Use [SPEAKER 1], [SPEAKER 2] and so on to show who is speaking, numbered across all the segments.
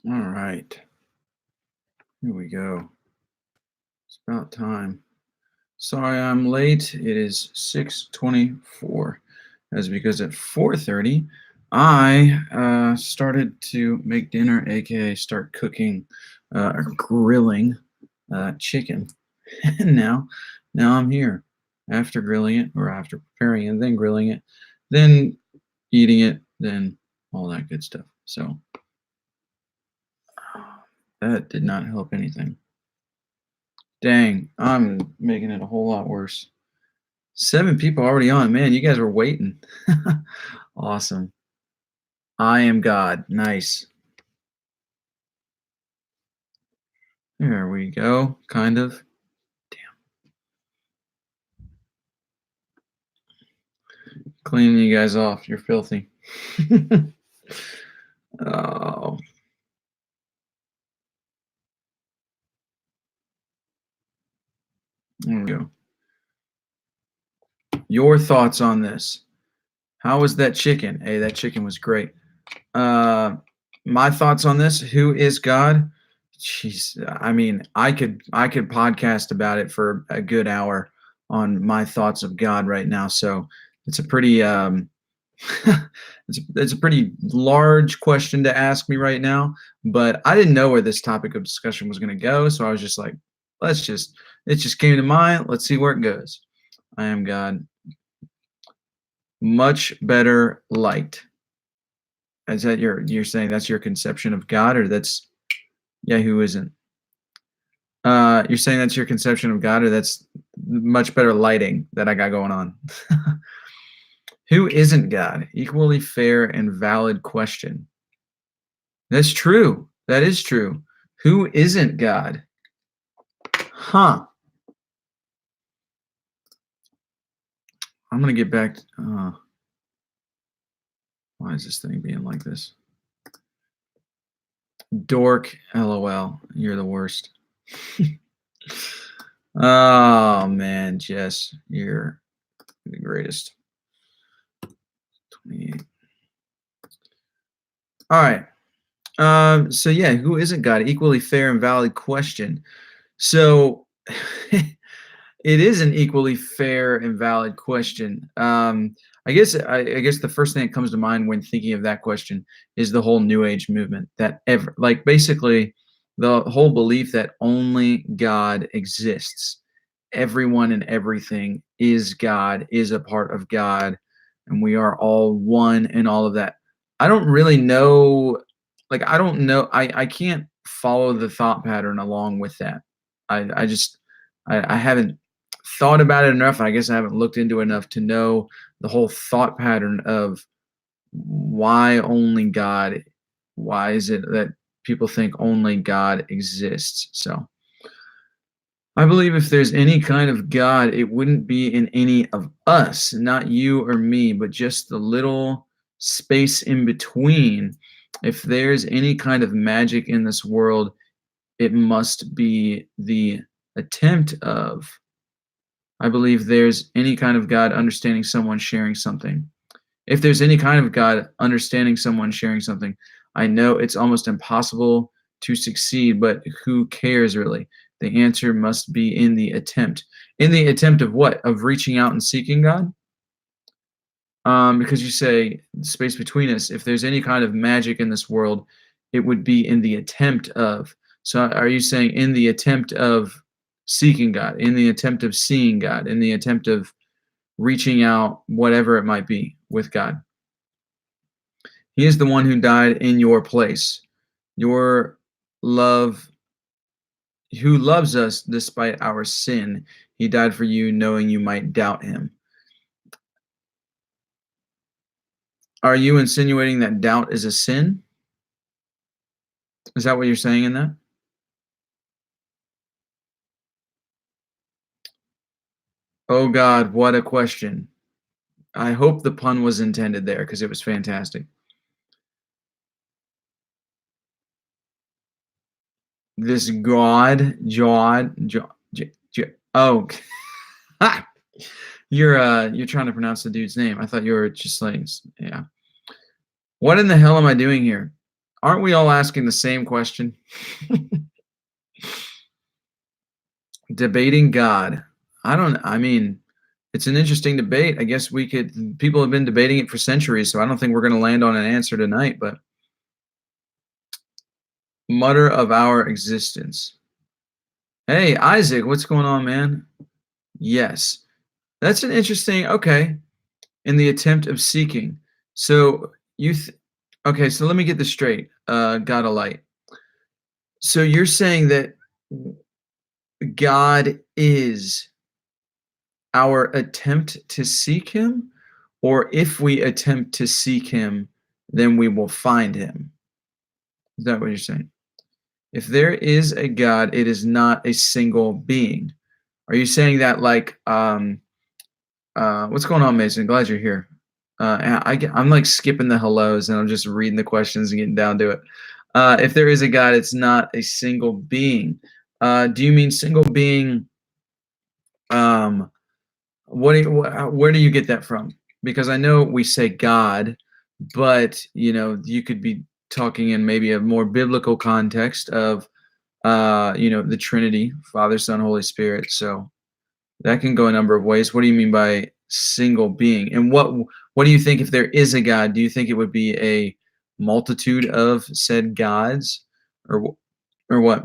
[SPEAKER 1] All right. Here we go. It's about time. Sorry I'm late. It is 6:24. That's because at 4:30 I started to make dinner, aka start cooking or grilling chicken. And now I'm here after grilling it or after preparing it, then grilling it, then eating it, then all that good stuff. So that did not help anything. Dang, I'm making it a whole lot worse. 7 people already on. Man, you guys were waiting. Awesome. I am God. Nice. There we go. Kind of. Cleaning you guys off. You're filthy. Oh. There we go. Your thoughts on this? How was that chicken? Hey, that chicken was great. My thoughts on this. Who is God? Jeez, I mean, I could podcast about it for a good hour on my thoughts of God right now. So it's a pretty it's a pretty large question to ask me right now. But I didn't know where this topic of discussion was going to go, so I was just like, it just came to mind. Let's see where it goes. I am God. Much better light. Is that you're saying that's your conception of God, or that's yeah, who isn't? You're saying that's your conception of God, or that's much better lighting that I got going on? Who isn't God? Equally fair and valid question. That's true. That is true. Who isn't God? Huh. I'm going to get back. Why is this thing being like this? Dork, LOL. You're the worst. Oh, man, Jess. You're the greatest. 28. All right. So yeah, who isn't God? Equally fair and valid question. So it is an equally fair and valid question. I guess the first thing that comes to mind when thinking of that question is the whole New Age movement. Basically the whole belief that only God exists. Everyone and everything is God, is a part of God, and we are all one and all of that. I don't really know, I don't know, I can't follow the thought pattern along with that. I just I haven't thought about it enough. I guess I haven't looked into it enough to know the whole thought pattern of why only God, why is it that people think only God exists? So I believe if there's any kind of God, it wouldn't be in any of us, not you or me, but just the little space in between. If there's any kind of magic in this world, it must be the attempt of, I believe there's any kind of God understanding someone sharing something. If there's any kind of God understanding someone sharing something, I know it's almost impossible to succeed, but who cares really? The answer must be in the attempt. In the attempt of what? Of reaching out and seeking God? Because you say space between us, if there's any kind of magic in this world, it would be in the attempt of. So are you saying in the attempt of seeking God, in the attempt of seeing God, in the attempt of reaching out, whatever it might be, with God? He is the one who died in your place. Your love, who loves us despite our sin. He died for you, knowing you might doubt him. Are you insinuating that doubt is a sin? Is that what you're saying in that? Oh God, what a question. I hope the pun was intended there because it was fantastic. This oh, you're trying to pronounce the dude's name. I thought you were just like, yeah. What in the hell am I doing here? Aren't we all asking the same question? Debating God. I mean, it's an interesting debate. I guess people have been debating it for centuries, so I don't think we're going to land on an answer tonight, but mutter of our existence. Hey, Isaac, what's going on, man? Yes. That's an interesting, okay. In the attempt of seeking. So okay, so let me get this straight. God of light. So you're saying that God is our attempt to seek him, or if we attempt to seek him, then we will find him. Is that what you're saying? If there is a God, it is not a single being. Are you saying that like what's going on, Mason? Glad you're here. I'm like skipping the hellos and I'm just reading the questions and getting down to it. If there is a God, it's not a single being. Do you mean single being? Um, where do you get that from? Because I know we say God, but you could be talking in maybe a more biblical context of the Trinity, Father, Son, Holy Spirit. So that can go a number of ways. What do you mean by single being? And what do you think, if there is a God, do you think it would be a multitude of said gods, or what?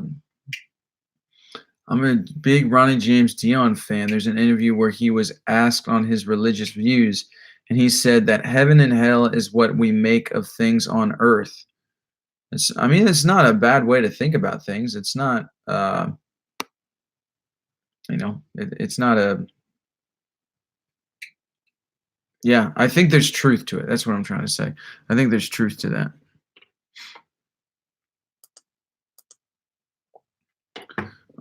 [SPEAKER 1] I'm a big Ronnie James Dio fan. There's an interview where he was asked on his religious views, and he said that heaven and hell is what we make of things on earth. I mean, it's not a bad way to think about things. It's not, it's not a, yeah, I think there's truth to it. That's what I'm trying to say. I think there's truth to that.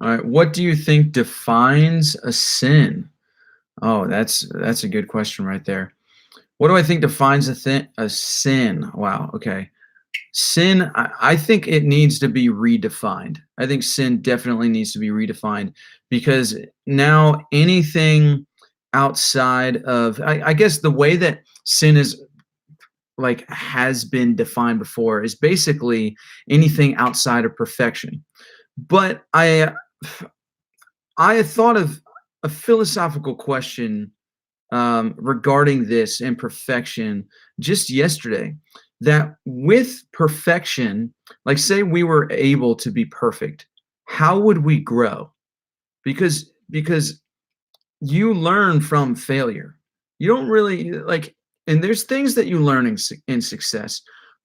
[SPEAKER 1] All right, what do you think defines a sin? Oh, that's a good question right there. What do I think defines a sin? Wow, okay. Sin, I think it needs to be redefined. I think sin definitely needs to be redefined, because now anything outside of, I guess the way that sin is like has been defined before is basically anything outside of perfection. But I thought of a philosophical question regarding this imperfection just yesterday. That with perfection, like say we were able to be perfect, how would we grow? Because you learn from failure. You don't really like, and there's things that you learn in success,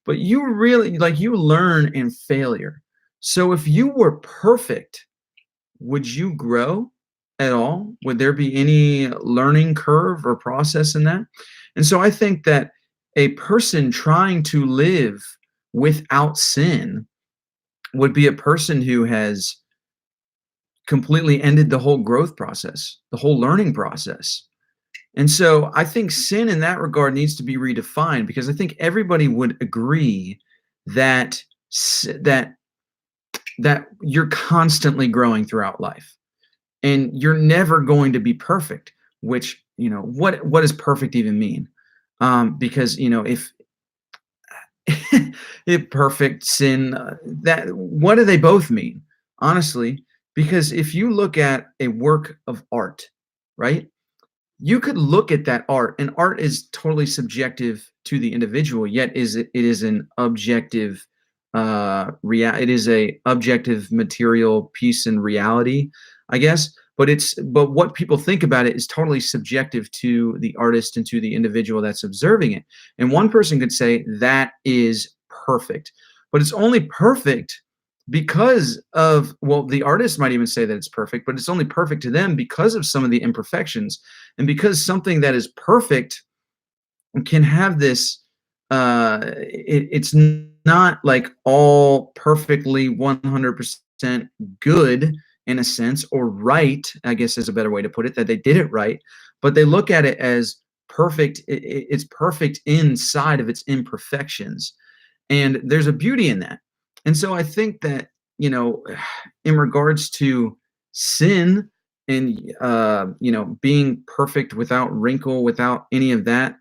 [SPEAKER 1] but you really like you learn in failure. So if you were perfect, would you grow at all? Would there be any learning curve or process in that? And so I think that a person trying to live without sin would be a person who has completely ended the whole growth process, the whole learning process. And so I think sin in that regard needs to be redefined, because I think everybody would agree that that that you're constantly growing throughout life, and you're never going to be perfect. Which, what does perfect even mean? Because if perfect, sin, that what do they both mean, honestly? Because if you look at a work of art, right, you could look at that art, and art is totally subjective to the individual, yet it is an objective it is a objective material piece in reality, I guess. But what people think about it is totally subjective to the artist and to the individual that's observing it. And one person could say that is perfect, but it's only perfect because of, well, the artist might even say that it's perfect, but it's only perfect to them because of some of the imperfections. And because something that is perfect can have this it's not like all perfectly 100% good, in a sense, or right, I guess is a better way to put it, that they did it right, but they look at it as perfect. It's perfect inside of its imperfections, and there's a beauty in that. And so I think that, in regards to sin, and being perfect without wrinkle, without any of that,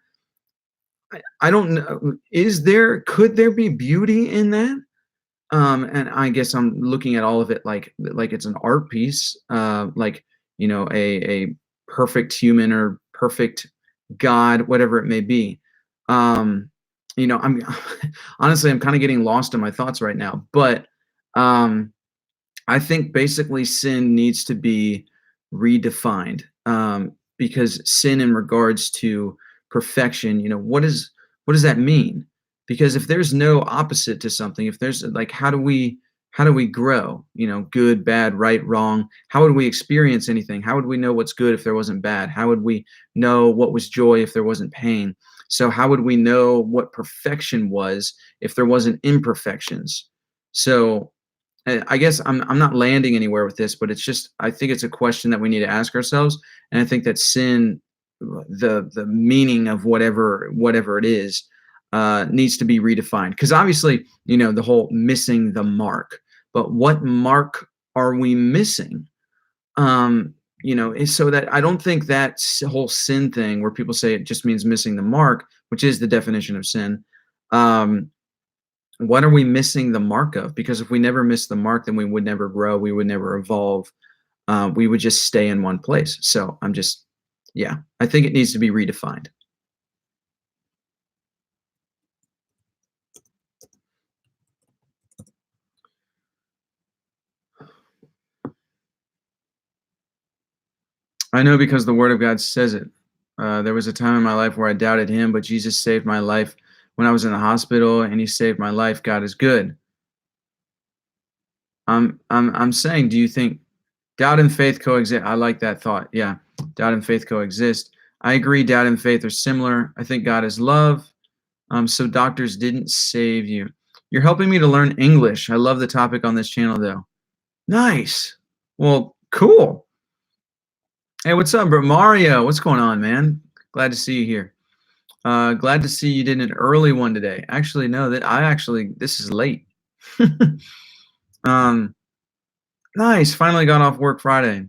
[SPEAKER 1] I don't know. Could there be beauty in that? And I guess I'm looking at all of it like it's an art piece, like, a perfect human or perfect God, whatever it may be. Um, I'm honestly, I'm kind of getting lost in my thoughts right now, but um, I think basically sin needs to be redefined, because sin in regards to perfection, what does that mean? Because if there's no opposite to something, if there's like, how do we grow? Good, bad, right, wrong. How would we experience anything? How would we know what's good if there wasn't bad? How would we know what was joy if there wasn't pain? So how would we know what perfection was if there wasn't imperfections? So I guess I'm not landing anywhere with this, but it's just I think it's a question that we need to ask ourselves, and I think that sin, the meaning of whatever it is, needs to be redefined. Because obviously, the whole missing the mark, but what mark are we missing? So that I don't think that whole sin thing where people say it just means missing the mark, which is the definition of sin. Um, what are we missing the mark of? Because if we never miss the mark, then we would never grow, we would never evolve, we would just stay in one place. So yeah, I think it needs to be redefined. I know because the Word of God says it. There was a time in my life where I doubted Him, but Jesus saved my life when I was in the hospital, and He saved my life. God is good. I'm saying, do you think doubt and faith coexist? I like that thought. Yeah, doubt and faith coexist. I agree. Doubt and faith are similar. I think God is love. So doctors didn't save you. You're helping me to learn English. I love the topic on this channel, though. Nice. Well, cool. Hey, what's up, bro? Mario, what's going on, man? Glad to see you here. Glad to see you did an early one today. Actually, no, this is late. um, nice. Finally got off work Friday.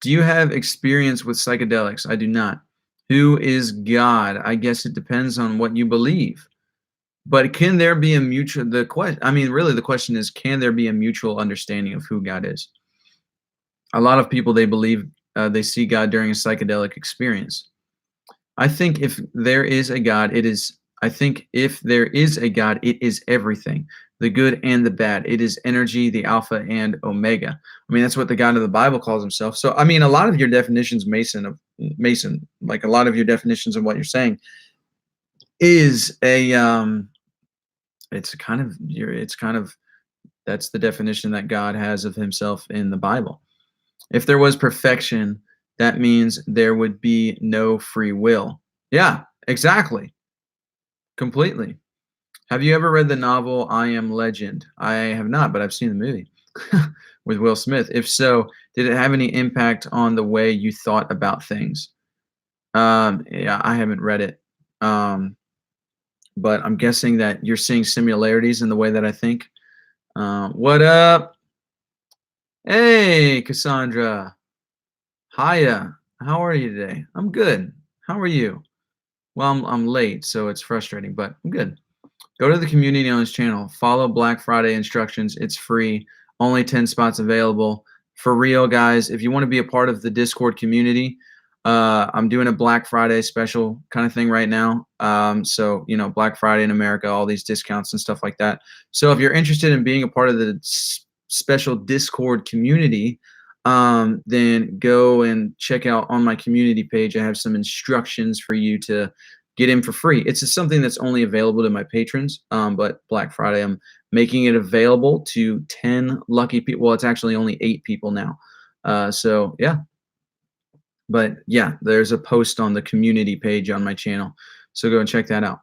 [SPEAKER 1] Do you have experience with psychedelics? I do not. Who is God? I guess it depends on what you believe. But can there be a mutual the question I mean, really the question is, can there be a mutual understanding of who God is? A lot of people, they believe they see God during a psychedelic experience. I think if there is a God, it is I think if there is a God, it is everything, the good and the bad. It is energy, the alpha and omega. I mean, that's what the God of the Bible calls himself. So, I mean, a lot of your definitions, Mason, like a lot of your definitions of what you're saying is it's kind of that's the definition that God has of himself in the Bible. If there was perfection, that means there would be no free will. Yeah, exactly. Completely. Have you ever read the novel I Am Legend? I have not, but I've seen the movie with Will Smith. If so, did it have any impact on the way you thought about things? Yeah, I haven't read it. Um, but I'm guessing that you're seeing similarities in the way that I think. What up? Hey, Cassandra. Hiya. How are you today? I'm good. How are you? Well, I'm late, so it's frustrating, but I'm good. Go to the community on this channel. Follow Black Friday instructions. It's free. Only 10 spots available. For real, guys, if you want to be a part of the Discord community, I'm doing a Black Friday special kind of thing right now. So, Black Friday in America, all these discounts and stuff like that. So if you're interested in being a part of the special Discord community, then go and check out on my community page. I have some instructions for you to get in for free. It's just something that's only available to my patrons. But Black Friday, I'm making it available to 10 lucky people. Well, it's actually only 8 people now. So yeah, but yeah, there's a post on the community page on my channel. So go and check that out.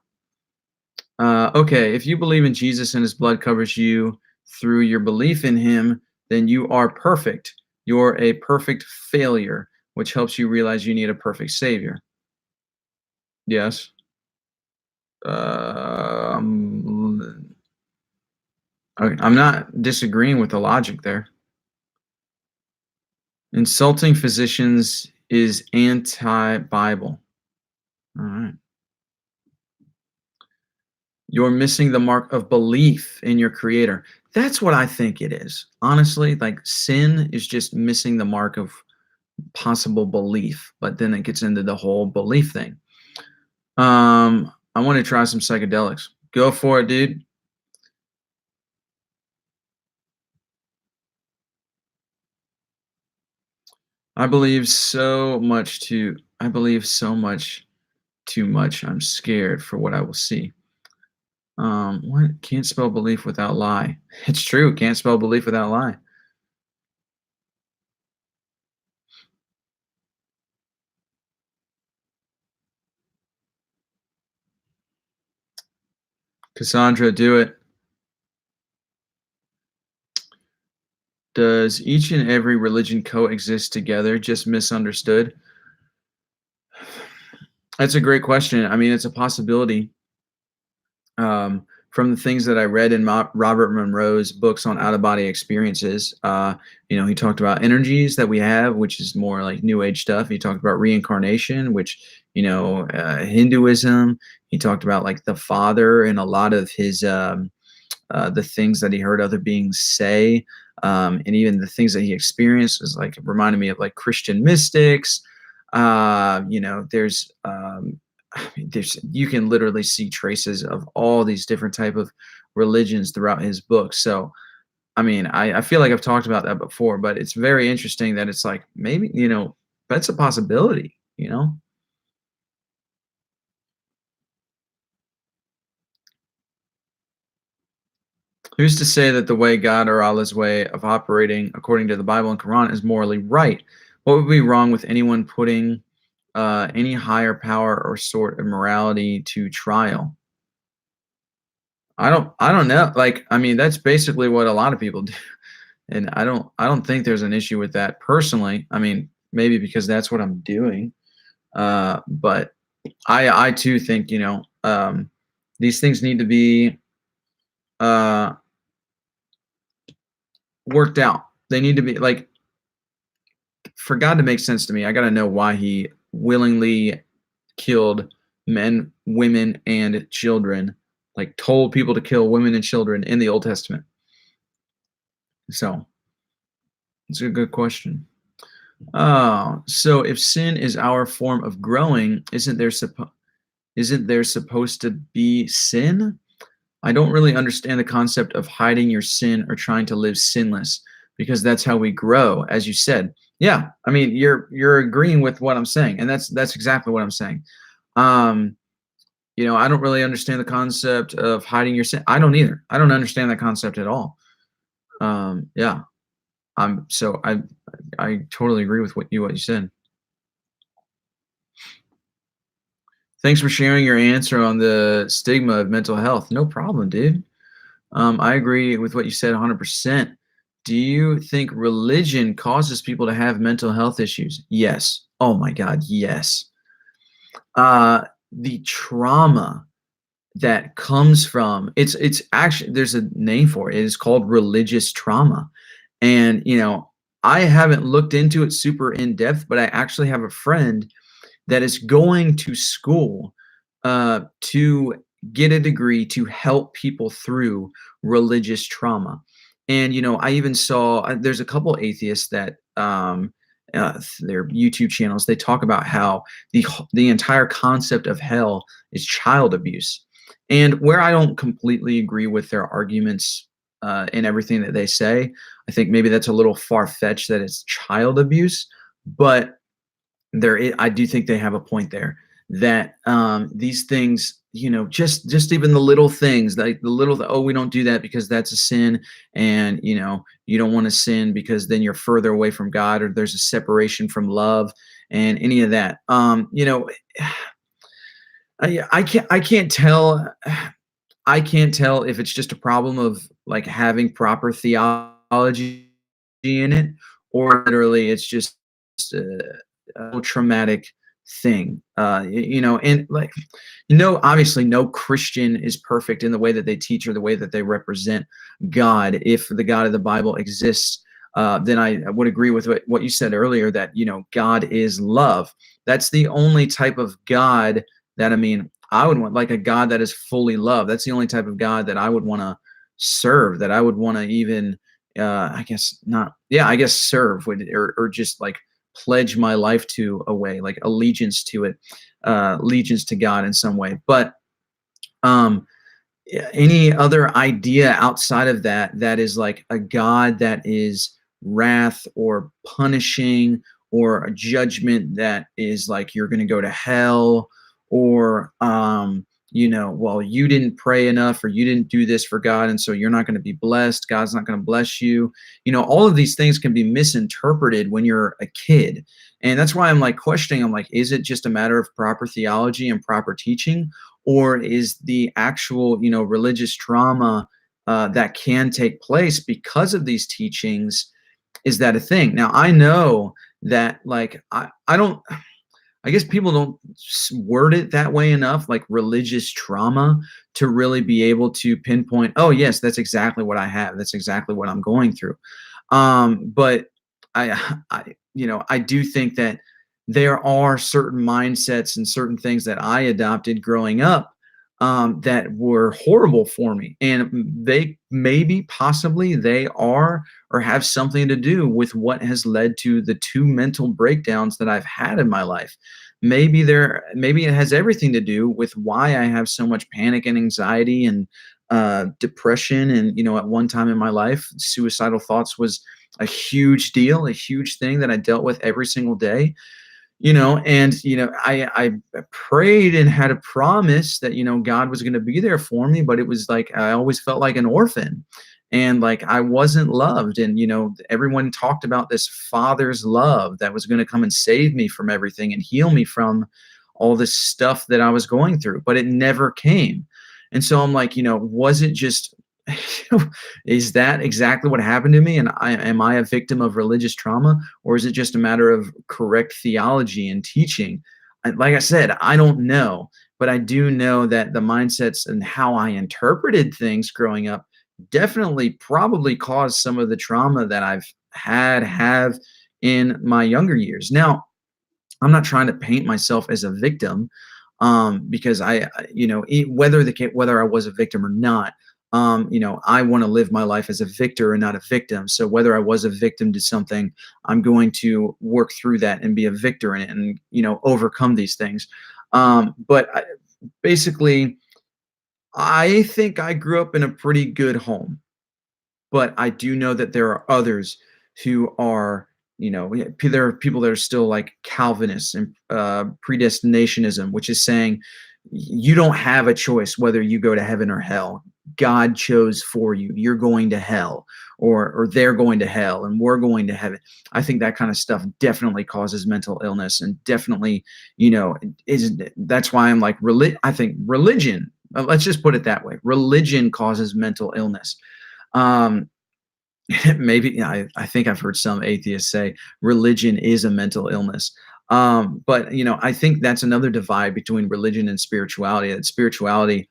[SPEAKER 1] Okay, if you believe in Jesus and his blood covers you through your belief in him, then you are perfect. You're a perfect failure, which helps you realize you need a perfect savior. Yes. Um, okay, I'm not disagreeing with the logic there. Insulting physicians is anti-Bible. All right. You're missing the mark of belief in your creator. That's what I think it is. Honestly, like sin is just missing the mark of possible belief, but then it gets into the whole belief thing. I want to try some psychedelics. Go for it, dude. I believe so much too much. I'm scared for what I will see. What? Can't spell belief without lie. It's true. Can't spell belief without lie. Cassandra, do it. Does each and every religion coexist together, just misunderstood? That's a great question. I mean, it's a possibility. From the things that I read in Robert Monroe's books on out of body experiences, he talked about energies that we have, which is more like New Age stuff. He talked about reincarnation, which, Hinduism. He talked about like the Father and a lot of his the things that he heard other beings say, and even the things that he experienced was like it reminded me of like Christian mystics. There's I mean, there's you can literally see traces of all these different type of religions throughout his book. So I mean, I feel like I've talked about that before, but it's very interesting that it's like maybe that's a possibility. Who's to say that the way God or Allah's way of operating according to the Bible and Quran is morally right? What would be wrong with anyone putting any higher power or sort of morality to trial? I don't know. Like, I mean, that's basically what a lot of people do. And I don't think there's an issue with that personally. I mean, maybe because that's what I'm doing. But I too think, these things need to be uh worked out. They need to be like for God to make sense to me, I got to know why he willingly killed men, women, and children, like told people to kill women and children in the Old Testament. So it's a good question. So if sin is our form of growing, isn't there supposed to be sin? I don't really understand the concept of hiding your sin or trying to live sinless because that's how we grow, as you said. Yeah, I mean you're agreeing with what I'm saying, and that's exactly what I'm saying. Um, I don't really understand the concept of hiding your sin. I don't either. I don't understand that concept at all. Yeah, so I totally agree with what you said. Thanks for sharing your answer on the stigma of mental health. No problem, dude. I agree with what you said 100%. Do you think religion causes people to have mental health issues? Yes. Oh my God, yes. The trauma that comes from it's actually there's a name for it. It is called religious trauma. And I haven't looked into it super in depth, but I actually have a friend that is going to school to get a degree to help people through religious trauma. And I even saw there's a couple atheists that their YouTube channels they talk about how the entire concept of hell is child abuse. And where I don't completely agree with their arguments and everything that they say, I think maybe that's a little far fetched that it's child abuse, but I do think they have a point there that these things, just even the little things, like the little, oh, we don't do that because that's a sin, and you don't want to sin because then you're further away from God, or there's a separation from love, and any of that. I can't tell. I can't tell if it's just a problem of like having proper theology in it, or literally it's just a traumatic thing. And like, obviously no Christian is perfect in the way that they teach or the way that they represent God. If the God of the Bible exists, then I would agree with what you said earlier that, God is love. That's the only type of God that, I mean, I would want, like a God that is fully love. That's the only type of God that I would want to serve, that I would want to even, I guess not, yeah, I guess serve would, or just like pledge my life to a way, like allegiance to it, allegiance to God in some way. But, um, yeah, any other idea outside of that, that is like a God that is wrath or punishing, or a judgment that is like you're going to go to hell, or well, you didn't pray enough, or you didn't do this for God, and so you're not going to be blessed, God's not going to bless you. All of these things can be misinterpreted when you're a kid. And that's why I'm like questioning, I'm like, is it just a matter of proper theology and proper teaching, or is the actual religious trauma that can take place because of these teachings, is that a thing? Now I know that, like, I don't, I guess people don't word it that way enough, like religious trauma, to really be able to pinpoint, oh yes, that's exactly what I have, that's exactly what I'm going through. But I do think that there are certain mindsets and certain things that I adopted growing up, that were horrible for me, and they maybe, possibly, they are or have something to do with what has led to the two mental breakdowns that I've had in my life. Maybe it has everything to do with why I have so much panic and anxiety and depression. And at one time in my life, suicidal thoughts was a huge deal, a huge thing that I dealt with every single day. And I prayed and had a promise that God was going to be there for me, but it was like I always felt like an orphan, and like I wasn't loved. And everyone talked about this father's love that was going to come and save me from everything and heal me from all this stuff that I was going through, but it never came. And so I'm like, was it just is that exactly what happened to me? And am I a victim of religious trauma, or is it just a matter of correct theology and teaching? Like I said, I don't know, but I do know that the mindsets and how I interpreted things growing up definitely probably caused some of the trauma that I've have in my younger years. Now, I'm not trying to paint myself as a victim, because whether I was a victim or not, I want to live my life as a victor and not a victim. So whether I was a victim to something, I'm going to work through that and be a victor in it, and overcome these things. Basically, I think I grew up in a pretty good home, but I do know that there are others who are, there are people that are still like Calvinists and predestinationism, which is saying you don't have a choice whether you go to heaven or hell. God chose for you. You're going to hell, or they're going to hell, and we're going to heaven. I think that kind of stuff definitely causes mental illness, and definitely, is that's why I'm like, I think religion. Let's just put it that way. Religion causes mental illness. Um, maybe, yeah, I think I've heard some atheists say religion is a mental illness. But I think that's another divide between religion and spirituality. That spirituality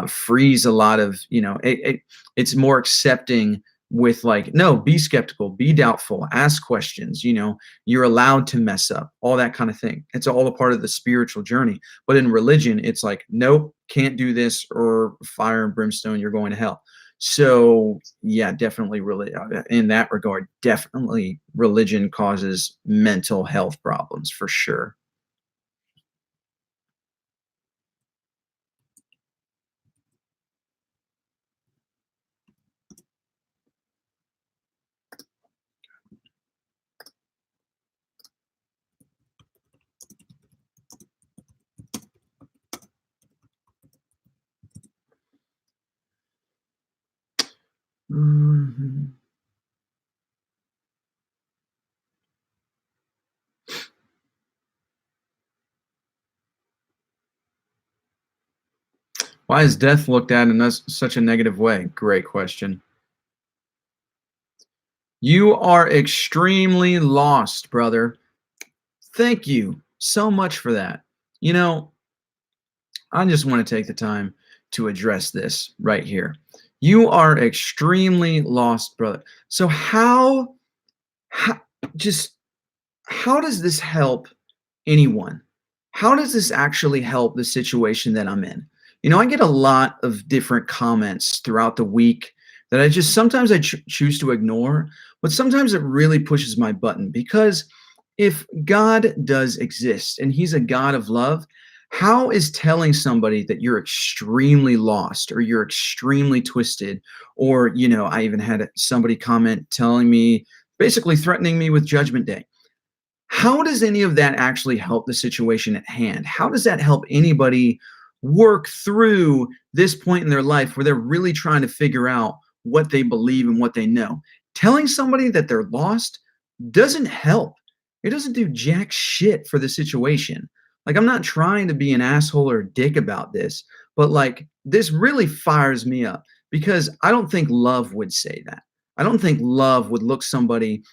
[SPEAKER 1] frees a lot of, it's more accepting, with like, no, be skeptical, be doubtful, ask questions. You're allowed to mess up, all that kind of thing. It's all a part of the spiritual journey. But in religion, it's like, nope, can't do this, or fire and brimstone, you're going to hell. So yeah, definitely, really, in that regard, definitely religion causes mental health problems for sure. Mhm. Why is death looked at in such a negative way? Great question. You are extremely lost, brother. Thank you so much for that. You know, I just want to take the time to address this right here. You are extremely lost, brother. So how just how does this help anyone? how does this actually help the situation that I'm in? I get a lot of different comments throughout the week that I just sometimes I choose to ignore, but sometimes it really pushes my button because if God does exist and he's a God of love, how is telling somebody that you're extremely lost or you're extremely twisted, or I even had somebody comment telling me, basically threatening me with judgment day. How does any of that actually help the situation at hand? How does that help anybody work through this point in their life where they're really trying to figure out what they believe and what they know? Telling somebody that they're lost doesn't help. It doesn't do jack shit for the situation. Like, I'm not trying to be an asshole or a dick about this, but like, this really fires me up because I don't think love would say that. I don't think love would look somebody,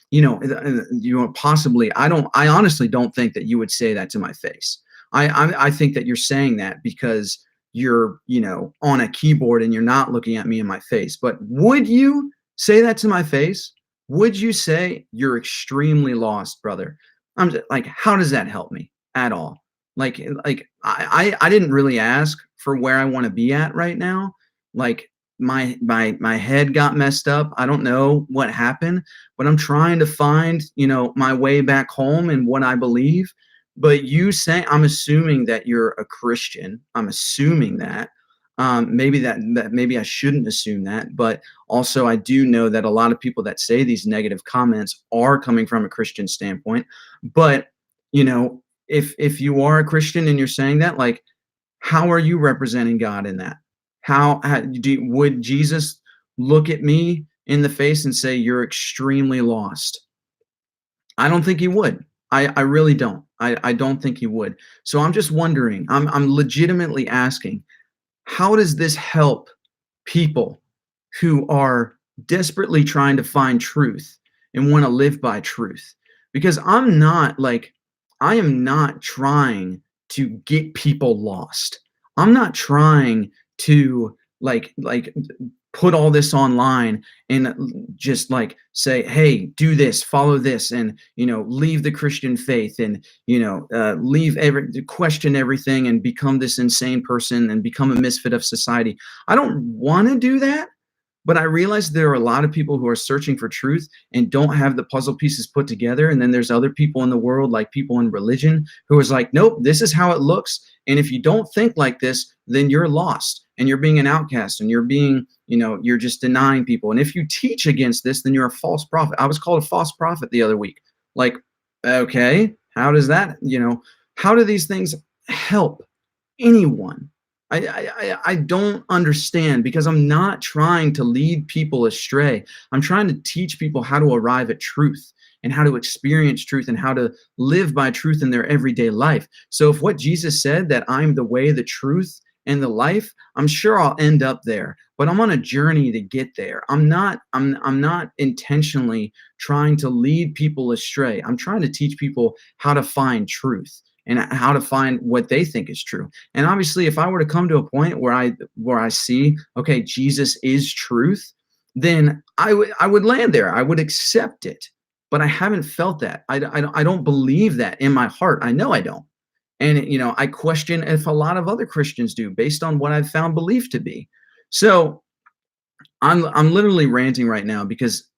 [SPEAKER 1] possibly. I honestly don't think that you would say that to my face. I think that you're saying that because you're, on a keyboard and you're not looking at me in my face. But would you say that to my face? Would you say you're extremely lost, brother? I'm just, like, how does that help me at all? Like I didn't really ask for where I want to be at right now. Like, my head got messed up. I don't know what happened, but I'm trying to find, my way back home and what I believe. But you say, I'm assuming that you're a Christian. I'm assuming that. Maybe that maybe I shouldn't assume that, but also I do know that a lot of people that say these negative comments are coming from a Christian standpoint. But if you are a Christian and you're saying that, like, how are you representing God in that? Would Jesus look at me in the face and say, "You're extremely lost"? I don't think he would. I really don't. I don't think he would. So I'm just wondering, I'm legitimately asking, how does this help people who are desperately trying to find truth and want to live by truth? Because I am not trying to get people lost. I'm not trying to put all this online and just like say, hey, do this, follow this, and leave the Christian faith, and leave question everything and become this insane person and become a misfit of society. I don't want to do that, but I realize there are a lot of people who are searching for truth and don't have the puzzle pieces put together. And then there's other people in the world, like people in religion, who is like, nope, this is how it looks. And if you don't think like this, then you're lost and you're being an outcast and you're being, you're just denying people. And if you teach against this, then you're a false prophet. I was called a false prophet the other week. Like, okay, how does that, how do these things help anyone? I don't understand, because I'm not trying to lead people astray. I'm trying to teach people how to arrive at truth and how to experience truth and how to live by truth in their everyday life. So if what Jesus said, that I'm the way, the truth, and the life, I'm sure I'll end up there. But I'm on a journey to get there. I'm not intentionally trying to lead people astray. I'm trying to teach people how to find truth and how to find what they think is true. And obviously, if I were to come to a point where I see, okay, Jesus is truth, then I would land there. I would accept it. But I haven't felt that. I don't believe that in my heart. I know I don't. And I question if a lot of other Christians do, based on what I've found belief to be. So I'm literally ranting right now because,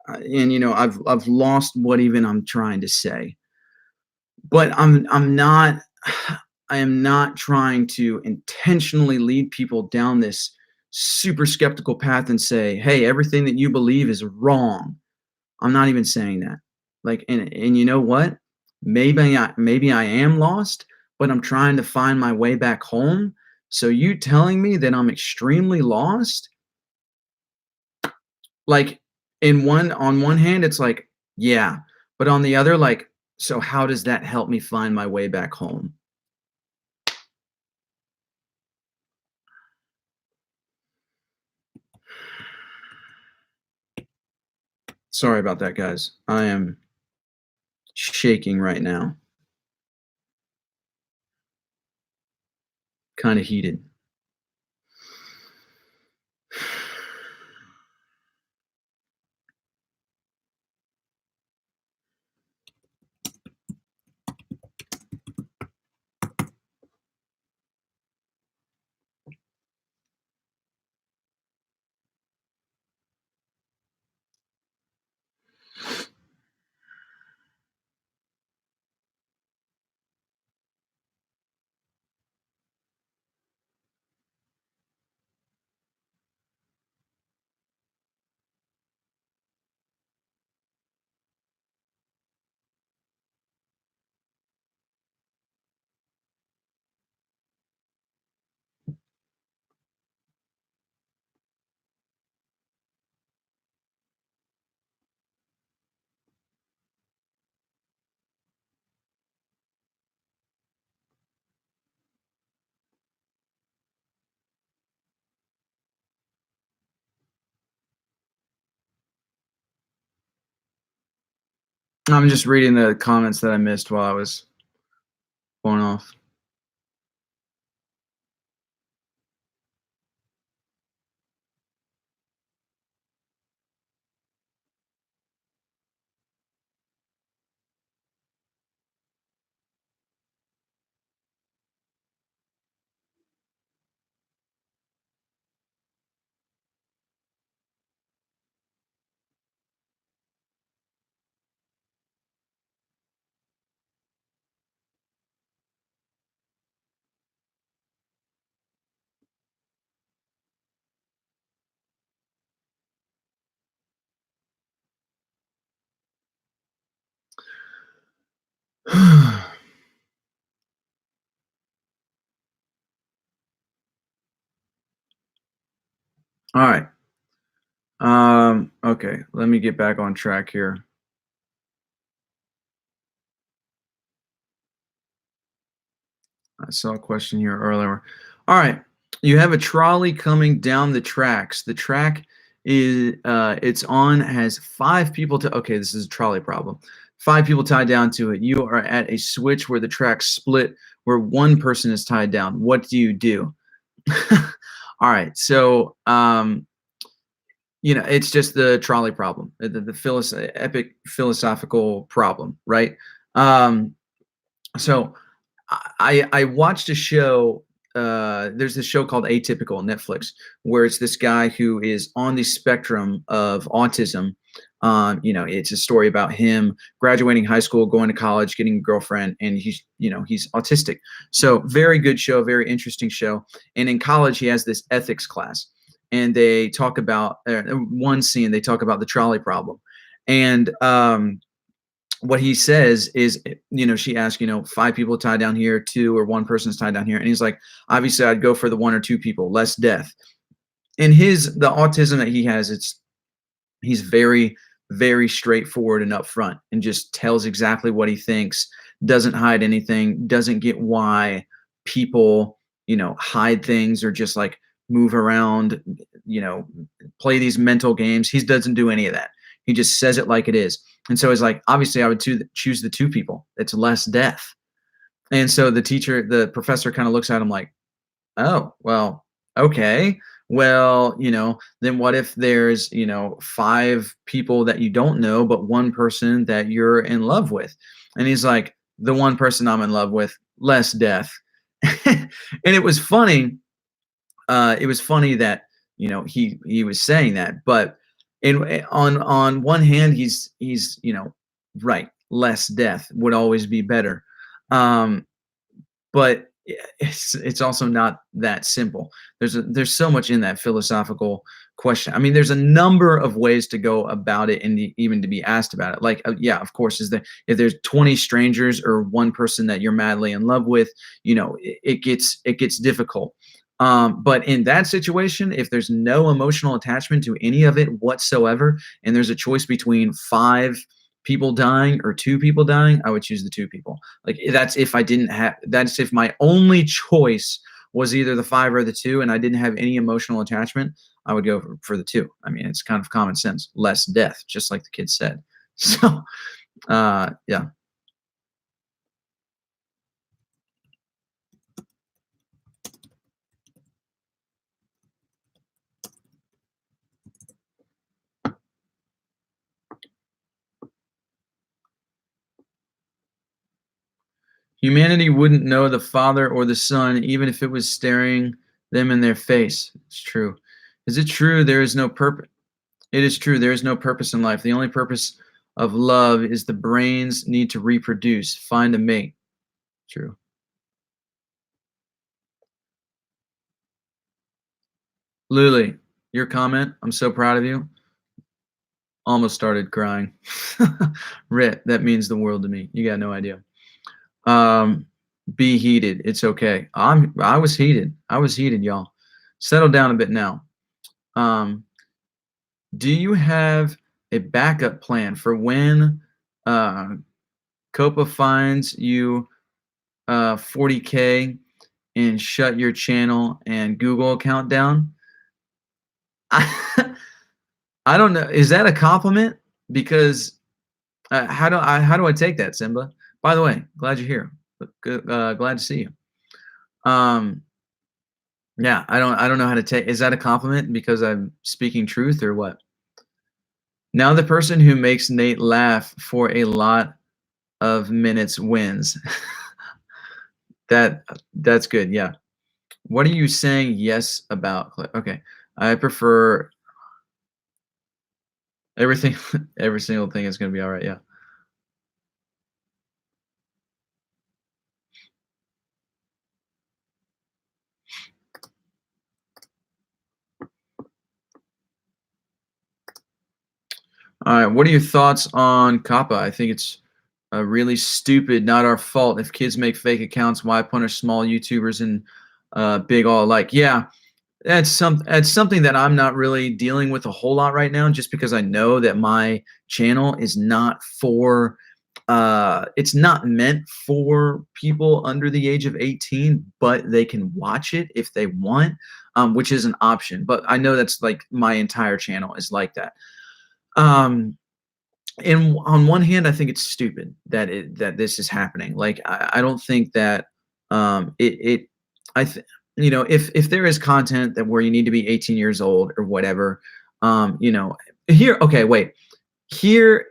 [SPEAKER 1] and I've lost what even I'm trying to say. But I'm not I am not trying to intentionally lead people down this super skeptical path and say, "Hey, everything that you believe is wrong." I'm not even saying that. Like, and you know what? Maybe I am lost, but I'm trying to find my way back home. So you telling me that I'm extremely lost, like, on one hand, it's like, yeah, but on the other, like, so how does that help me find my way back home? Sorry about that, guys. I am shaking right now. Kind of heated. I'm just reading the comments that I missed while I was going off. All right. Okay, let me get back on track here. I saw a question here earlier. All right. You have a trolley coming down the tracks. The track is it's on has five people to okay, this is a trolley problem. Five people tied down to it. You are at a switch where the tracks split where one person is tied down. What do you do? All right. So it's just the trolley problem, the epic philosophical problem, right? Um, so I watched a show. There's this show called Atypical on Netflix, where it's this guy who is on the spectrum of autism. It's a story about him graduating high school, going to college, getting a girlfriend, and he's autistic. So very good show, very interesting show. And in college, he has this ethics class, and they talk about one scene. They talk about the trolley problem, and what he says is, she asked, five people tied down here, two or one person's tied down here. And he's like, obviously I'd go for the one or two people, less death. And the autism that he has, he's very, very straightforward and upfront and just tells exactly what he thinks, doesn't hide anything, doesn't get why people, hide things or just like move around, you know, play these mental games. He doesn't do any of that. He just says it like it is. And so he's like, obviously, I would choose the two people. It's less death. And so the professor kind of looks at him like, oh, well, okay. Well, then what if there's, five people that you don't know, but one person that you're in love with? And he's like, the one person I'm in love with, less death. And it was funny. It was funny that, he was saying that, but on one hand, he's, right, less death would always be better. Um, but it's also not that simple. There's so much in that philosophical question. I mean, there's a number of ways to go about it, and even to be asked about it. Like, yeah, of course, if there's 20 strangers or one person that you're madly in love with, it gets difficult. But in that situation, if there's no emotional attachment to any of it whatsoever, and there's a choice between five people dying or two people dying, I would choose the two people. Like that's if my only choice was either the five or the two, and I didn't have any emotional attachment, I would go for the two. I mean, it's kind of common sense, less death, just like the kid said. So, yeah. Humanity wouldn't know the Father or the Son, even if it was staring them in their face. It's true. Is it true there is no purpose? It is true. There is no purpose in life. The only purpose of love is the brain's need to reproduce, find a mate. True. Luli, your comment, I'm so proud of you. Almost started crying. Rit, that means the world to me. You got no idea. Um, be heated. It's okay. I was heated. I was heated, y'all. Settle down a bit now. Um, do you have a backup plan for when uh, Copa finds you 40K and shut your channel and Google account down? I, I don't know. Is that a compliment? Because How do I take that, Simba? By the way, glad you're here. Good, glad to see you. Um, yeah, I don't know how to take. Is that a compliment because I'm speaking truth or what? Now the person who makes Nate laugh for a lot of minutes wins. That's good. Yeah. What are you saying yes about? Okay. I prefer everything. Every single thing is gonna be all right. Yeah. All right. What are your thoughts on Kappa? I think it's really stupid. Not our fault. If kids make fake accounts, why punish small YouTubers and big all alike? Yeah, that's something that I'm not really dealing with a whole lot right now, just because I know that my channel is not for it's not meant for people under the age of 18, but they can watch it if they want, which is an option. But I know that's like my entire channel is like that. Um, and on one hand, I think it's stupid that this is happening. Like I don't think that it I th- if there is content that where you need to be 18 years old or whatever, here okay wait here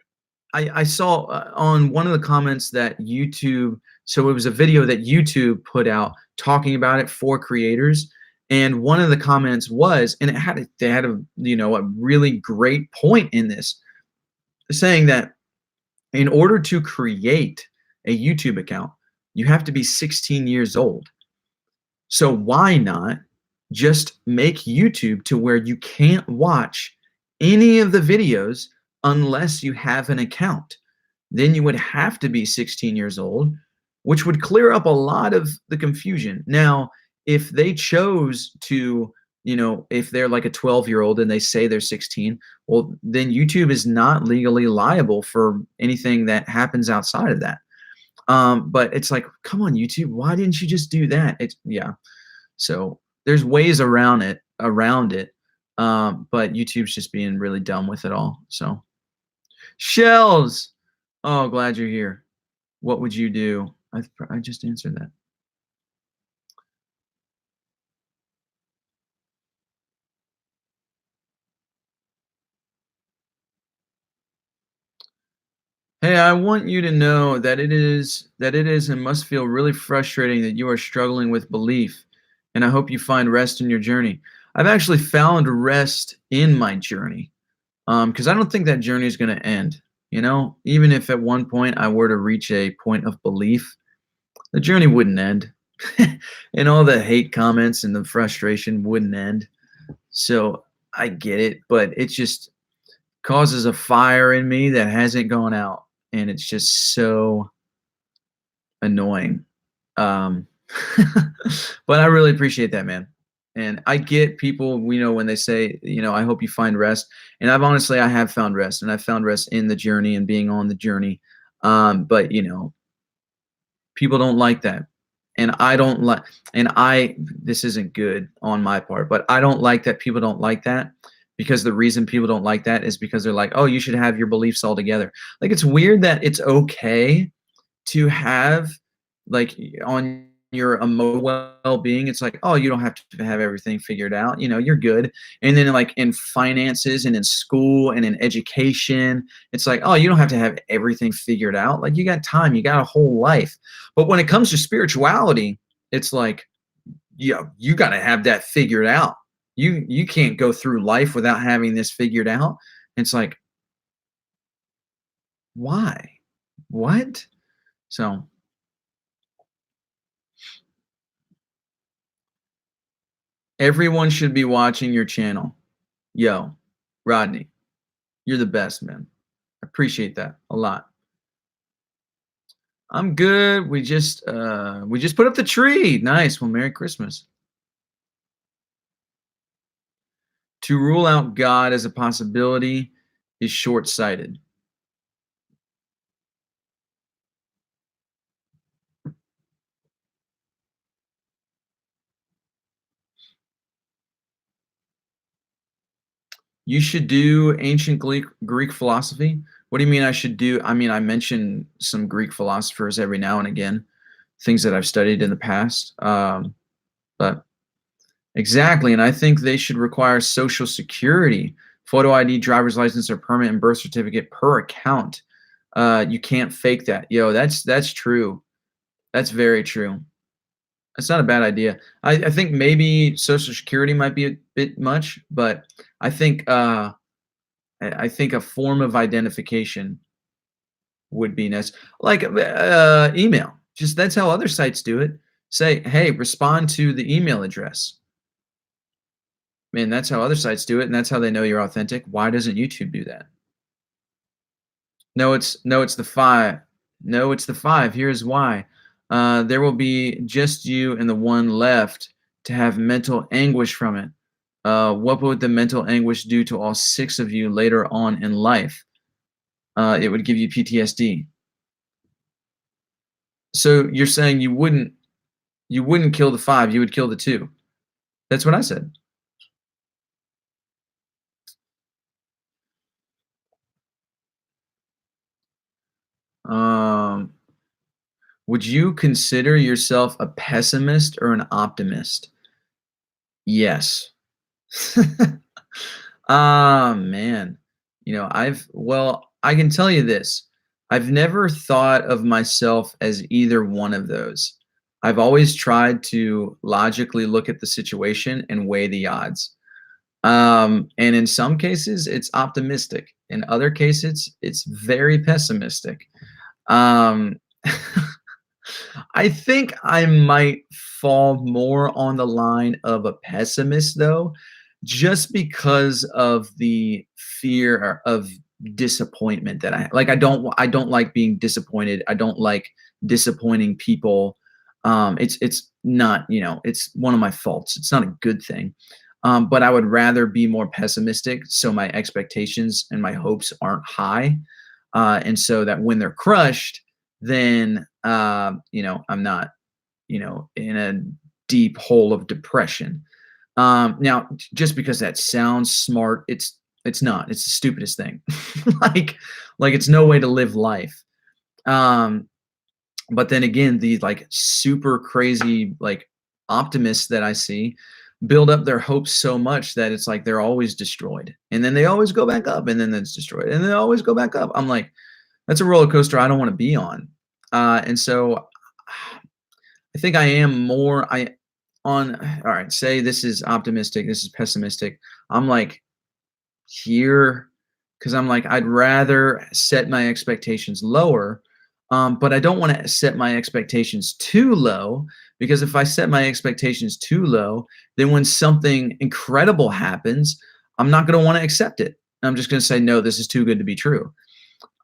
[SPEAKER 1] I saw on one of the comments that YouTube, so it was a video that YouTube put out talking about it for creators, and one of the comments was, and they had a really great point in this, saying that in order to create a YouTube account, you have to be 16 years old. So why not just make YouTube to where you can't watch any of the videos unless you have an account? Then you would have to be 16 years old, which would clear up a lot of the confusion. Now, if they chose to, if they're like a 12-year-old and they say they're 16, well, then YouTube is not legally liable for anything that happens outside of that. But it's like, come on, YouTube, why didn't you just do that? It's yeah. So there's ways around it. But YouTube's just being really dumb with it all. So shells. Oh, glad you're here. What would you do? I just answered that. Hey, I want you to know that it is and must feel really frustrating that you are struggling with belief, and I hope you find rest in your journey. I've actually found rest in my journey, because I don't think that journey is going to end. Even if at one point I were to reach a point of belief, the journey wouldn't end, and all the hate comments and the frustration wouldn't end. So I get it, but it just causes a fire in me that hasn't gone out, and it's just so annoying. Um, but I really appreciate that, man. And I get people, when they say, I hope you find rest. And I have found rest, and I found rest in the journey and being on the journey. But people don't like that. And I don't like, and this isn't good on my part, but I don't like that people don't like that, because the reason people don't like that is because they're like, oh, you should have your beliefs all together. Like, it's weird that it's okay to have, like, on your emotional well-being, it's like, oh, you don't have to have everything figured out, you're good. And then, like, in finances and in school and in education, it's like, oh, you don't have to have everything figured out. Like, you got time, you got a whole life. But when it comes to spirituality, it's like, you got to have that figured out. You can't go through life without having this figured out. It's like, why? What? So everyone should be watching your channel. Yo, Rodney, you're the best, man. I appreciate that a lot. I'm good. We just put up the tree. Nice. Well, Merry Christmas. To rule out God as a possibility is short-sighted. You should do ancient Greek philosophy. What do you mean I should do? I mean, I mention some Greek philosophers every now and again, things that I've studied in the past. But exactly, and I think they should require social security, photo ID, driver's license, or permit and birth certificate per account. You can't fake that. Yo, that's true. That's very true. That's not a bad idea. I think maybe social security might be a bit much, but I think I think a form of identification would be nice, like email. Just that's how other sites do it. Say, hey, respond to the email address. Man, that's how other sites do it, and that's how they know you're authentic. Why doesn't YouTube do that? No, it's the five. No, it's the five. Here's why. There will be just you and the one left to have mental anguish from it. What would the mental anguish do to all six of you later on in life? It would give you PTSD. So you're saying you wouldn't kill the five, you would kill the two. That's what I said. Um, would you consider yourself a pessimist or an optimist? Yes. Ah, man. I can tell you this. I've never thought of myself as either one of those. I've always tried to logically look at the situation and weigh the odds. And in some cases, it's optimistic. In other cases, it's very pessimistic. Um, I think I might fall more on the line of a pessimist though, just because of the fear of disappointment that like I don't like being disappointed. I don't like disappointing people. It's not, it's one of my faults. It's not a good thing. But I would rather be more pessimistic so my expectations and my hopes aren't high. And so that when they're crushed, then I'm not, in a deep hole of depression. Now, just because that sounds smart, it's not. It's the stupidest thing. like like it's no way to live life. Um, but then again, the like super crazy like optimists that I see build up their hopes so much that it's like they're always destroyed, and then they always go back up, and then it's destroyed, and they always go back up. I'm like, that's a roller coaster I don't want to be on. And so I think I am more I on all right, say this is optimistic, this is pessimistic. I'm like here because I'm like, I'd rather set my expectations lower. But I don't want to set my expectations too low because if I set my expectations too low, then when something incredible happens, I'm not going to want to accept it. I'm just going to say, no, this is too good to be true.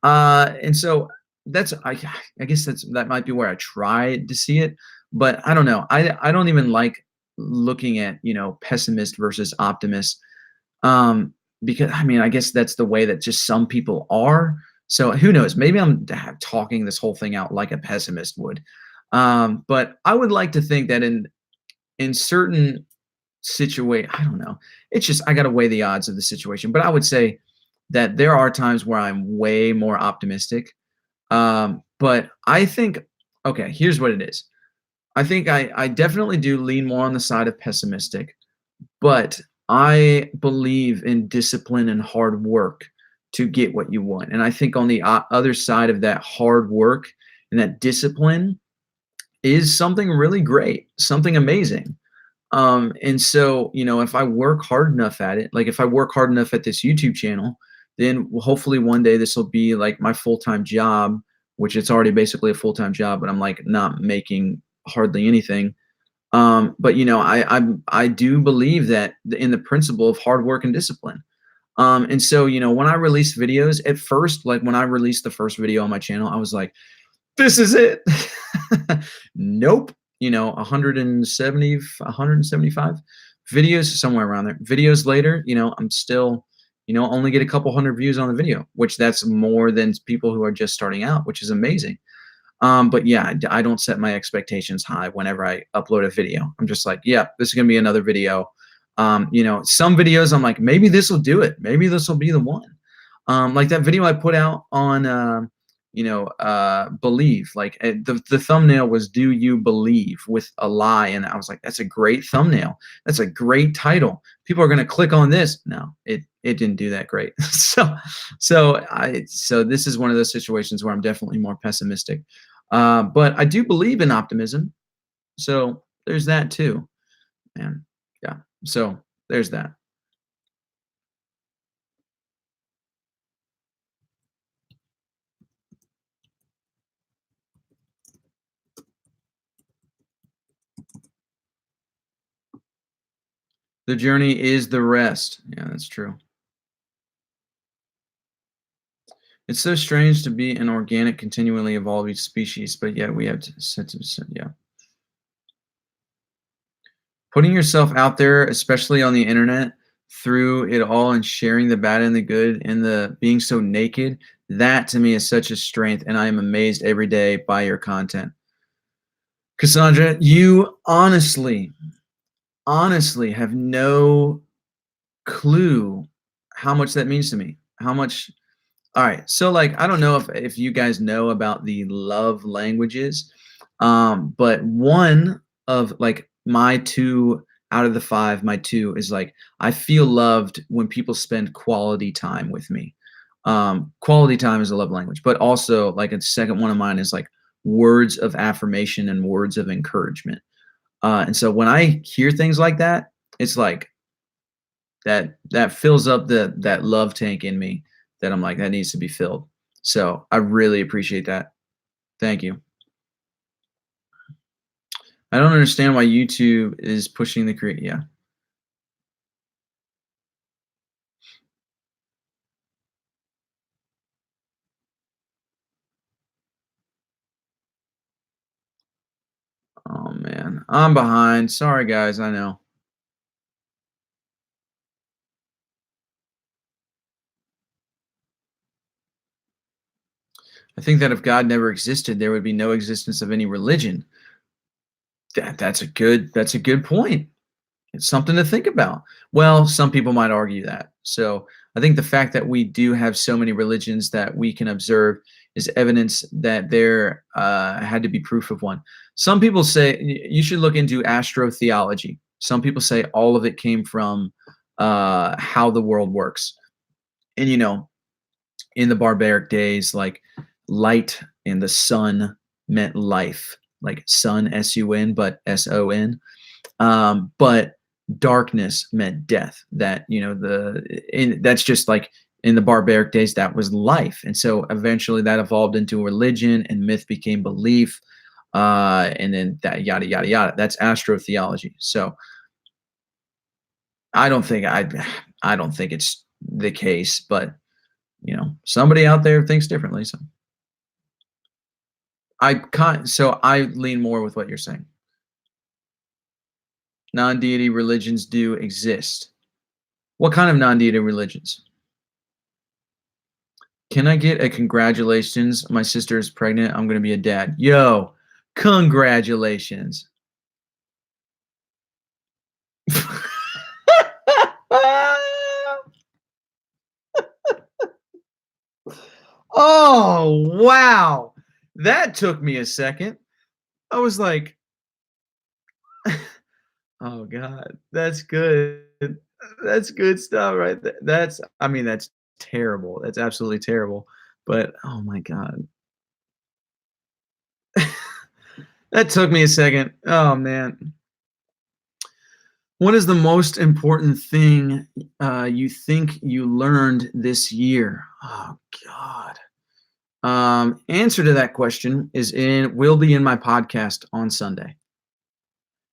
[SPEAKER 1] And so I guess that might be where I try to see it, but I don't know. I don't even like looking at pessimist versus optimist, um, because I mean I guess that's the way that just some people are. So who knows? Maybe I'm talking this whole thing out like a pessimist would, but I would like to think that in certain I don't know. It's just I got to weigh the odds of the situation, but I would say that there are times where I'm way more optimistic. But I think, okay, here's what it is. I think I definitely do lean more on the side of pessimistic, but I believe in discipline and hard work to get what you want. And I think on the other side of that hard work and that discipline is something really great, something amazing. And so, if I work hard enough at it, like if I work hard enough at this YouTube channel, then hopefully one day this will be like my full-time job, which it's already basically a full-time job, but I'm like not making hardly anything. But I do believe that in the principle of hard work and discipline. And so, when I release videos at first, like when I released the first video on my channel, I was like, this is it. Nope. 170, 175 videos, somewhere around there. Videos later, I'm still, only get a couple hundred views on the video, which that's more than people who are just starting out, which is amazing. But yeah, I don't set my expectations high whenever I upload a video. I'm just like, yeah, this is gonna be another video. Some videos I'm like, maybe this will do it. Maybe this will be the one. Like that video I put out on, believe. Like the thumbnail was "Do you believe?" with a lie, and I was like, that's a great thumbnail. That's a great title. People are gonna click on this. No, it didn't do that great. So this is one of those situations where I'm definitely more pessimistic. But I do believe in optimism. So there's that too, man. Yeah. So there's that. The journey is the rest. Yeah, that's true. It's so strange to be an organic, continually evolving species, but yet we have to yeah. Putting yourself out there, especially on the internet, through it all and sharing the bad and the good and the being so naked, that to me is such a strength, and I am amazed every day by your content. Cassandra, you honestly have no clue how much that means to me. How much All right. So like I don't know if you guys know about the love languages. But one of like my two out of the five, my two is like I feel loved when people spend quality time with me. Quality time is a love language, but also like a second one of mine is like words of affirmation and words of encouragement. And so when I hear things like that, it's like that fills up that love tank in me that I'm like, that needs to be filled. So I really appreciate that. Thank you. I don't understand why YouTube is pushing the create. Yeah. Oh man, I'm behind. Sorry guys, I know. I think that if God never existed, there would be no existence of any religion. That's a good point. It's something to think about. Well, some people might argue that. So I think the fact that we do have so many religions that we can observe is evidence that there had to be proof of one. Some people say you should look into astrotheology. Some people say all of it came from how the world works. And in the barbaric days, like light and the sun meant life, like sun, S-U-N, but S-O-N. But darkness meant death. That's just like in the barbaric days, that was life. And so eventually that evolved into religion and myth became belief. And then that yada, yada, yada. That's astrotheology. So I don't think I don't think it's the case, but somebody out there thinks differently. So I lean more with what you're saying. Non-deity religions do exist. What kind of non-deity religions? Can I get a congratulations? My sister is pregnant. I'm going to be a dad. Yo, congratulations. Oh, wow. That took me a second. I was like, oh God, that's good. That's good stuff right there. I mean, that's terrible. That's absolutely terrible. But oh my God. That took me a second. Oh man. What is the most important thing you think you learned this year? Oh God. Answer to that question will be in my podcast on Sunday.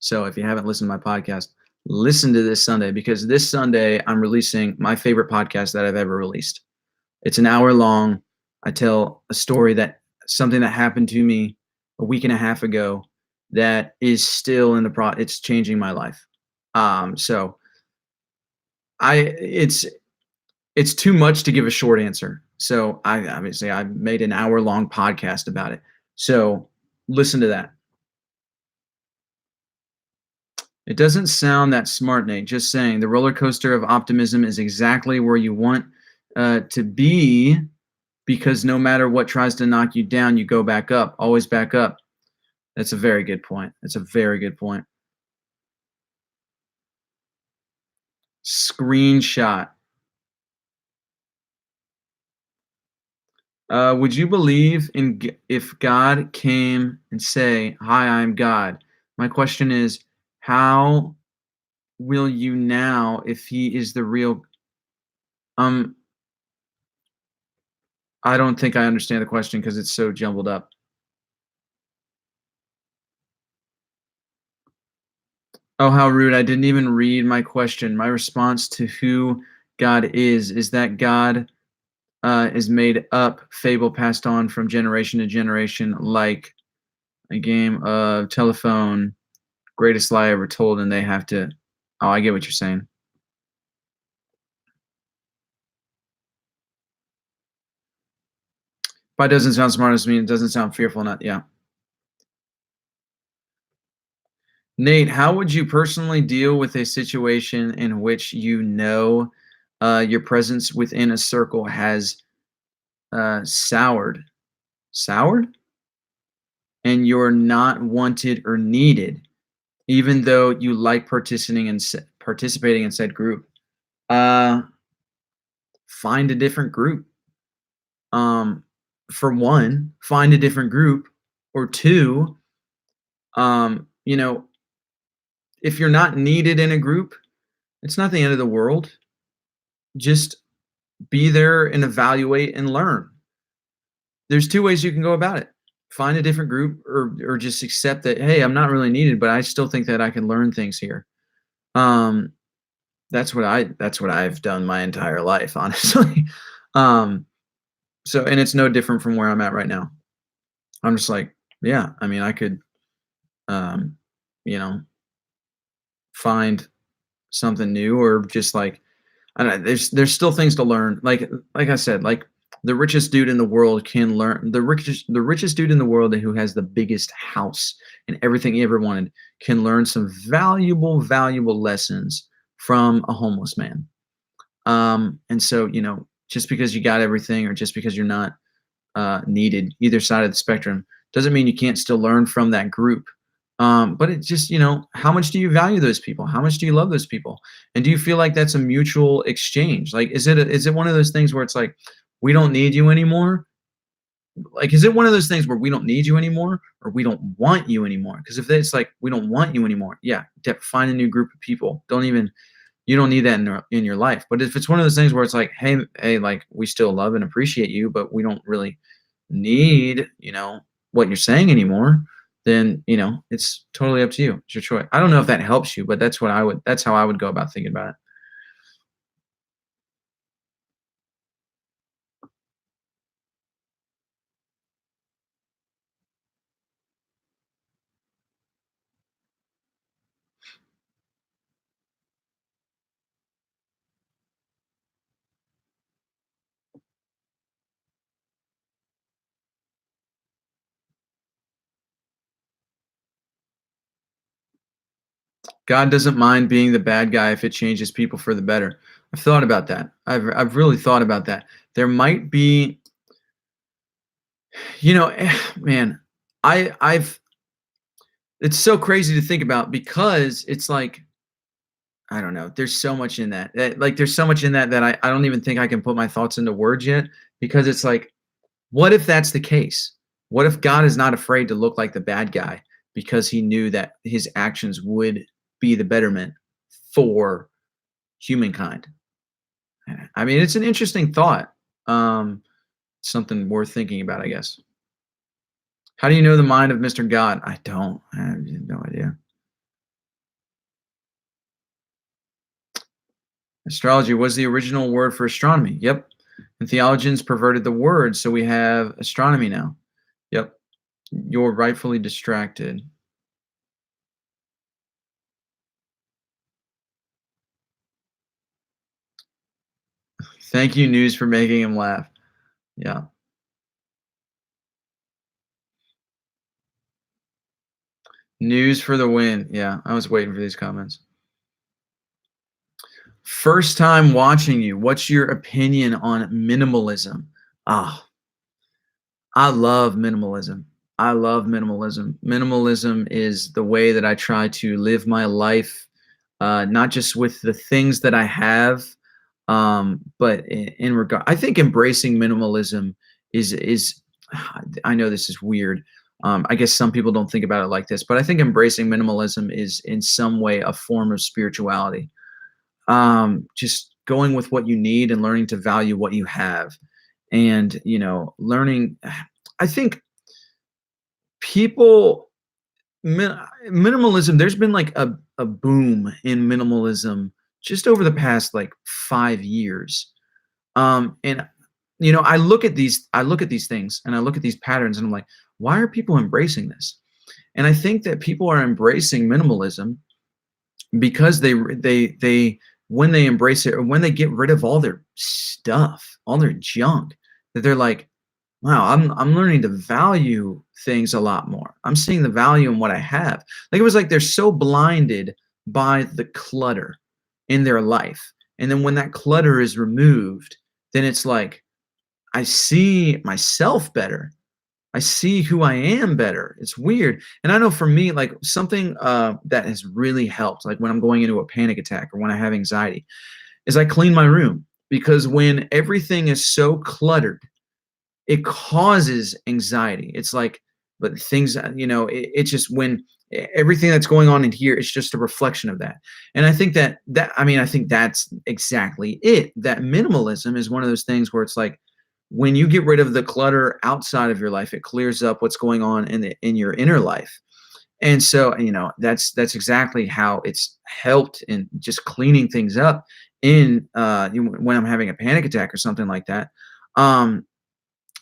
[SPEAKER 1] So if you haven't listened to my podcast, listen to this Sunday because this Sunday I'm releasing my favorite podcast that I've ever released. It's an hour long. I tell a story something that happened to me a week and a half ago that is still it's changing my life. So I it's too much to give a short answer. So I made an hour long podcast about it. So listen to that. It doesn't sound that smart, Nate. Just saying. The roller coaster of optimism is exactly where you want to be because no matter what tries to knock you down, you go back up, always back up. That's a very good point. That's a very good point. Screenshot. Would you believe in if God came and say, "Hi, I'm God"? My question is, how will you now if He is the real? Um, I don't think I understand the question because it's so jumbled up. Oh, how rude! I didn't even read my question. My response to who God is that God is made up, fable passed on from generation to generation, like a game of telephone, greatest lie ever told, and they have to. Oh, I get what you're saying. But it doesn't sound smart as me. It doesn't sound fearful. Not yeah. Nate, how would you personally deal with a situation in which you know your presence within a circle has soured, soured, and you're not wanted or needed, even though you like participating in said group? Uh, find a different group. Um, for one, find a different group, or two, you know, if you're not needed in a group, it's not the end of the world. Just be there and evaluate and learn. There's two ways you can go about it. Find a different group or just accept that, hey, I'm not really needed, but I still think that I can learn things here. Um, that's what I've done my entire life, honestly. um, so and it's no different from where I'm at right now. I'm just like, yeah, I mean, I could um, you know, find something new or just like I don't know, there's still things to learn. Like I said, like the richest dude in the world can learn the richest dude in the world who has the biggest house and everything he ever wanted can learn some valuable lessons from a homeless man. And so, just because you got everything or just because you're not needed either side of the spectrum doesn't mean you can't still learn from that group. But it just, how much do you value those people? How much do you love those people? And do you feel like that's a mutual exchange? Like, is it one of those things where it's like, we don't need you anymore? Like, is it one of those things where we don't need you anymore or we don't want you anymore? Because if it's like, we don't want you anymore, yeah, find a new group of people. You don't need that in your life. But if it's one of those things where it's like, hey, like we still love and appreciate you, but we don't really need, what you're saying anymore, then, it's totally up to you. It's your choice. I don't know if that helps you, but that's how I would go about thinking about it. God doesn't mind being the bad guy if it changes people for the better. I've thought about that. I've really thought about that. There might be, man, I've it's so crazy to think about because it's like I don't know. There's so much in that. Like there's so much in that I don't even think I can put my thoughts into words yet because it's like, what if that's the case? What if God is not afraid to look like the bad guy because he knew that his actions would be the betterment for humankind? I mean, it's an interesting thought. Um, Something worth thinking about, I guess. How do you know the mind of Mr. God? I don't. I have no idea. Astrology was the original word for astronomy. Yep. And theologians perverted the word, so we have astronomy now. Yep. You're rightfully distracted. Thank you, News, for making him laugh. Yeah. News for the win. Yeah, I was waiting for these comments. First time watching you. What's your opinion on minimalism? Ah, I love minimalism. I love minimalism. Minimalism is the way that I try to live my life, not just with the things that I have, but in regard. I think embracing minimalism is. I know this is weird. I guess some people don't think about it like this, but I think embracing minimalism is in some way a form of spirituality. Just going with what you need and learning to value what you have, and learning. I think people min- minimalism, there's been like a boom in minimalism just over the past like 5 years. And I look at these things and I look at these patterns and I'm like, why are people embracing this? And I think that people are embracing minimalism because they when they embrace it, or when they get rid of all their stuff, all their junk, that they're like, wow, I'm learning to value things a lot more. I'm seeing the value in what I have. Like, it was like they're so blinded by the clutter in their life. And then when that clutter is removed, then it's like I see myself better. I see who I am better. It's weird. And I know for me, like something that has really helped, like when I'm going into a panic attack or when I have anxiety, is I clean my room. Because when everything is so cluttered, it causes anxiety. It's like, but things, it's just when everything that's going on in here is just a reflection of that. And I think I think that's exactly it. That minimalism is one of those things where it's like, when you get rid of the clutter outside of your life, it clears up what's going on in your inner life. And so, that's exactly how it's helped in just cleaning things up in when I'm having a panic attack or something like that. Um,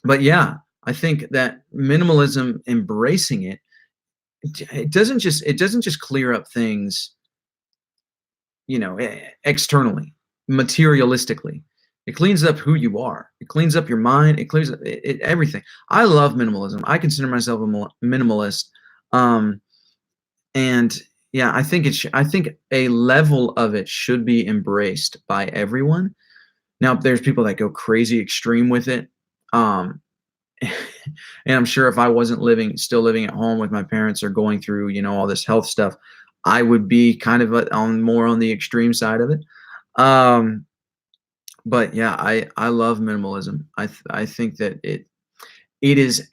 [SPEAKER 1] but yeah, I think that minimalism, embracing it, it doesn't just clear up things, externally, materialistically. It cleans up who you are. It cleans up your mind. It clears up everything. I love minimalism. I consider myself a minimalist. Um, and yeah, I think a level of it should be embraced by everyone. Now, there's people that go crazy extreme with it. Um, and I'm sure if I wasn't still living at home with my parents or going through, all this health stuff, I would be kind of on more on the extreme side of it. Um, but yeah, I love minimalism. I think that it is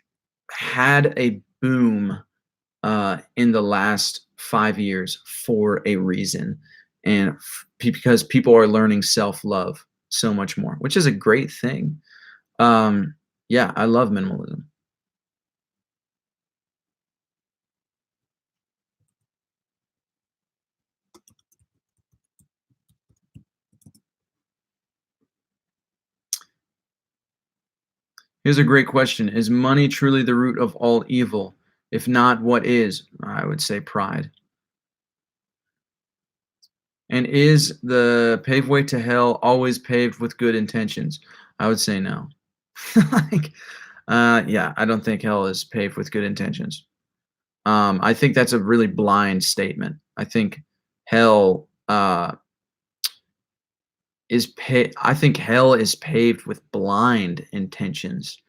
[SPEAKER 1] had a boom in the last 5 years for a reason, and because people are learning self love so much more, which is a great thing. Yeah, I love minimalism. Here's a great question. Is money truly the root of all evil? If not, what is? I would say pride. And is the paved way to hell always paved with good intentions? I would say no. Like, yeah, I don't think hell is paved with good intentions. I think that's a really blind statement. I think hell I think hell is paved with blind intentions.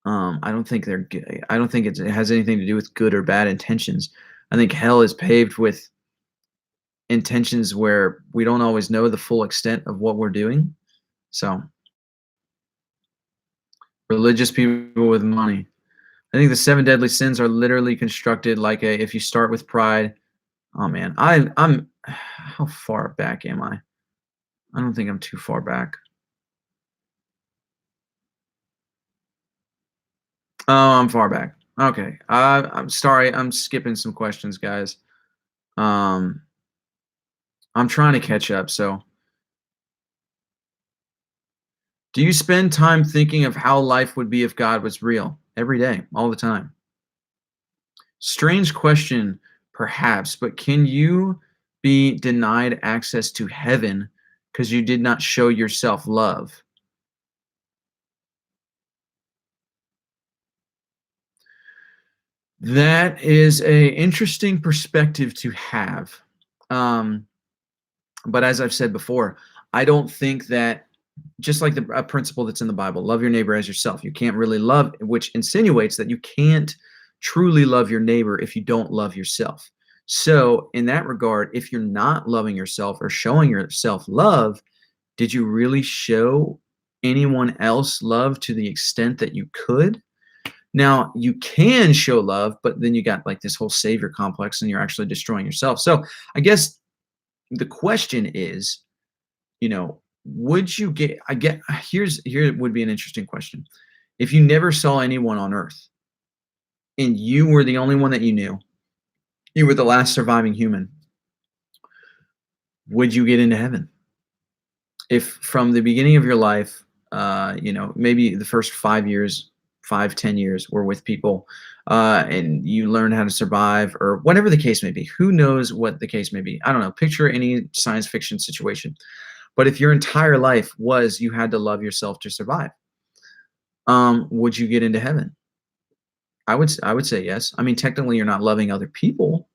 [SPEAKER 1] I don't think I don't think it has anything to do with good or bad intentions. I think hell is paved with intentions where we don't always know the full extent of what we're doing. So, religious people with money. I think the seven deadly sins are literally constructed like a if you start with pride. Oh man, I'm how far back am I? I don't think I'm too far back. Oh, I'm far back. Okay. I'm sorry. I'm skipping some questions, guys. Um, I'm trying to catch up. So, do you spend time thinking of how life would be if God was real? Every day, all the time. Strange question, perhaps, but can you be denied access to heaven because you did not show yourself love? That is a interesting perspective to have. Um, but as I've said before, I don't think that just like a principle that's in the Bible, love your neighbor as yourself. You can't really love, which insinuates that you can't truly love your neighbor if you don't love yourself. So, in that regard, if you're not loving yourself or showing yourself love, did you really show anyone else love to the extent that you could? Now, you can show love, but then you got like this whole savior complex and you're actually destroying yourself. So, I guess the question is, would you get I get here would be an interesting question. If you never saw anyone on earth and you were the only one that you knew, you were the last surviving human, would you get into heaven? If from the beginning of your life, maybe the first 5 years, 5, 10 years were with people, and you learned how to survive or whatever the case may be. Who knows what the case may be? I don't know. Picture any science fiction situation. But if your entire life was you had to love yourself to survive, would you get into heaven? I would say yes. I mean, technically, you're not loving other people,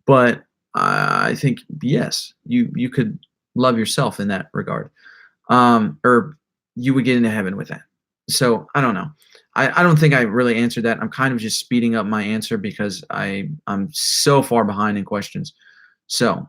[SPEAKER 1] but I think yes, you could love yourself in that regard, or you would get into heaven with that. So I don't know. I don't think I really answered that. I'm kind of just speeding up my answer because I'm so far behind in questions. So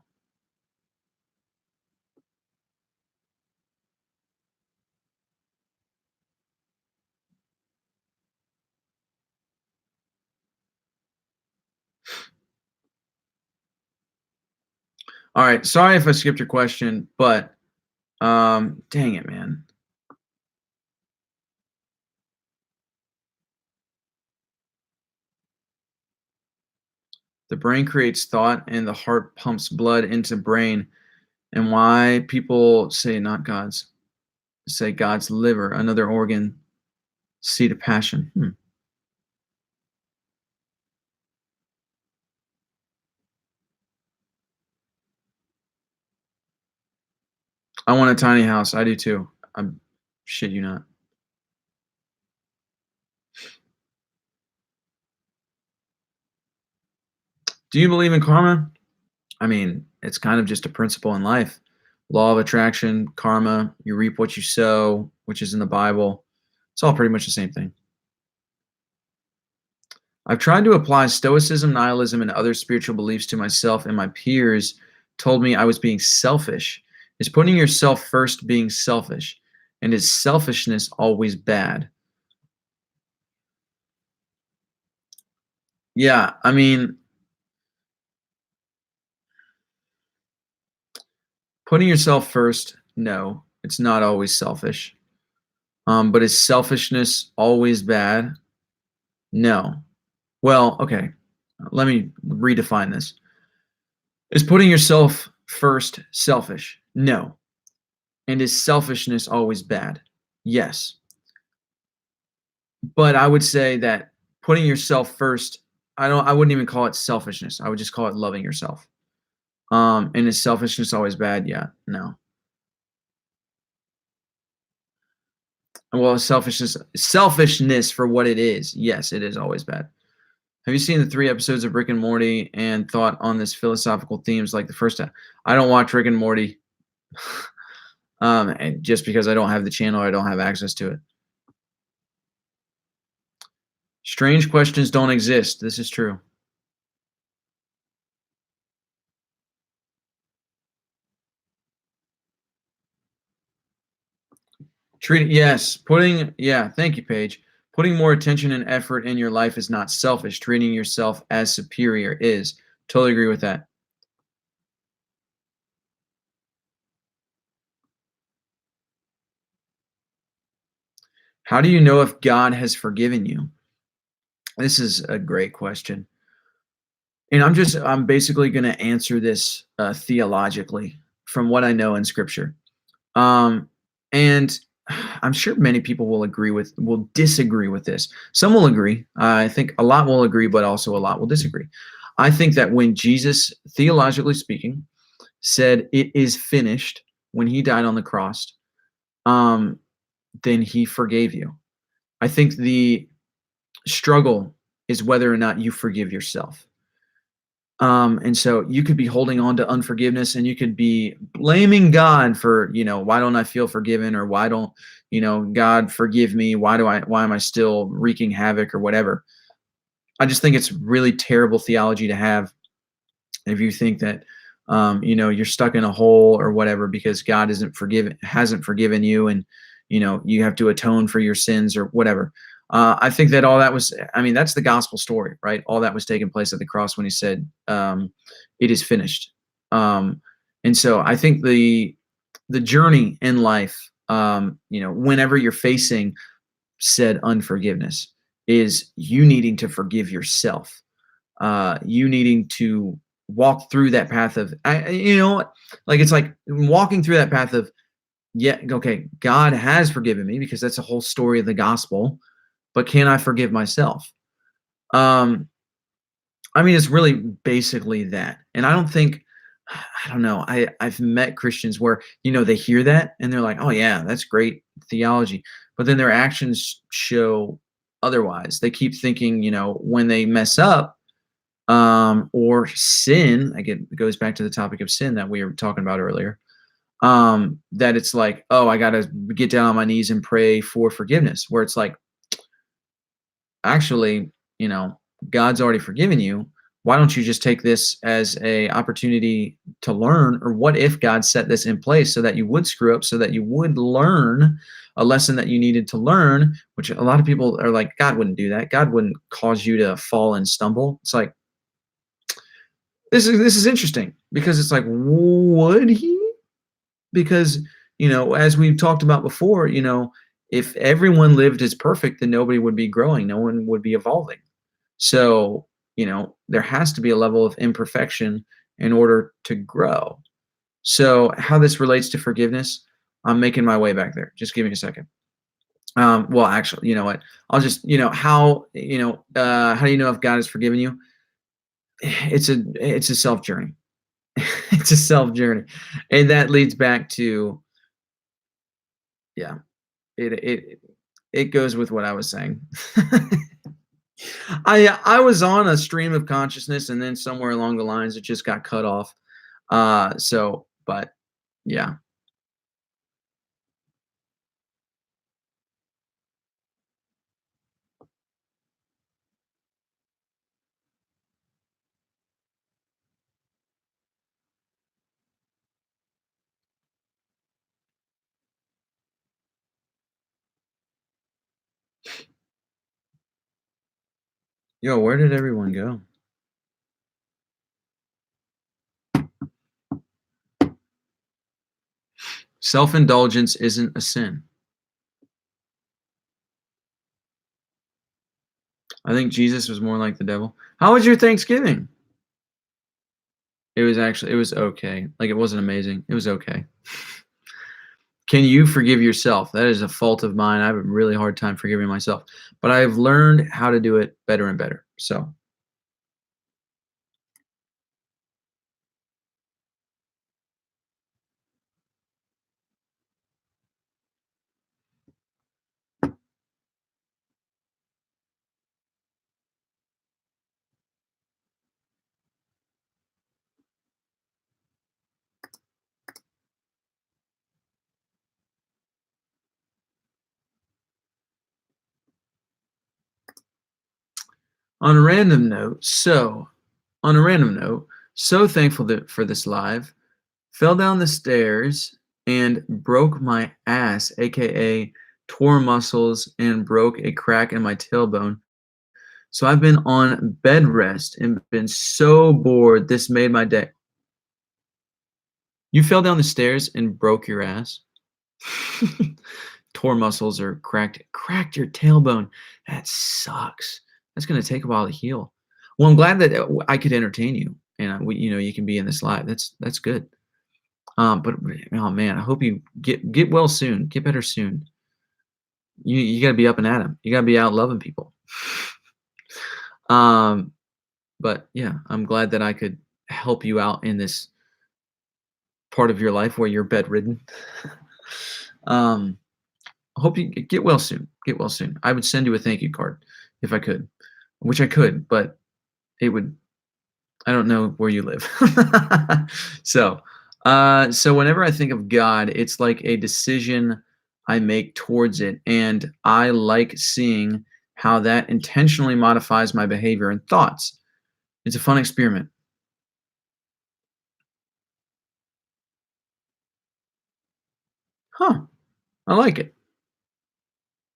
[SPEAKER 1] all right. Sorry if I skipped your question, but dang it, man. The brain creates thought and the heart pumps blood into brain. And why people say not God's, say God's liver, another organ, seat of passion. I want a tiny house. I do too. I'm shit you not. Do you believe in karma? I mean, it's kind of just a principle in life. Law of attraction, karma, you reap what you sow, which is in the Bible. It's all pretty much the same thing. I've tried to apply Stoicism, nihilism, and other spiritual beliefs to myself, and my peers told me I was being selfish. Is putting yourself first being selfish? And is selfishness always bad? Yeah, I mean, putting yourself first, no, it's not always selfish. But is selfishness always bad? No. Well, okay, let me redefine this. Is putting yourself first selfish? No. And is selfishness always bad? Yes. But I would say that putting yourself first, I wouldn't even call it selfishness. I would just call it loving yourself. And is selfishness always bad? Yeah. No. Well, selfishness for what it is. Yes, it is always bad. Have you seen the 3 episodes of Rick and Morty and thought on this philosophical themes like the first time? I don't watch Rick and Morty, and just because I don't have the channel, I don't have access to it. Strange questions don't exist. This is true. Thank you, Paige. Putting more attention and effort in your life is not selfish. Treating yourself as superior is. Totally agree with that. How do you know if God has forgiven you? This is a great question. And I'm basically going to answer this theologically from what I know in scripture. Um, and I'm sure many people will disagree with this. Some will agree. I think a lot will agree, but also a lot will disagree. I think that when Jesus, theologically speaking, said it is finished when he died on the cross, um, then he forgave you. I think the struggle is whether or not you forgive yourself. And so you could be holding on to unforgiveness and you could be blaming God for, why don't I feel forgiven, or why don't, God forgive me? Why am I still wreaking havoc or whatever? I just think it's really terrible theology to have if you think that, you're stuck in a hole or whatever because God hasn't forgiven you, and, you have to atone for your sins or whatever. I think that all that was, I mean, that's the gospel story, right? All that was taking place at the cross when he said, it is finished. And so I think the journey in life, whenever you're facing said unforgiveness, is you needing to forgive yourself, you needing to walk through that path of, like it's like walking through that path of, yeah, okay, God has forgiven me because that's the whole story of the gospel, but can I forgive myself? Um, I mean, it's really basically that. And I don't think, I don't know, I've met Christians where, they hear that and they're like, oh yeah, that's great theology. But then their actions show otherwise. They keep thinking, when they mess up, or sin, again, it goes back to the topic of sin that we were talking about earlier, that it's like, oh, I got to get down on my knees and pray for forgiveness, where it's like, actually, God's already forgiven you. Why don't you just take this as a opportunity to learn? Or what if God set this in place so that you would screw up, so that you would learn a lesson that you needed to learn, which a lot of people are like, God wouldn't do that. God wouldn't cause you to fall and stumble. It's like, this is interesting because it's like, would he? Because, as we've talked about before, if everyone lived as perfect, then nobody would be growing, no one would be evolving. So, there has to be a level of imperfection in order to grow. So, how this relates to forgiveness, I'm making my way back there. Just give me a second. Well, actually, you know what? I'll just, how do you know if God has forgiven you? It's a self journey. It's a self journey, and that leads back to, yeah, it goes with what I was saying. I was on a stream of consciousness, and then somewhere along the lines, it just got cut off. But yeah. Yo, where did everyone go? Self-indulgence isn't a sin. I think Jesus was more like the devil. How was your Thanksgiving? It was okay. Like, it wasn't amazing. It was okay. Can you forgive yourself? That is a fault of mine. I have a really hard time forgiving myself, but I've learned how to do it better and better. So, on a random note, so on a random note, so thankful for this live. Fell down the stairs and broke my ass, aka tore muscles and broke a crack in my tailbone. So I've been on bed rest and been so bored. This made my day. You fell down the stairs and broke your ass? Tore muscles or cracked your tailbone. That sucks. That's gonna take a while to heal. Well, I'm glad that I could entertain you, and you can be in this live. That's good. But oh man, I hope you get well soon. Get better soon. You got to be up and at 'em. You got to be out loving people. Um, but yeah, I'm glad that I could help you out in this part of your life where you're bedridden. um, I hope you get well soon. Get well soon. I would send you a thank you card if I could, which I could, but it would I don't know where you live. So, so whenever I think of God, it's like a decision I make towards it, and I like seeing how that intentionally modifies my behavior and thoughts. It's a fun experiment. Huh, I like it.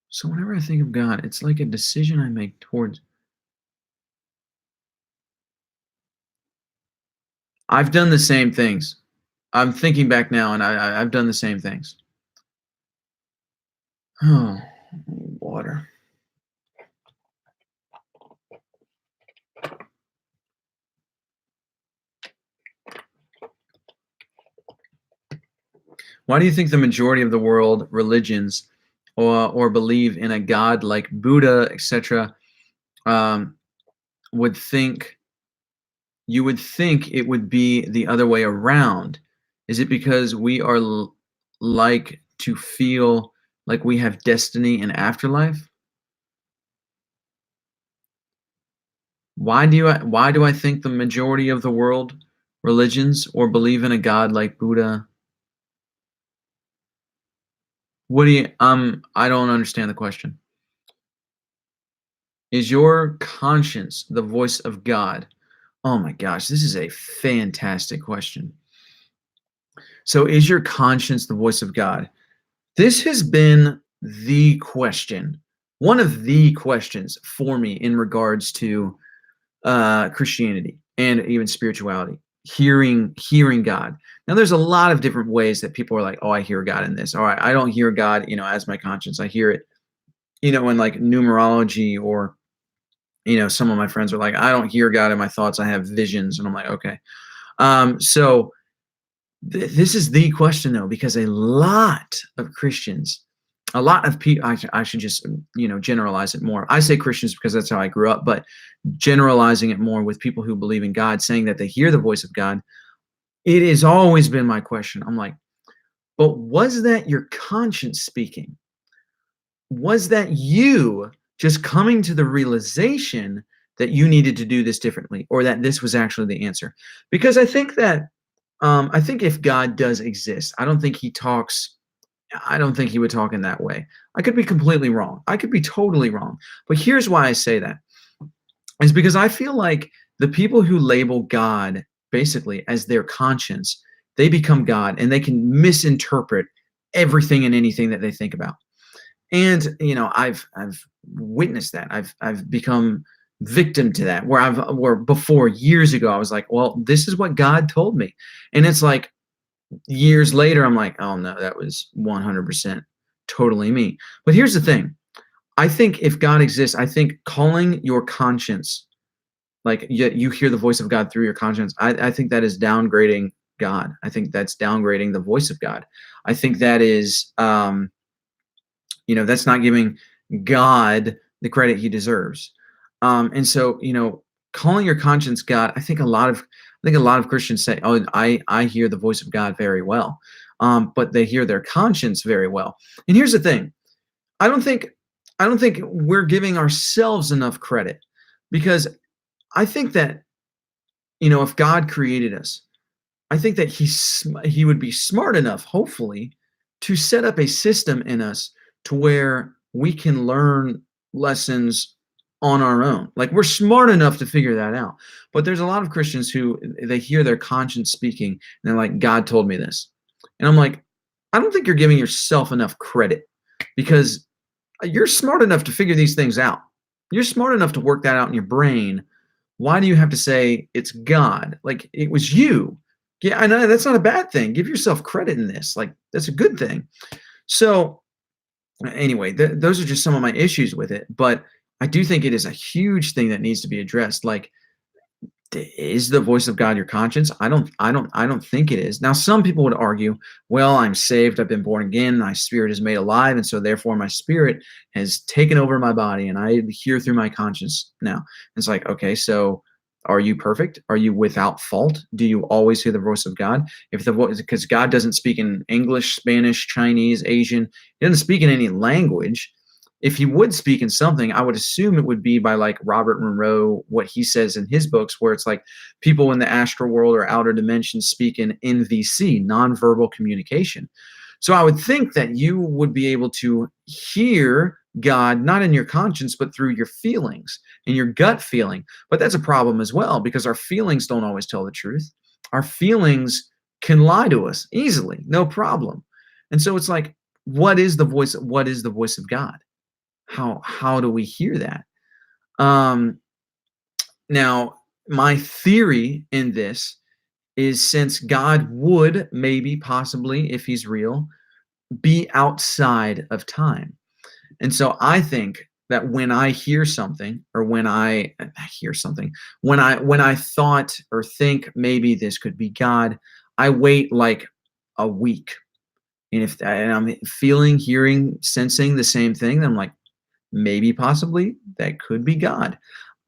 [SPEAKER 1] So whenever I think of God, it's like a decision I make towards. I've done the same things. I'm thinking back now, and I've done the same things. Oh, water. Why do you think the majority of the world religions or believe in a god like Buddha, etc., um, would think you would think it would be the other way around? Is it because we are like to feel like we have destiny and afterlife? Why do I think the majority of the world religions or believe in a god like Buddha? What do you I don't understand the question. Is your conscience the voice of God? Oh my gosh, this is a fantastic question. So, is your conscience the voice of God? This has been the question, one of the questions for me in regards to Christianity and even spirituality. Hearing God. Now, there's a lot of different ways that people are like, "Oh, I hear God in this." All right, I don't hear God, as my conscience. I hear it, in like numerology or some of my friends are like, I don't hear God in my thoughts. I have visions. And I'm like, okay. So this is the question though, because a lot of Christians, a lot of people, I should just, generalize it more. I say Christians because that's how I grew up, but generalizing it more with people who believe in God, saying that they hear the voice of God, it has always been my question. I'm like, but was that your conscience speaking? Was that you just coming to the realization that you needed to do this differently or that this was actually the answer? Because I think if God does exist, I don't think he would talk in that way. I could be completely wrong. I could be totally wrong. But here's why I say that is because I feel like the people who label God basically as their conscience, they become God and they can misinterpret everything and anything that they think about. And I've witnessed that. I've become victim to that where before years ago I was like, well, this is what God told me. And it's like years later I'm like, oh no, that was 100% totally me. But here's the thing. I think if God exists, I think calling your conscience, like you hear the voice of God through your conscience, I think that is downgrading God. I think that's downgrading the voice of God. I think that is that's not giving God the credit he deserves. And so, calling your conscience God, I think a lot of Christians say, "Oh, I hear the voice of God very well," but they hear their conscience very well. And here's the thing: I don't think I don't think we're giving ourselves enough credit because I think that if God created us, I think that he would be smart enough, hopefully, to set up a system in us to where we can learn lessons on our own. Like we're smart enough to figure that out. But there's a lot of Christians who they hear their conscience speaking and they're like, God told me this. And I'm like, I don't think you're giving yourself enough credit because you're smart enough to figure these things out. You're smart enough to work that out in your brain. Why do you have to say it's God? Like it was you. Yeah, I know that's not a bad thing. Give yourself credit in this. Like that's a good thing. So anyway, those are just some of my issues with it. But I do think it is a huge thing that needs to be addressed. Like, is the voice of God your conscience? I don't think it is. Now, some people would argue, well, I'm saved, I've been born again, my spirit is made alive, and so therefore my spirit has taken over my body, and I hear through my conscience now. It's like, okay, so are you perfect? Are you without fault? Do you always hear the voice of God? If the voice, because God doesn't speak in English, Spanish, Chinese, Asian, He doesn't speak in any language. if he would speak in something, I would assume it would be by like Robert Monroe, what he says in his books, where it's like people in the astral world or outer dimensions speak in NVC, nonverbal communication. So I would think that you would be able to hear God, not in your conscience, but through your feelings and your gut feeling. But that's a problem as well because our feelings don't always tell the truth. Our feelings can lie to us easily, no problem. And so it's like, what is the voice? What is the voice of God? How do we hear that? Um, Now, my theory in this is since God would maybe, possibly, if he's real, be outside of time. And so I think that when I hear something, or when I hear something, when I thought or think maybe this could be God, I wait like a week. And if and I'm feeling, hearing, sensing the same thing, then I'm like, maybe possibly that could be God.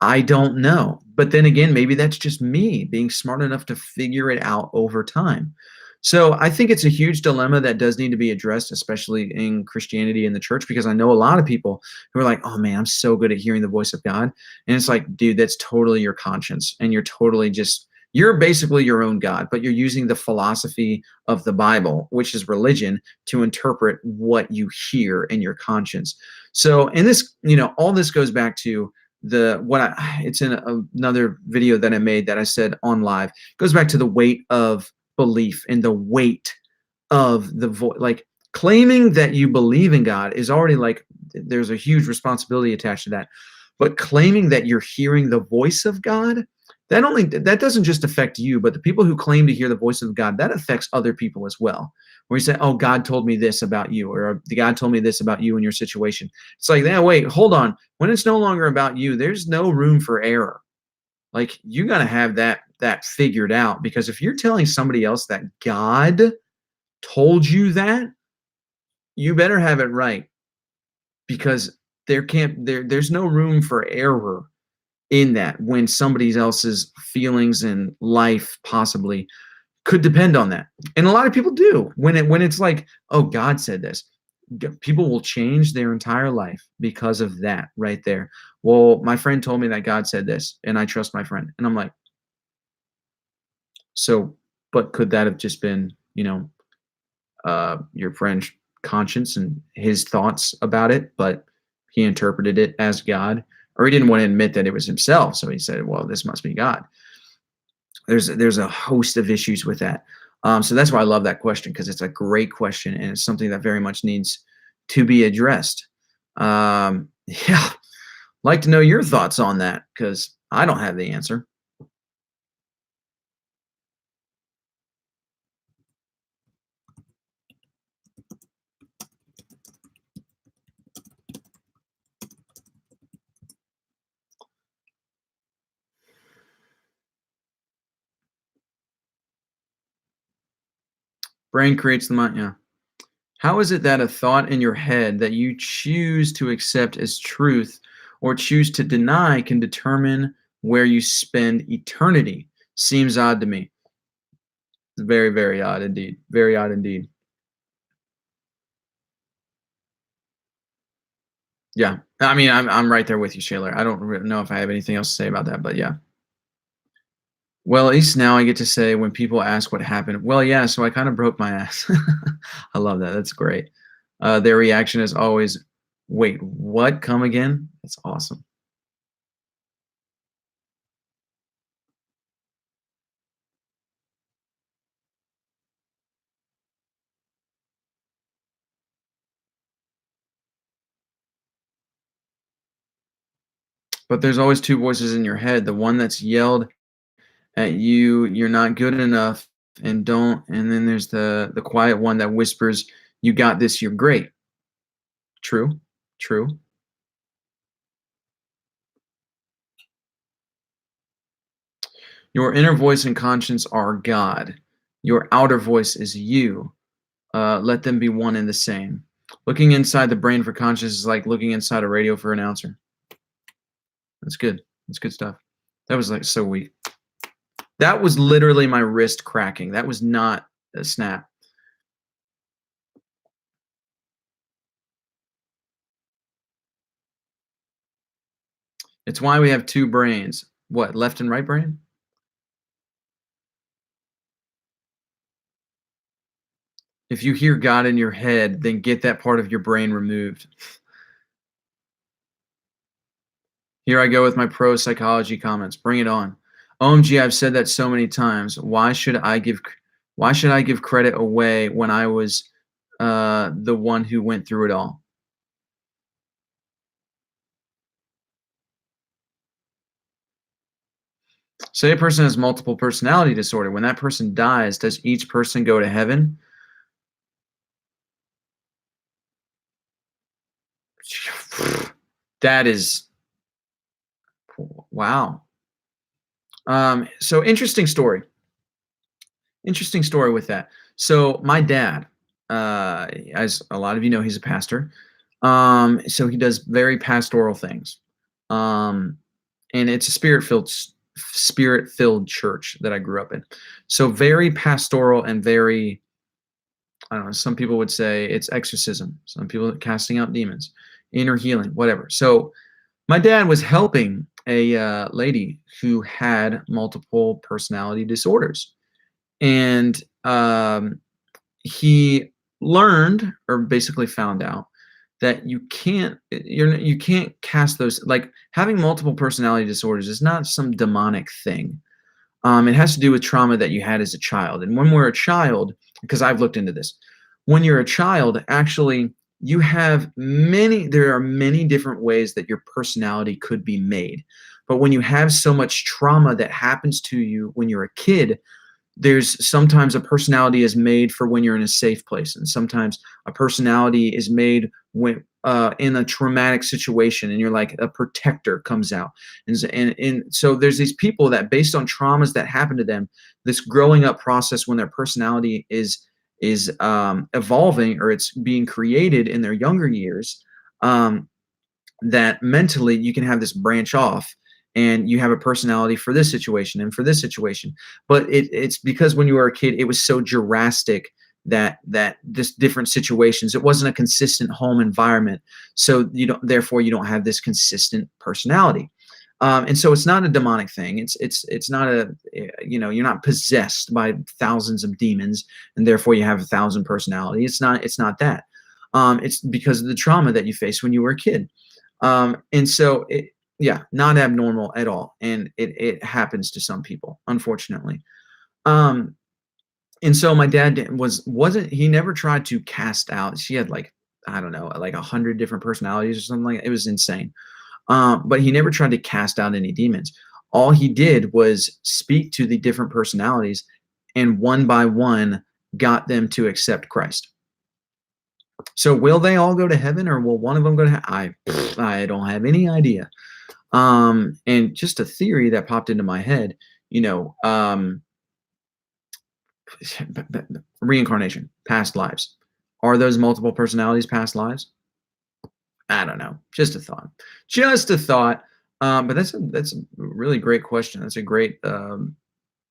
[SPEAKER 1] I don't know. But then again, maybe that's just me being smart enough to figure it out over time. So I think it's a huge dilemma that does need to be addressed, especially in Christianity and the church, because I know a lot of people who are like, oh man, I'm so good at hearing the voice of God. And it's like, dude, that's totally your conscience. And you're totally just, you're basically your own God, but you're using the philosophy of the Bible, which is religion, to interpret what you hear in your conscience. So, and this, all this goes back to it's in another video that I made that I said on live. It goes back to the weight of belief and the weight of the voice. Like claiming that you believe in God is already like there's a huge responsibility attached to that. But claiming that you're hearing the voice of God, that doesn't just affect you, but the people who claim to hear the voice of God, that affects other people as well. Where you say, "Oh, God told me this about you," or "The God told me this about you in your situation." It's like, "Yeah, wait, hold on. When it's no longer about you, there's no room for error. Like you got to have that figured out because if you're telling somebody else that God told you that, you better have it right because there's no room for error in that when somebody else's feelings and life possibly could depend on that. And a lot of people do when it's like, oh, God said this. People will change their entire life because of that right there. Well, my friend told me that God said this, and I trust my friend. And I'm like, so, but could that have just been, your friend's conscience and his thoughts about it, but he interpreted it as God, or he didn't want to admit that it was himself, so he said, "Well, this must be God." There's a host of issues with that. So that's why I love that question because it's a great question and it's something that very much needs to be addressed. Yeah, like to know your thoughts on that because I don't have the answer. Brain creates the mind. Yeah. How is it that a thought in your head that you choose to accept as truth or choose to deny can determine where you spend eternity? Seems odd to me. Very, very odd indeed. Very odd indeed. Yeah. I mean, I'm right there with you, Shaler. I don't really know if I have anything else to say about that, but yeah. Well, at least now I get to say when people ask what happened, well, yeah, so I kind of broke my ass. I love that. That's great. Their reaction is always, wait, what? Come again? That's awesome. But there's always two voices in your head. The one that's yelled at you, you're not good enough and don't, and then there's the quiet one that whispers, you got this, you're great. True. True. Your inner voice and conscience are God. Your outer voice is you. Let them be one and the same. Looking inside the brain for conscience is like looking inside a radio for an announcer. That's good. That's good stuff. That was like so weak. That was literally my wrist cracking. That was not a snap. It's why we have 2 brains. What, left and right brain? If you hear God in your head, then get that part of your brain removed. Here I go with my pro psychology comments. Bring it on. OMG, I've said that so many times. Why should I give credit away when I was the one who went through it all? Say a person has multiple personality disorder. When that person dies, does each person go to heaven? That is wow. So interesting story. Interesting story with that. So my dad, as a lot of you know, he's a pastor. So he does very pastoral things. Um, and it's a spirit filled church that I grew up in. So very pastoral and very, I don't know, some people would say it's exorcism. Some people casting out demons, inner healing, whatever. So my dad was helping a lady who had multiple personality disorders, and he learned or basically found out that you can't cast those, like having multiple personality disorders is not some demonic thing. It has to do with trauma that you had as a child. And when we're a child, because I've looked into this, when you're a child, actually, there are many different ways that your personality could be made. But when you have so much trauma that happens to you when you're a kid, there's sometimes a personality is made for when you're in a safe place, and sometimes a personality is made when in a traumatic situation, and you're like a protector comes out. And so there's these people that, based on traumas that happen to them, this growing up process, when their personality is evolving, or it's being created in their younger years, um, that mentally you can have this branch off, and you have a personality for this situation and for this situation. But it's because when you were a kid, it was so drastic that this different situations, it wasn't a consistent home environment, so you don't have this consistent personality. And so it's not a demonic thing. It's not you're not possessed by thousands of demons, and therefore you have 1,000 personality. It's not that. It's because of the trauma that you faced when you were a kid. And so yeah, not abnormal at all. And it happens to some people, unfortunately. Um, and so my dad wasn't he never tried to cast out. She had, like, I don't know, like 100 different personalities or something like that. It was insane. But he never tried to cast out any demons. All he did was speak to the different personalities, and one by one got them to accept Christ. So will they all go to heaven, or will one of them go to I don't have any idea. And just a theory that popped into my head, you know, reincarnation, past lives. Are those multiple personalities past lives? I don't know. Just a thought. Just a thought. But that's a really great question. That's a great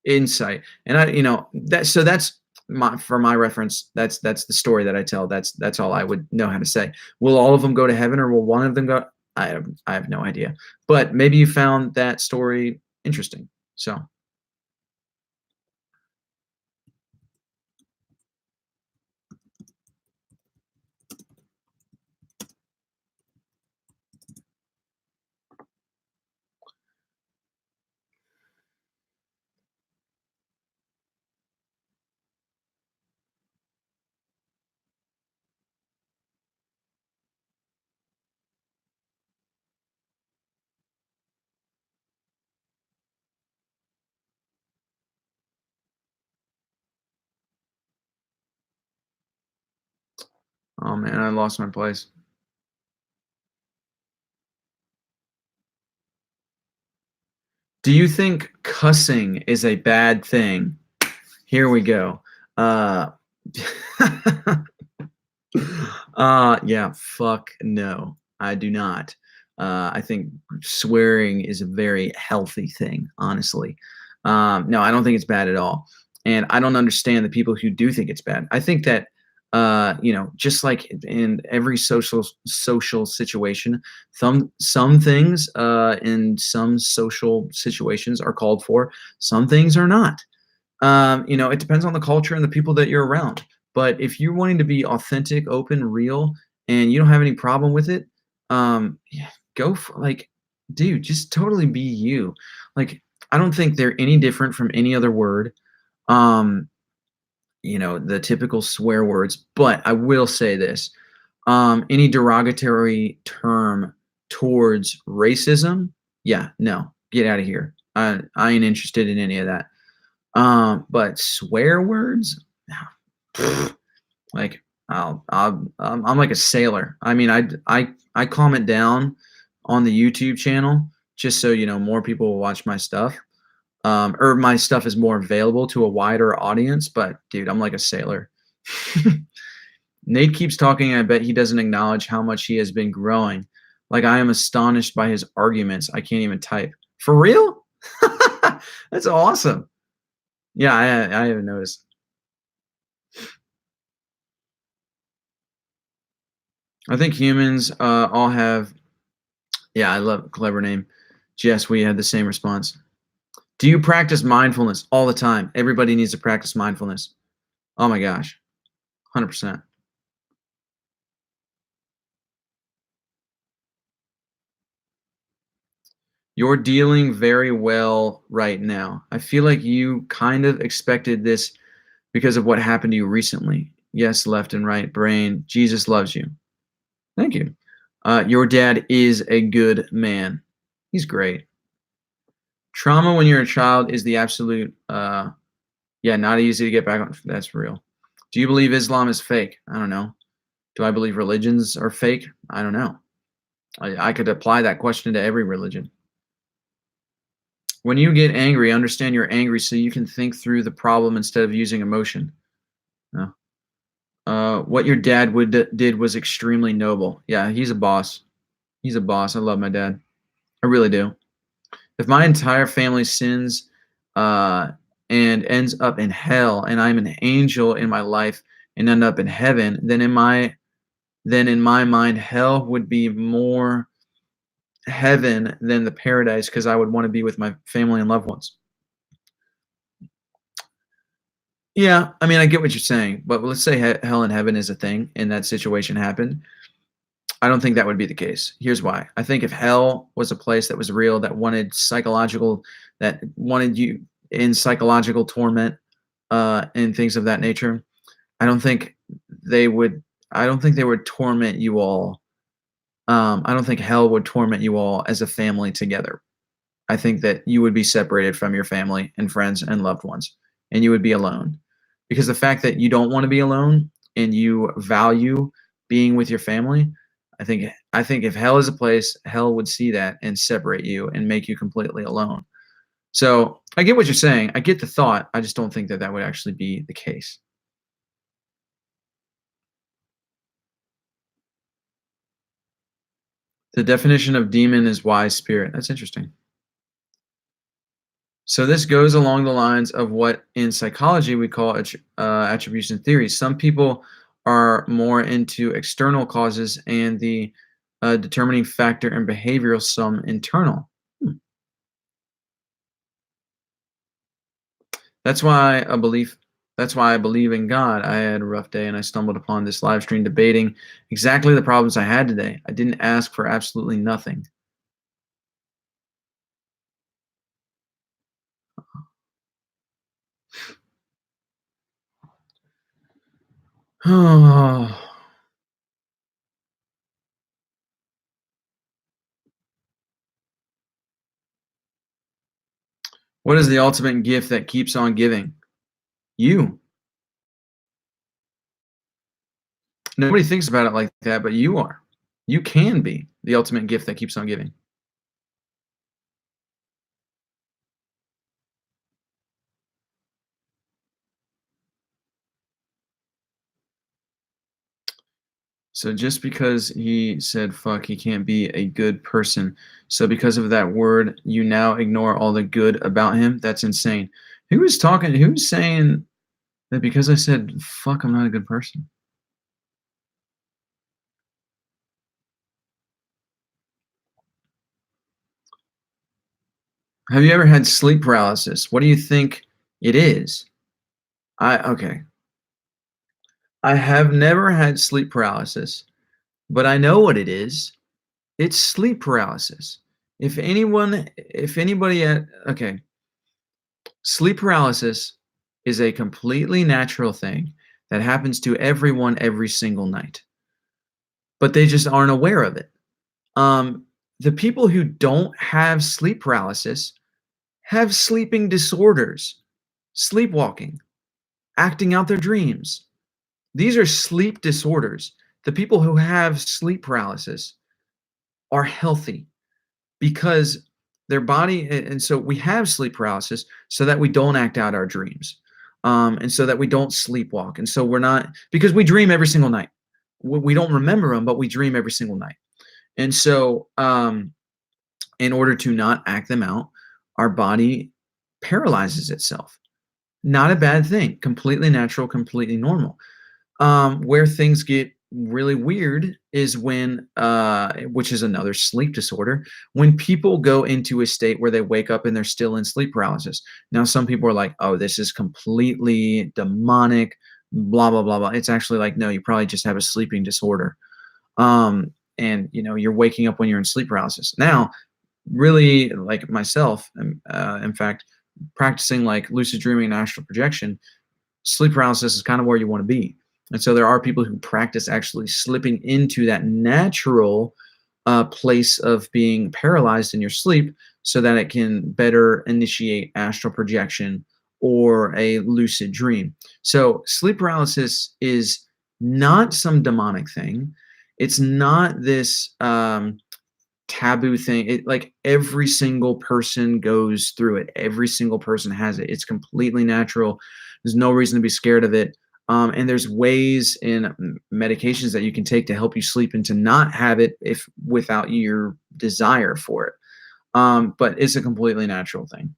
[SPEAKER 1] insight. And that's for my reference. That's the story that I tell. That's all I would know how to say. Will all of them go to heaven, or will one of them go? I have no idea. But maybe you found that story interesting. So, oh man, I lost my place. Do you think cussing is a bad thing? Here we go. Uh, yeah, fuck no, I do not. I think swearing is a very healthy thing, honestly. No, I don't think it's bad at all. And I don't understand the people who do think it's bad. I think that Just like in every social situation, some things in some social situations are called for, some things are not. It depends on the culture and the people that you're around. But if you're wanting to be authentic, open, real, and you don't have any problem with it, yeah, go for like, dude, just totally be you. Like, I don't think they're any different from any other word. Um, the typical swear words. But I will say this: any derogatory term towards racism, yeah, no, get out of here. I ain't interested in any of that. But swear words, no. Like I'm like a sailor. I mean, I calm it down on the YouTube channel just so more people will watch my stuff. Or my stuff is more available to a wider audience. But dude, I'm like a sailor. Nate keeps talking. I bet he doesn't acknowledge how much he has been growing. Like I am astonished by his arguments. I can't even type. For real? That's awesome. Yeah, I haven't noticed. I think humans all have. Yeah, I love clever name. Jess, we had the same response. Do you practice mindfulness all the time? Everybody needs to practice mindfulness. Oh my gosh, 100%. You're dealing very well right now. I feel like you kind of expected this because of what happened to you recently. Yes, left and right brain. Jesus loves you. Thank you. Your dad is a good man. He's great. Trauma when you're a child is the absolute, yeah, not easy to get back on. That's real. Do you believe Islam is fake? I don't know. Do I believe religions are fake? I don't know. I could apply that question to every religion. When you get angry, understand you're angry so you can think through the problem instead of using emotion. No. What your dad did was extremely noble. Yeah, he's a boss. He's a boss. I love my dad. I really do. If my entire family sins uh, and ends up in hell, and I'm an angel in my life and end up in heaven, then in my mind, hell would be more heaven than the paradise because I would want to be with my family and loved ones. Yeah, I mean, I get what you're saying, but let's say hell and heaven is a thing, and that situation happened. I don't think that would be the case. Here's why. I think if hell was a place that was real, that wanted you in psychological torment, and things of that nature, I don't think they would. I don't think they would torment you all. I don't think hell would torment you all as a family together. I think that you would be separated from your family and friends and loved ones, and you would be alone. Because the fact that you don't want to be alone and you value being with your family, I think if hell is a place, hell would see that and separate you and make you completely alone. So I get what you're saying. I get the thought. I just don't think that that would actually be the case. The definition of demon is wise spirit. That's interesting. So this goes along the lines of what in psychology we call attribution theory. Some people are more into external causes and the determining factor in behavioral, some internal. Hmm. That's why a belief. That's why I believe in God. I had a rough day and I stumbled upon this live stream debating exactly the problems I had today. I didn't ask for absolutely nothing. What is the ultimate gift that keeps on giving? You. Nobody thinks about it like that, but you are. You can be the ultimate gift that keeps on giving. So just because he said fuck, he can't be a good person. So because of that word, you now ignore all the good about him? That's insane. Who's saying that because I said fuck, I'm not a good person? Have you ever had sleep paralysis? What do you think it is? Okay. I have never had sleep paralysis, but I know what it is. It's sleep paralysis. If anybody okay, sleep paralysis is a completely natural thing that happens to everyone every single night, but they just aren't aware of it. Um, the people who don't have sleep paralysis have sleeping disorders, sleepwalking, acting out their dreams. These are sleep disorders. The people who have sleep paralysis are healthy because their body, and so we have sleep paralysis so that we don't act out our dreams, and so that we don't sleepwalk, and so we're not, because we dream every single night. We don't remember them, but we dream every single night. And so in order to not act them out, our body paralyzes itself. Not a bad thing, completely natural, completely normal. Where things get really weird is when, which is another sleep disorder, when people go into a state where they wake up and they're still in sleep paralysis. Now, some people are like, oh, this is completely demonic, blah, blah, blah, blah. It's actually like, no, you probably just have a sleeping disorder. And, you're waking up when you're in sleep paralysis. Now, really, like myself, in fact, practicing like lucid dreaming and astral projection, sleep paralysis is kind of where you want to be. And so there are people who practice actually slipping into that natural place of being paralyzed in your sleep so that it can better initiate astral projection or a lucid dream. So sleep paralysis is not some demonic thing. It's not this taboo thing. It, like, every single person goes through it. Every single person has it. It's completely natural. There's no reason to be scared of it. And there's ways and medications that you can take to help you sleep and to not have it if without your desire for it. But it's a completely natural thing.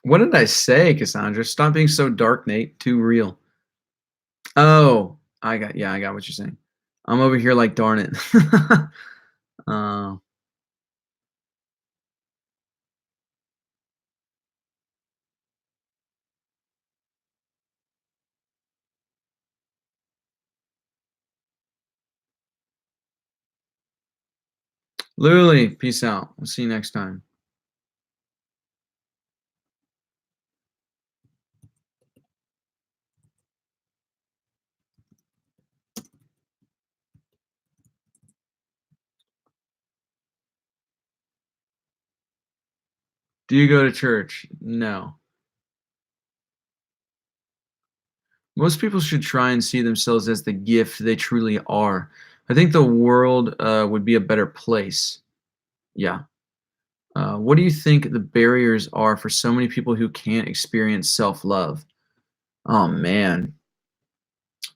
[SPEAKER 1] What did I say, Cassandra? Stop being so dark, Nate. Too real. Oh, I got what you're saying. I'm over here like, darn it. uh, Literally, peace out. We'll see you next time. Do you go to church? No. Most people should try and see themselves as the gift they truly are. I think the world would be a better place. Yeah. What do you think the barriers are for so many people who can't experience self love? Oh, man.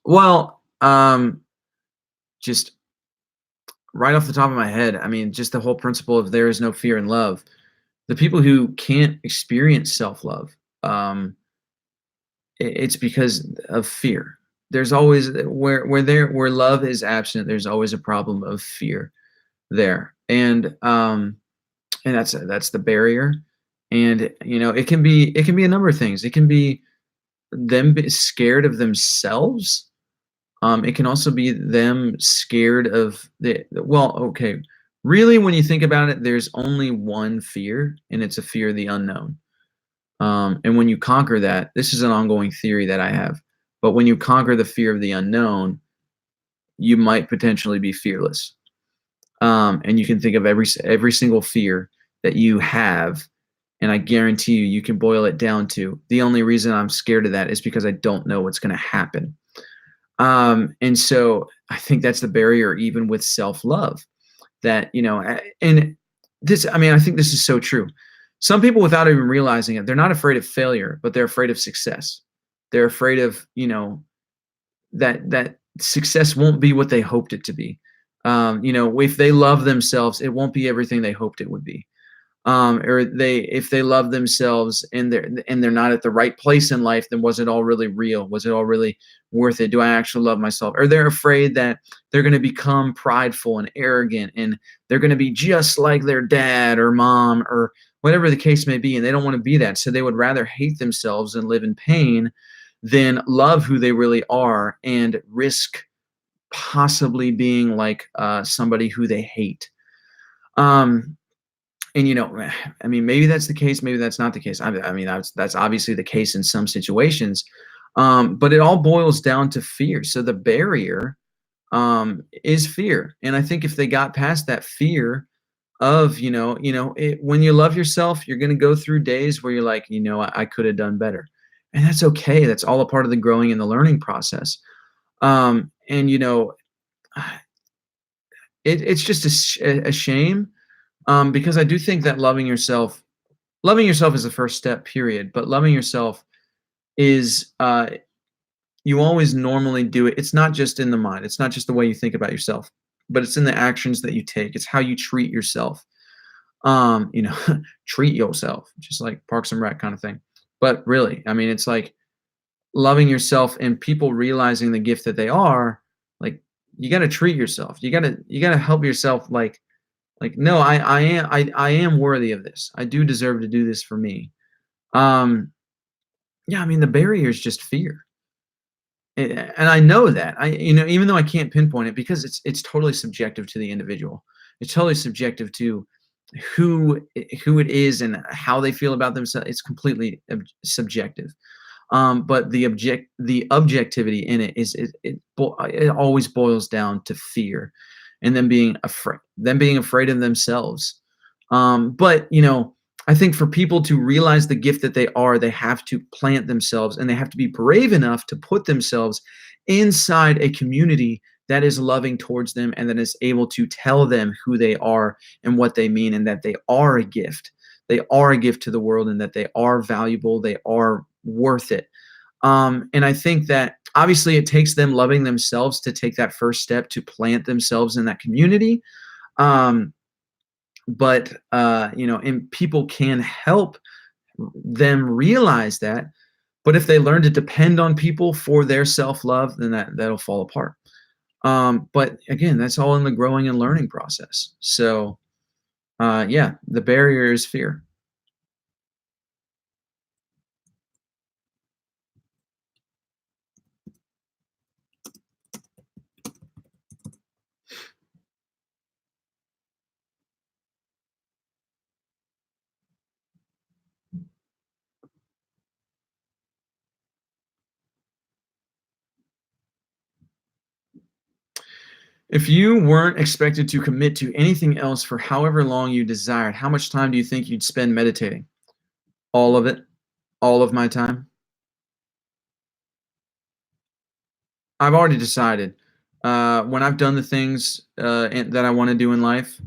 [SPEAKER 1] Well, just right off the top of my head, I mean, just the whole principle of there is no fear in love. The people who can't experience self love, um, it's because of fear. There's always where love is absent, there's always a problem of fear there. And that's the barrier. And it can be a number of things. It can be them scared of themselves. It can also be them scared of okay, really, when you think about it, there's only one fear, and it's a fear of the unknown. And when you conquer that, this is an ongoing theory that I have, but when you conquer the fear of the unknown, you might potentially be fearless. And you can think of every single fear that you have, and I guarantee you can boil it down to, the only reason I'm scared of that is because I don't know what's going to happen. And so I think that's the barrier, even with self-love, that, and this, I mean, I think this is so true. Some people, without even realizing it, they're not afraid of failure, but they're afraid of success. They're afraid of, that success won't be what they hoped it to be. If they love themselves, it won't be everything they hoped it would be. Or they if they love themselves and they're not at the right place in life, then was it all really real? Was it all really worth it? Do I actually love myself? Or they're afraid that they're going to become prideful and arrogant and they're going to be just like their dad or mom or whatever the case may be, and they don't want to be that. So they would rather hate themselves and live in pain than love who they really are and risk possibly being like somebody who they hate. Um, and I mean, maybe that's the case, maybe that's not the case. I mean, that's obviously the case in some situations, but it all boils down to fear. So the barrier is fear, and I think if they got past that fear of when you love yourself, you're going to go through days where you're like, I could have done better, and that's okay. That's all a part of the growing and the learning process. And it's just a shame because I do think that loving yourself is the first step, period. But loving yourself is you always normally do it. It's not just in the mind. It's not just the way you think about yourself, but it's in the actions that you take. It's how you treat yourself. You know, treat yourself, just like Parks and Rec kind of thing. But really, I mean, it's like loving yourself and people realizing the gift that they are. Like you got to treat yourself. You got to help yourself. No, I am worthy of this. I do deserve to do this for me. Um, yeah, I mean, the barrier is just fear. And I know that. Even though I can't pinpoint it because it's totally subjective to the individual. It's totally subjective to who who it is and how they feel about themselves. It's completely subjective. But the objectivity in it is it always boils down to fear and them being afraid of themselves. But I think for people to realize the gift that they are, they have to plant themselves and they have to be brave enough to put themselves inside a community that is loving towards them and that is able to tell them who they are and what they mean and that they are a gift. They are a gift to the world and that they are valuable. They are worth it. And I think that obviously it takes them loving themselves to take that first step to plant themselves in that community. Um, but and people can help them realize that. But if they learn to depend on people for their self-love, then that'll fall apart. But again, that's all in the growing and learning process. So yeah, the barrier is fear. If you weren't expected to commit to anything else for however long you desired, how much time do you think you'd spend meditating? All of it, all of my time. I've already decided. When I've done the things that I want to do in life,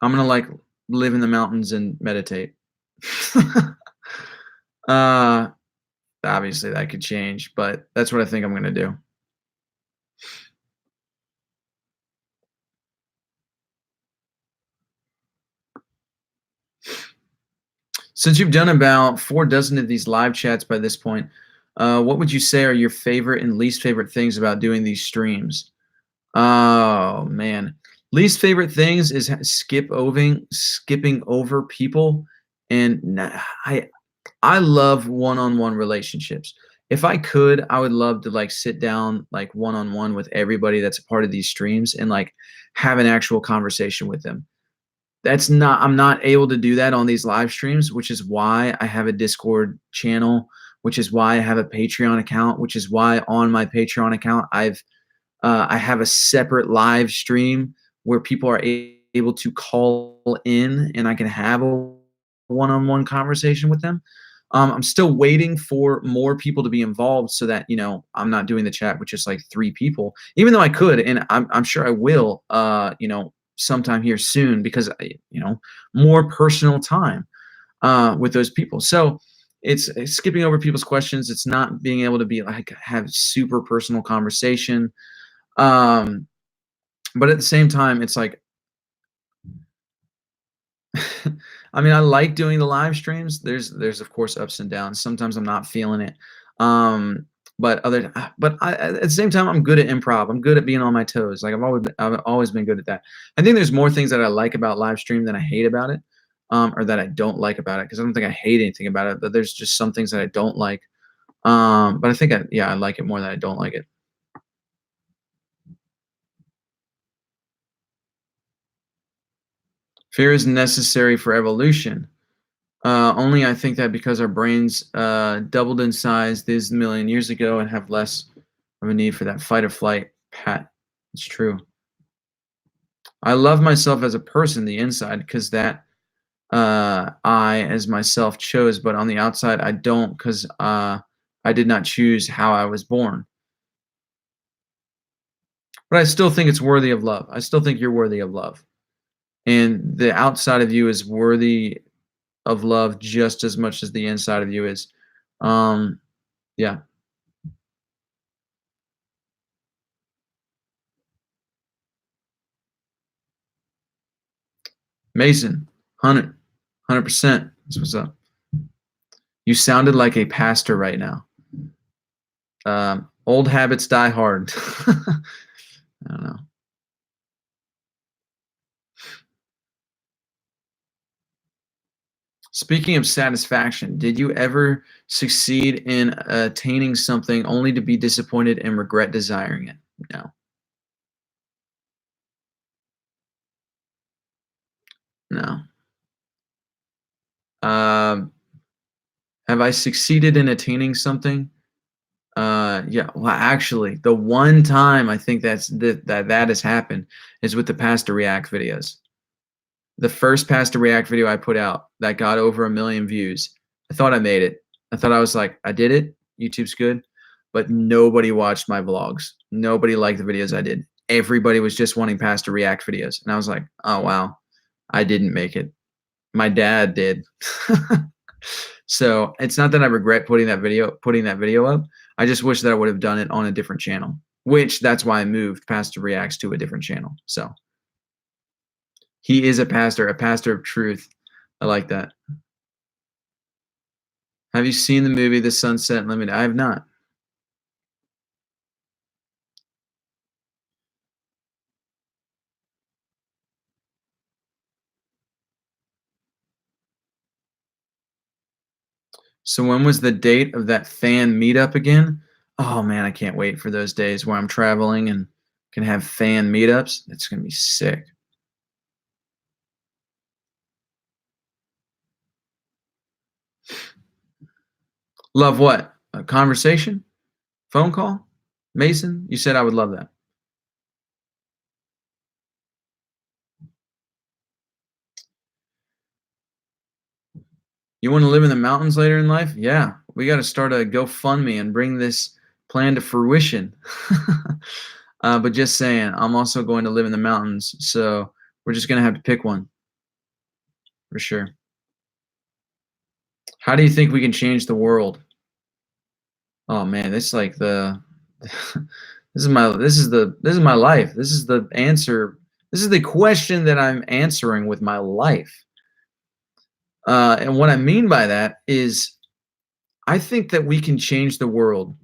[SPEAKER 1] I'm gonna like live in the mountains and meditate. uh, Obviously that could change, but that's what I think I'm gonna do. Since you've done about 4 dozen of these live chats by this point, what would you say are your favorite and least favorite things about doing these streams? Oh man, least favorite things is skipping over people, and I love one-on-one relationships. If I could, I would love to like sit down like one-on-one with everybody that's a part of these streams and like have an actual conversation with them. I'm not able to do that on these live streams, which is why I have a Discord channel, which is why I have a Patreon account, which is why on my Patreon account I have a separate live stream where people are able to call in and I can have a one-on-one conversation with them. I'm still waiting for more people to be involved so that I'm not doing the chat with just like 3 people, even though I could, and I'm sure I will, sometime here soon because more personal time with those people. So it's skipping over people's questions. It's not being able to be like have super personal conversation. Um, but at the same time, it's like I mean, I like doing the live streams. There's of course ups and downs. Sometimes I'm not feeling it. Um, but at the same time, I'm good at improv. I'm good at being on my toes. Like I've always been good at that. I think there's more things that I like about live stream than I hate about it, or that I don't like about it. Because I don't think I hate anything about it, but there's just some things that I don't like. But I think I like it more than I don't like it. Fear is necessary for evolution. Only I think that because our brains doubled in size this million years ago and have less of a need for that fight or flight pat. It's true. I love myself as a person, the inside, because that I as myself chose, but on the outside I don't, because I did not choose how I was born. But I still think it's worthy of love. I still think you're worthy of love. And the outside of you is worthy of love just as much as the inside of you is. Um, yeah. Mason, 100%. That's what's up. You sounded like a pastor right now. Old habits die hard. I don't know. Speaking of satisfaction, did you ever succeed in attaining something only to be disappointed and regret desiring it? No, no. Um, have I succeeded in attaining something? Yeah. Well, actually, the one time I think that has happened is with the Pastor React videos. The first Pastor React video I put out that got over 1 million views. I thought I made it. I thought I was like, I did it. YouTube's good. But nobody watched my vlogs. Nobody liked the videos I did. Everybody was just wanting Pastor React videos. And I was like, oh wow, I didn't make it. My dad did. So it's not that I regret putting that video up. I just wish that I would have done it on a different channel. Which that's why I moved Pastor Reacts to a different channel. So he is a pastor of truth. I like that. Have you seen the movie The Sunset Limited? I have not. So when was the date of that fan meetup again? Oh man, I can't wait for those days where I'm traveling and can have fan meetups. It's gonna be sick. Love what? A conversation? Phone call? Mason, you said I would love that. You want to live in the mountains later in life? Yeah, we got to start a GoFundMe and bring this plan to fruition. But just saying, I'm also going to live in the mountains, so we're just gonna have to pick one for sure. How do you think we can change the world? Oh man, this like the this is my life. This is the answer. This is the question that I'm answering with my life. And what I mean by that is I think that we can change the world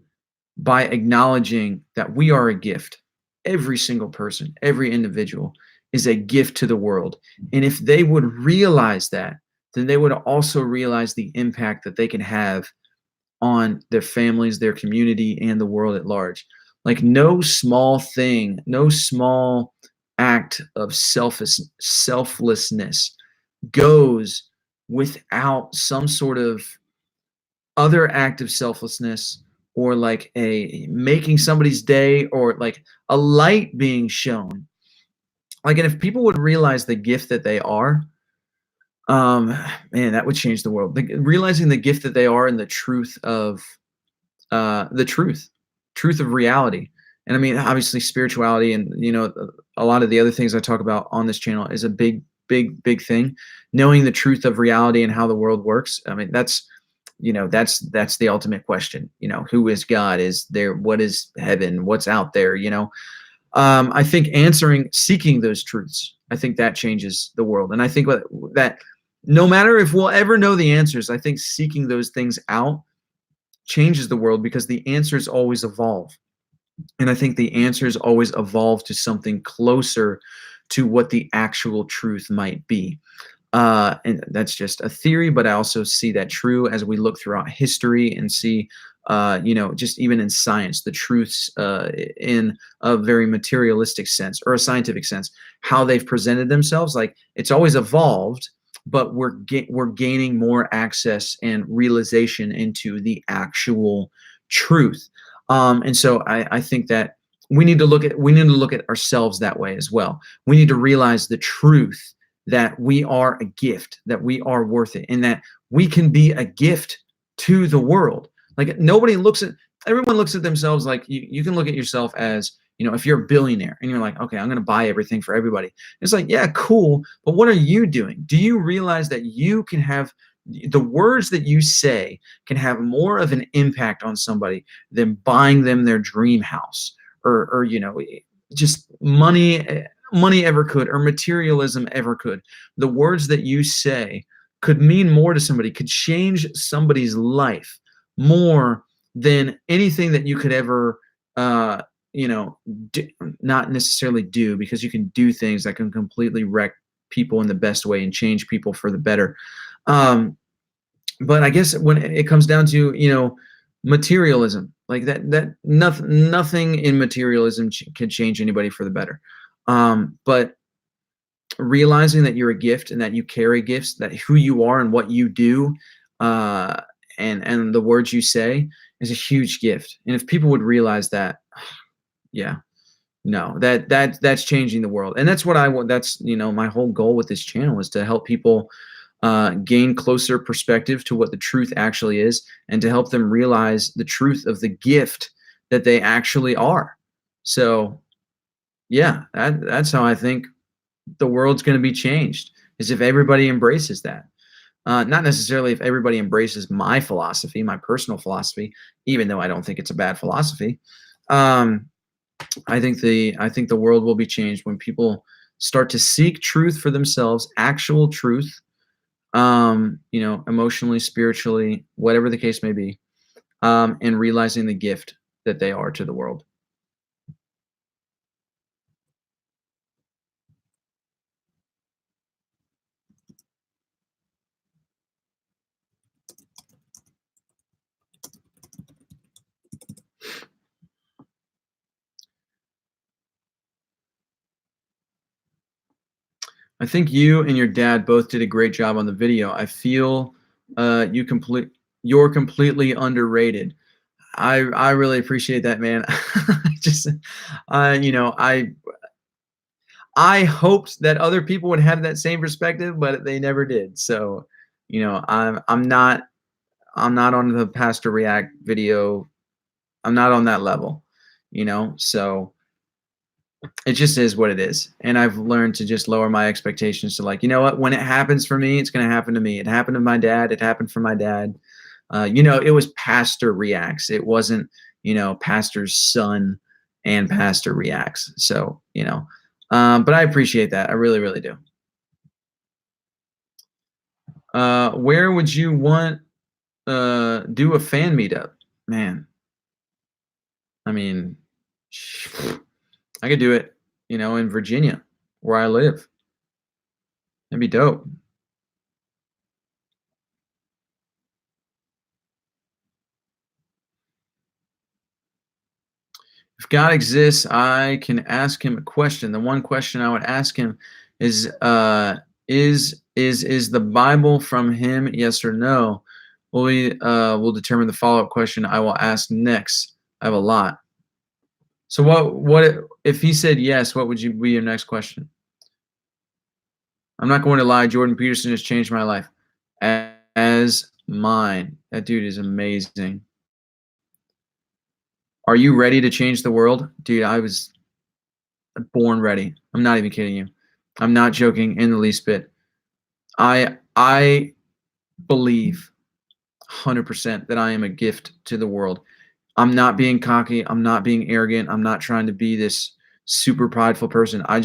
[SPEAKER 1] by acknowledging that we are a gift. Every single person, every individual is a gift to the world. And if they would realize that, then they would also realize the impact that they can have on their families, their community, and the world at large. Like no small thing, no small act of selflessness goes without some sort of other act of selflessness, or like a making somebody's day, or like a light being shown. Like, and if people would realize the gift that they are, um man, that would change the world. Realizing the gift that they are and the truth of the truth of reality. And I mean, obviously spirituality and, a lot of the other things I talk about on this channel is a big thing. Knowing the truth of reality and how the world works. I mean, that's the ultimate question. Who is God? Is there, what is heaven? What's out there? I think seeking those truths, I think that changes the world. And I think that no matter if we'll ever know the answers, I think seeking those things out changes the world because the answers always evolve. And I think the answers always evolve to something closer to what the actual truth might be. And that's just a theory, but I also see that true as we look throughout history and see, just even in science, the truths in a very materialistic sense or a scientific sense, how they've presented themselves. Like it's always evolved, but we're gaining more access and realization into the actual truth. And so I think that we need to look at ourselves that way as well. We need to realize the truth that we are a gift, that we are worth it, and that we can be a gift to the world. Like everyone looks at themselves like you can look at yourself as, if you're a billionaire and you're like, okay, I'm going to buy everything for everybody. It's like, yeah, cool. But what are you doing? Do you realize that you can have the words that you say can have more of an impact on somebody than buying them their dream house or just money ever could, or materialism ever could. The words that you say could mean more to somebody, could change somebody's life more than anything that you could ever, do, not necessarily do, because you can do things that can completely wreck people in the best way and change people for the better. But I guess when it comes down to, materialism, like that nothing in materialism can change anybody for the better. But realizing that you're a gift and that you carry gifts, that who you are and what you do, and the words you say is a huge gift. And if people would realize that, yeah, no, that's changing the world. And that's what I want. That's, my whole goal with this channel is to help people gain closer perspective to what the truth actually is, and to help them realize the truth of the gift that they actually are. So yeah, that's how I think the world's going to be changed, is if everybody embraces that. Not necessarily if everybody embraces my philosophy, my personal philosophy, even though I don't think it's a bad philosophy. I think the world will be changed when people start to seek truth for themselves, actual truth, emotionally, spiritually, whatever the case may be, and realizing the gift that they are to the world. I think you and your dad both did a great job on the video. I feel you're completely underrated. I really appreciate that, man. Just I hoped that other people would have that same perspective, but they never did. So, I'm not on the Pastor React video. I'm not on that level, so it just is what it is. And I've learned to just lower my expectations to, like, you know what, when it happens for me, it's going to happen to me. It happened to my dad. It happened for my dad. It was Pastor Reacts. It wasn't, Pastor's son and Pastor Reacts. So, but I appreciate that. I really, really do. Where would you want do a fan meetup? Man, I mean, I could do it, in Virginia, where I live. That'd be dope. If God exists, I can ask him a question. The one question I would ask him is the Bible from him? Yes or no? Will determine the follow-up question I will ask next. I have a lot. So what if he said yes, what would be your next question? I'm not going to lie, Jordan Peterson has changed my life. As mine. That dude is amazing. Are you ready to change the world? Dude, I was born ready. I'm not even kidding you. I'm not joking in the least bit. I believe 100% that I am a gift to the world. I'm not being cocky. I'm not being arrogant. I'm not trying to be this super prideful person. I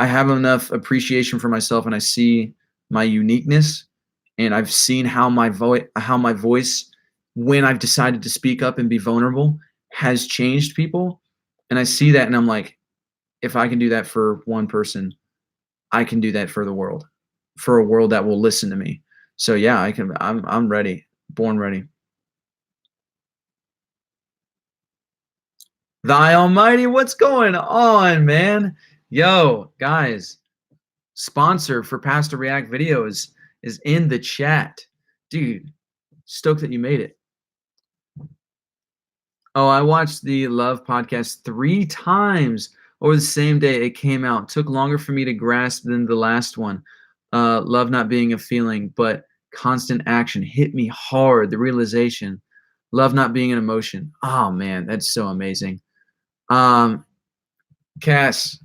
[SPEAKER 1] have enough appreciation for myself, and I see my uniqueness, and I've seen how my voice, when I've decided to speak up and be vulnerable, has changed people. And I see that and I'm like, if I can do that for one person, I can do that for the world, for a world that will listen to me. So yeah, I'm ready. Born ready. Thy Almighty, what's going on, man? Yo, guys, sponsor for Pastor React videos is in the chat. Dude, stoked that you made it. Oh, I watched the Love podcast 3 times over the same day it came out. Took longer for me to grasp than the last one. Love not being a feeling, but constant action hit me hard. The realization, love not being an emotion. Oh man, that's so amazing. Cass,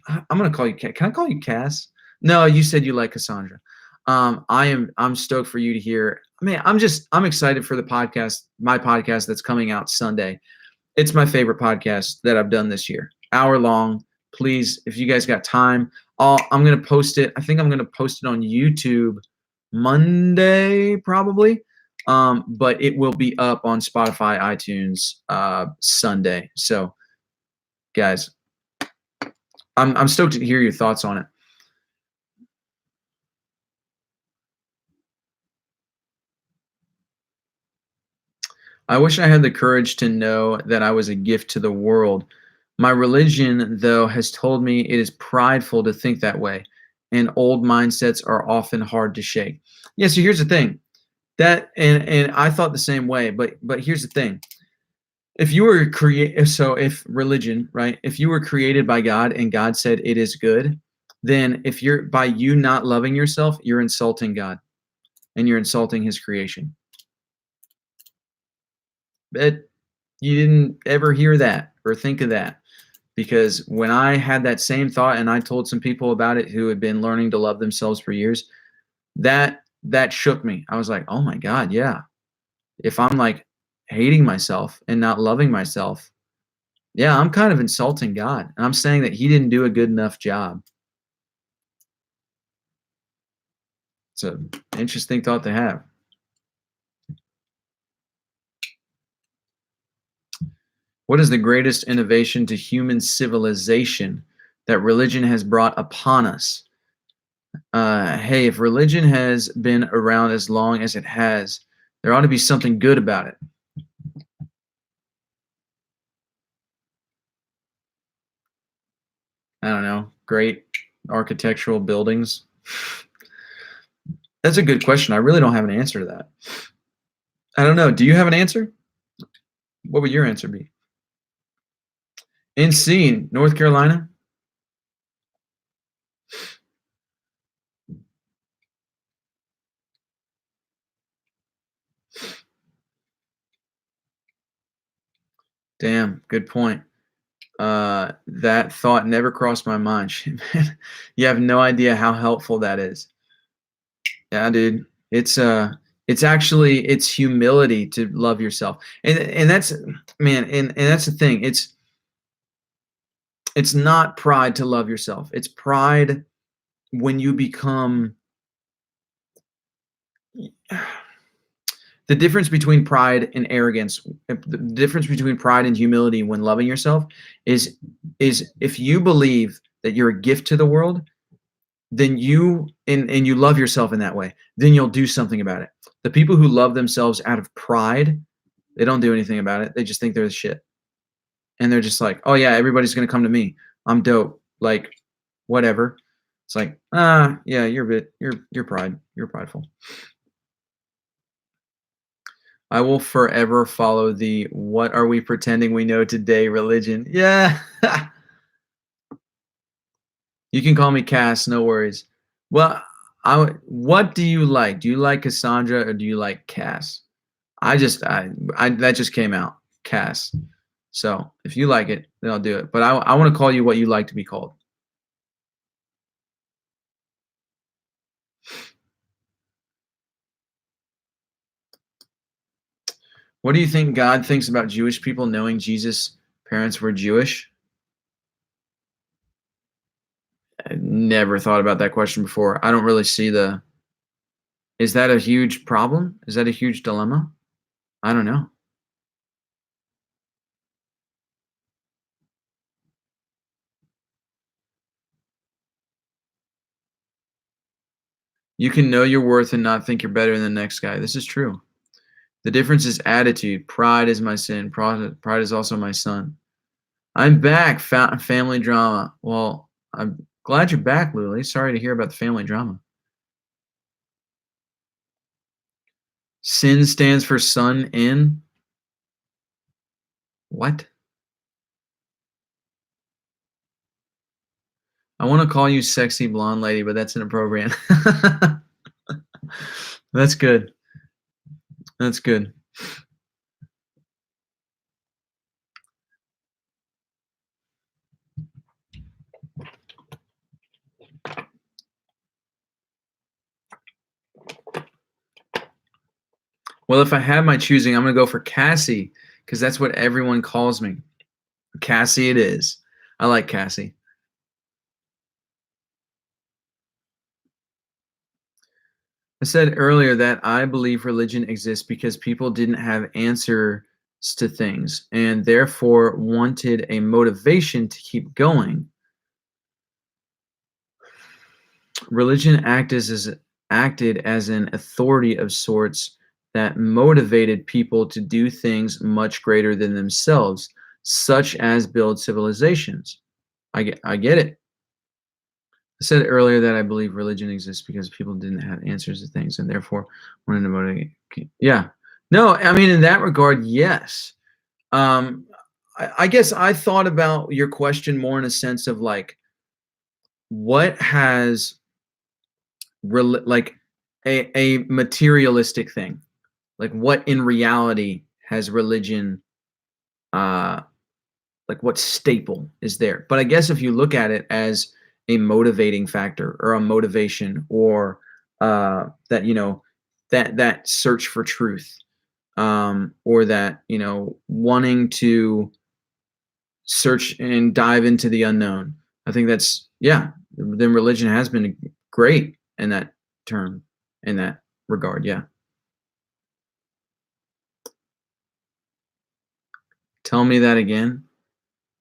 [SPEAKER 1] I'm gonna call you Cass. Can I call you Cass? No, you said you like Cassandra. I'm stoked for you to hear. Man, I'm excited for the podcast, my podcast that's coming out Sunday. It's my favorite podcast that I've done this year. Hour long. Please, if you guys got time, I'm gonna post it. I think I'm gonna post it on YouTube Monday, probably. But it will be up on Spotify, iTunes, Sunday. So, guys, I'm stoked to hear your thoughts on it. I wish I had the courage to know that I was a gift to the world. My religion, though, has told me it is prideful to think that way, and old mindsets are often hard to shake. Yeah, so here's the thing. That and I thought the same way, but here's the thing. If you were if religion, right? If you were created by God and God said it is good, then if you're by you not loving yourself, you're insulting God and you're insulting his creation. But you didn't ever hear that or think of that, because when I had that same thought and I told some people about it who had been learning to love themselves for years, that shook me. I was like, oh my God, yeah. If I'm like hating myself and not loving myself, yeah, I'm kind of insulting God. And I'm saying that he didn't do a good enough job. It's an interesting thought to have. What is the greatest innovation to human civilization that religion has brought upon us? Hey, if religion has been around as long as it has, there ought to be something good about it. I don't know. Great architectural buildings. That's a good question. I really don't have an answer to that. I don't know. Do you have an answer? What would your answer be? NC, North Carolina. Damn, good point. That thought never crossed my mind. You have no idea how helpful that is. Yeah, dude. It's actually it's humility to love yourself. And that's man, and that's the thing. It's not pride to love yourself. It's pride when you become the difference between pride and arrogance, the difference between pride and humility when loving yourself is if you believe that you're a gift to the world, then and you love yourself in that way, then you'll do something about it. The people who love themselves out of pride, they don't do anything about it. They just think they're the shit. And they're just like, oh yeah, everybody's gonna come to me. I'm dope. Like, whatever. It's like, yeah, you're prideful. I will forever follow the what are we pretending we know today religion. Yeah. You can call me Cass, no worries. Well, what do you like? Do you like Cassandra or do you like Cass? I that just came out, Cass. So if you like it, then I'll do it. But I want to call you what you like to be called. What do you think God thinks about Jewish people knowing Jesus' parents were Jewish? I never thought about that question before. I don't really see the Is that a huge problem? Is that a huge dilemma? I don't know. You can know your worth and not think you're better than the next guy. This is true. The difference is attitude. Pride is my sin. Pride is also my son. I'm back. Family drama. Well, I'm glad you're back, Lily. Sorry to hear about the family drama. Sin stands for son in what? I want to call you sexy blonde lady, but that's inappropriate. That's good. That's good. Well, if I had my choosing, I'm gonna go for Cassie because that's what everyone calls me. Cassie, it is. I like Cassie. I said earlier that I believe religion exists because people didn't have answers to things and therefore wanted a motivation to keep going. Religion acted as an authority of sorts that motivated people to do things much greater than themselves, such as build civilizations. I get it. I said earlier that I believe religion exists because people didn't have answers to things and therefore wanted to motivate. Yeah. No, I mean, in that regard, yes. Um, I guess I thought about your question more in a sense of like, what has like a materialistic thing, like what in reality has religion, uh, like what staple is there? But I guess if you look at it as a motivating factor or a motivation or that that search for truth, or that wanting to search and dive into the unknown. I think that's, yeah. Then religion has been great in that term, in that regard. Yeah. Tell me that again.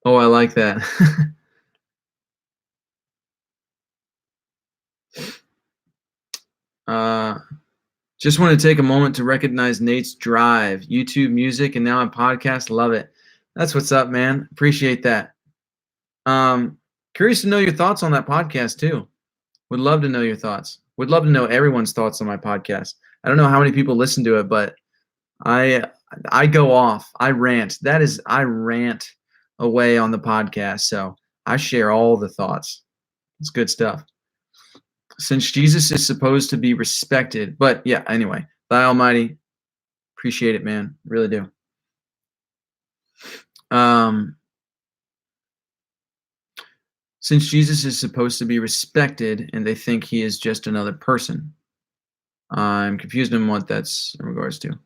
[SPEAKER 1] Oh, I like that. uh, just want to take a moment to recognize Nate's drive, YouTube music, and now on podcast. Love it. That's what's up, man. Appreciate that. Um, Curious to know your thoughts on that podcast too. Would love to know your thoughts. Would love to know everyone's thoughts on my podcast. I don't know how many people listen to it, but I I go off. I rant. I rant away on the podcast. So I share all the thoughts. It's good stuff. Since Jesus is supposed to be respected, but yeah, anyway, thy almighty, appreciate it, man. Really do. Um, since Jesus is supposed to be respected and they think he is just another person. I'm confused on what that's in regards to.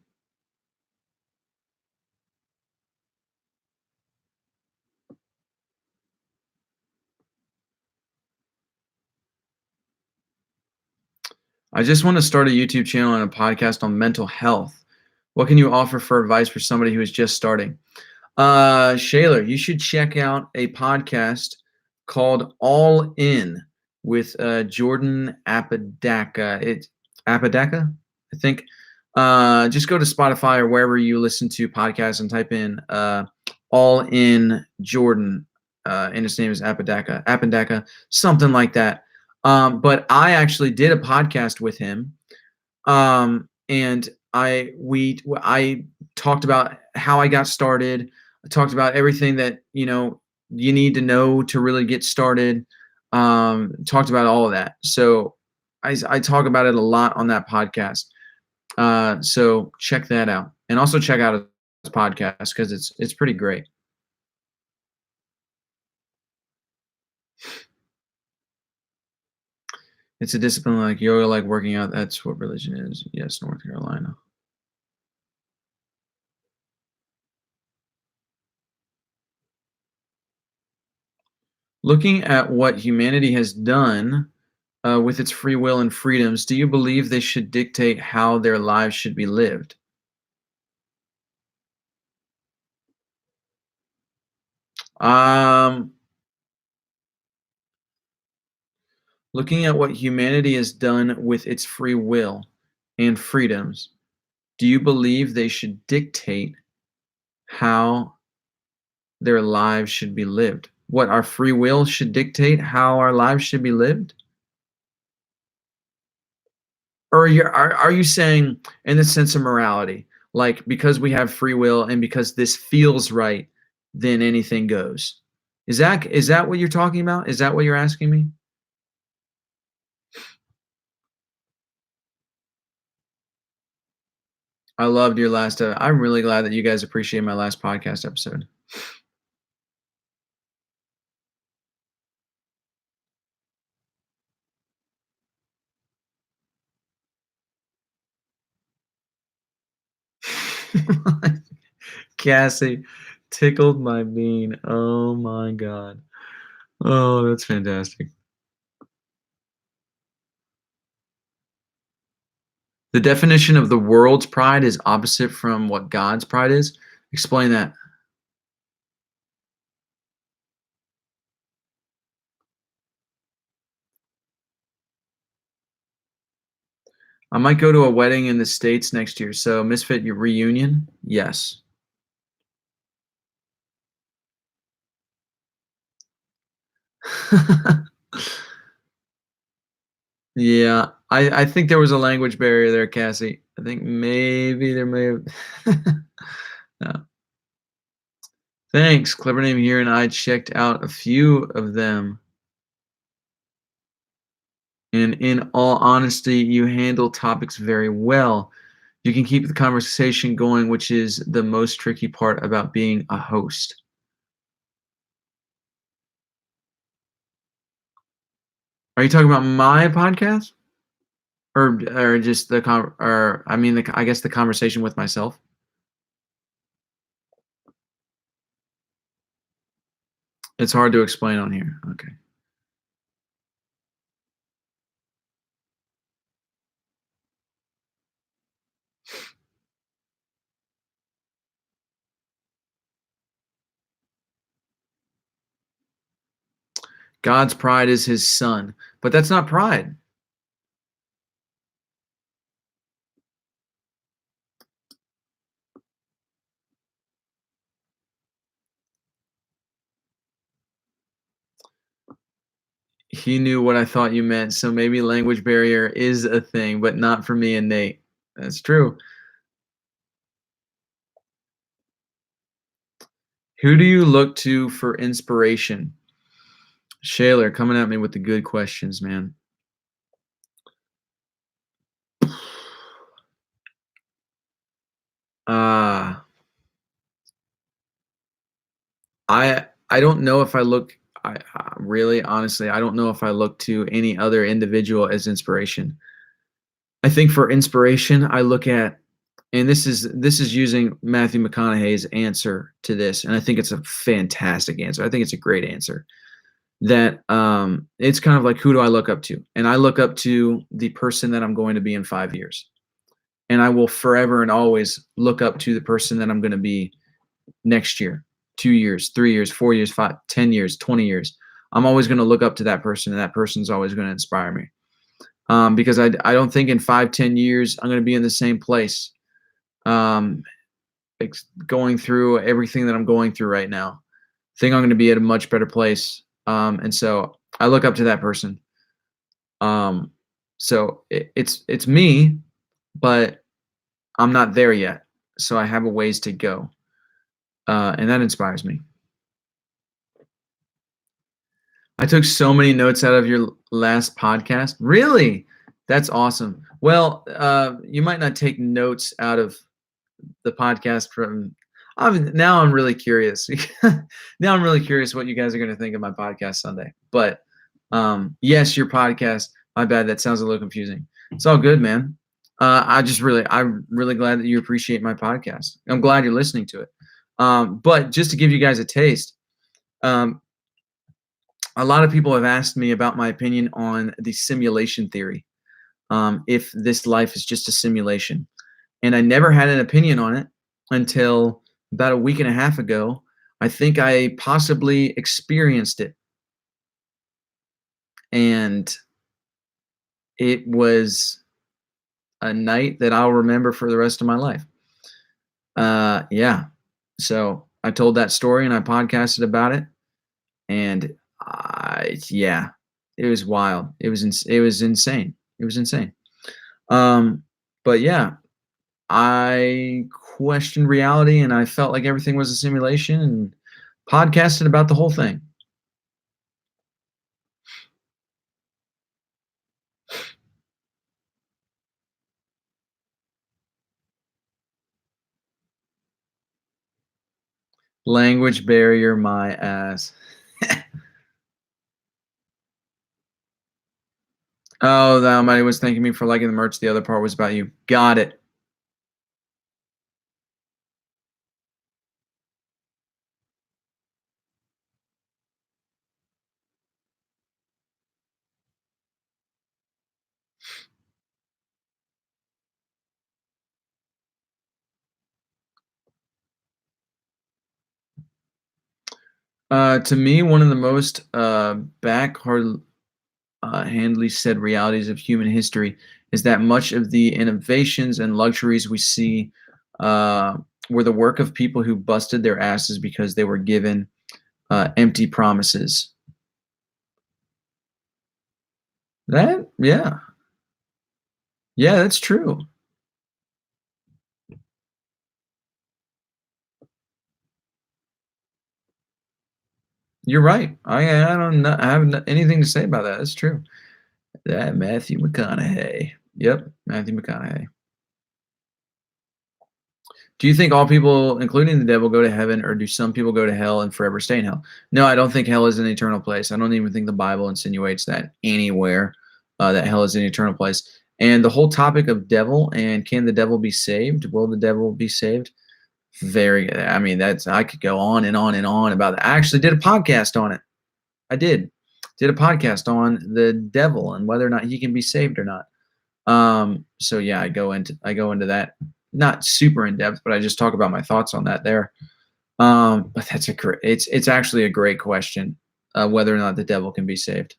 [SPEAKER 1] I just want to start a YouTube channel and a podcast on mental health. What can you offer for advice for somebody who is just starting? Shaler, you should check out a podcast called All In with Jordan Apodaca. It's Apodaca, I think. Just go to Spotify or wherever you listen to podcasts and type in All In Jordan, and his name is Apodaca, something like that. But I actually did a podcast with him, and I talked about how I got started. I talked about everything that you need to know to really get started. Talked about all of that. So I talk about it a lot on that podcast. So check that out, and also check out his podcast because it's pretty great. It's a discipline like yoga, like working out. That's what religion is. Yes, North Carolina. Looking at what humanity has done, with its free will and freedoms, do you believe they should dictate how their lives should be lived? Um, Looking at what humanity has done with its free will and freedoms, do you believe they should dictate how their lives should be lived? What, our free will should dictate how our lives should be lived? Or are you saying in the sense of morality, like because we have free will and because this feels right, then anything goes? Is that what you're talking about? Is that what you're asking me? I loved your last. I'm really glad that you guys appreciate my last podcast episode. Cassie tickled my bean. Oh my god. Oh, that's fantastic. The definition of the world's pride is opposite from what God's pride is. Explain that. I might go to a wedding in the States next year. So, Misfit your reunion? Yes. Yeah, I think there was a language barrier there, Cassie. I think maybe there may have. Yeah. Thanks. Clever name here, and I checked out a few of them. And in all honesty, you handle topics very well. You can keep the conversation going, which is the most tricky part about being a host. Are you talking about my podcast, or just or I mean, I guess the conversation with myself? It's hard to explain on here. Okay. God's pride is his son, but that's not pride. He knew what I thought you meant, so maybe language barrier is a thing, but not for me and Nate. That's true. Who do you look to for inspiration? Shaler coming at me with the good questions, man. Uh, I don't know if I look. I really, honestly, I don't know if I look to any other individual as inspiration. I think for inspiration, I look at, and this is using Matthew McConaughey's answer to this, and I think it's a fantastic answer. I think it's a great answer. That it's kind of like, who do I look up to? And I look up to the person that I'm going to be in 5 years, and I will forever and always look up to the person that I'm going to be next year, 2 years, 3 years, 4 years, 5, 10 years, 20 years. I'm always going to look up to that person, and that person's always going to inspire me. Because I don't think in 5, 10 years I'm going to be in the same place, um, going through everything that I'm going through right now. I think I'm going to be at a much better place, and so I look up to that person. Um, so it's me, but I'm not there yet. So I have a ways to go, and that inspires me. I took so many notes out of your last podcast. Really? That's awesome. Well, you might not take notes out of the podcast from. Now I'm really curious. Now I'm really curious what you guys are going to think of my podcast Sunday. But yes, your podcast. My bad. That sounds a little confusing. It's all good, man. I'm really glad that you appreciate my podcast. I'm glad you're listening to it. But just to give you guys a taste, um, A lot of people have asked me about my opinion on the simulation theory, if this life is just a simulation. And I never had an opinion on it until about a week and a half ago. I think I possibly experienced it, and it was a night that I'll remember for the rest of my life. Yeah. So I told that story and I podcasted about it, and yeah, it was wild. It was insane. It was insane. Um, but yeah, I questioned reality and I felt like everything was a simulation and podcasted about the whole thing. Language barrier, my ass. Oh, somebody was thanking me for liking the merch. The other part was about you. Got it. To me, one of the most handly said realities of human history is that much of the innovations and luxuries we see uh, were the work of people who busted their asses because they were given empty promises. That, yeah, yeah, that's true. You're right. I don't know, I have anything to say about that. That's true. That Matthew McConaughey. Yep, Matthew McConaughey. Do you think all people, including the devil, go to heaven, or do some people go to hell and forever stay in hell? No, I don't think hell is an eternal place. I don't even think the Bible insinuates that anywhere, that hell is an eternal place. And the whole topic of devil and can the devil be saved? Will the devil be saved? Very, I mean, that's, I could go on and on and on about that. I actually did a podcast on it. I did a podcast on the devil and whether or not he can be saved or not. So yeah, I go into that, not super in depth, but I just talk about my thoughts on that there. But that's a great, it's actually a great question, whether or not the devil can be saved.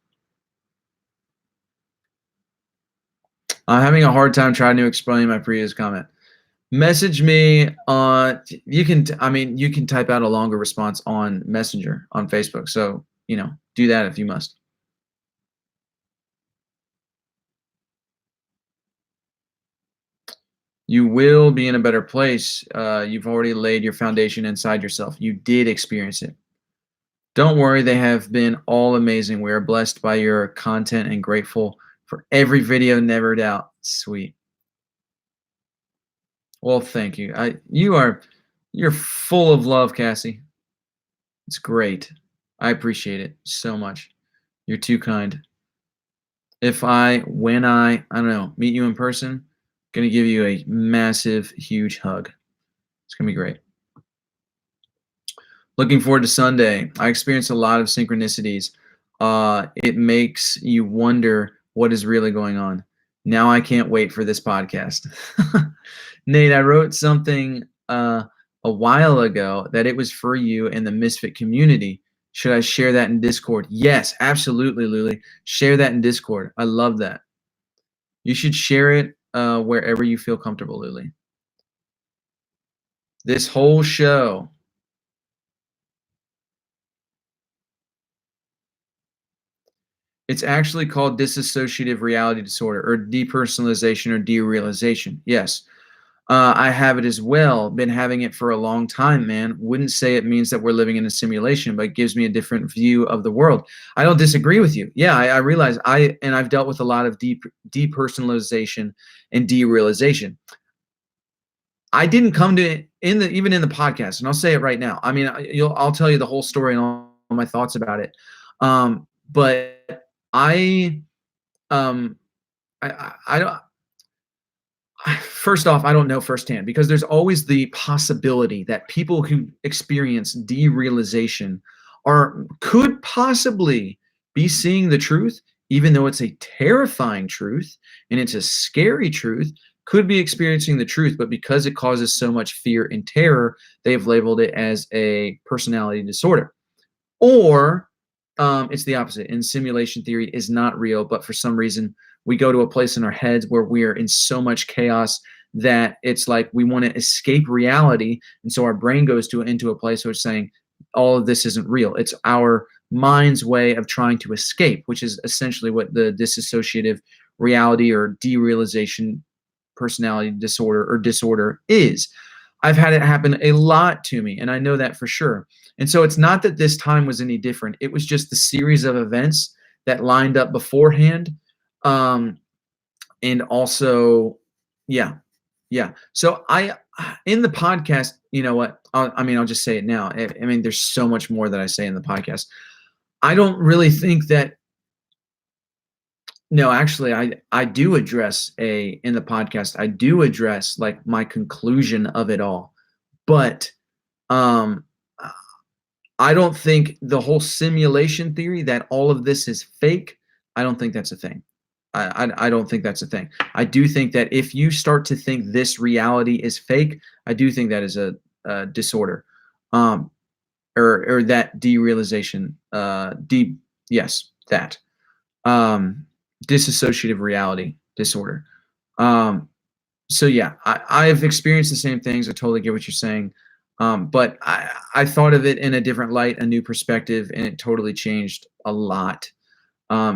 [SPEAKER 1] I'm having a hard time trying to explain my previous comment. Message me on, you can, I mean, you can type out a longer response on Messenger on Facebook. So, do that if you must. You will be in a better place. You've already laid your foundation inside yourself. You did experience it. Don't worry, they have been all amazing. We are blessed by your content and grateful for every video, never doubt. Sweet. Well, thank you. You're full of love, Cassie. It's great. I appreciate it so much. You're too kind. When I don't know, meet you in person, gonna give you a massive, huge hug. It's gonna be great. Looking forward to Sunday. I experienced a lot of synchronicities. It makes you wonder what is really going on. Now I can't wait for this podcast. Nate, I wrote something a while ago that it was for you in the Misfit community. Should I share that in Discord? Yes, absolutely, Luli. Share that in Discord. I love that. You should share it wherever you feel comfortable, Luli. This whole show. It's actually called dissociative reality disorder or depersonalization or derealization. Yes. I have it as well. Been having it for a long time, man. Wouldn't say it means that we're living in a simulation, but it gives me a different view of the world. I don't disagree with you. Yeah, I realize I've dealt with a lot of depersonalization and derealization. I didn't come to even in the podcast, and I'll say it right now. I mean, I'll tell you the whole story and all my thoughts about it. But I um I don't first off, I don't know firsthand because there's always the possibility that people who experience derealization could possibly be seeing the truth, even though it's a terrifying truth and it's a scary truth, could be experiencing the truth, but because it causes so much fear and terror, they've labeled it as a personality disorder. Or it's the opposite, and simulation theory is not real, but for some reason we go to a place in our heads where we are in so much chaos that it's like we want to escape reality, and so our brain goes into a place where it's saying all of this isn't real. It's our mind's way of trying to escape, which is essentially what the dissociative reality or derealization personality disorder is. I've had it happen a lot to me, and I know that for sure. And so it's not that this time was any different. It was just the series of events that lined up beforehand. Um, and also, yeah, yeah. So in the podcast, you know what? I'll just say it now. I mean, there's so much more that I say in the podcast. I don't really think that. No, actually, I do address in the podcast. I do address like my conclusion of it all, but um, I don't think the whole simulation theory that all of this is fake. I don't think that's a thing. I don't think that's a thing. I do think that if you start to think this reality is fake, I do think that is a disorder, um, or that derealization. Yes, that dissociative reality disorder. Um, so yeah, I've experienced the same things. I totally get what you're saying. But I thought of it in a different light, a new perspective, and it totally changed a lot.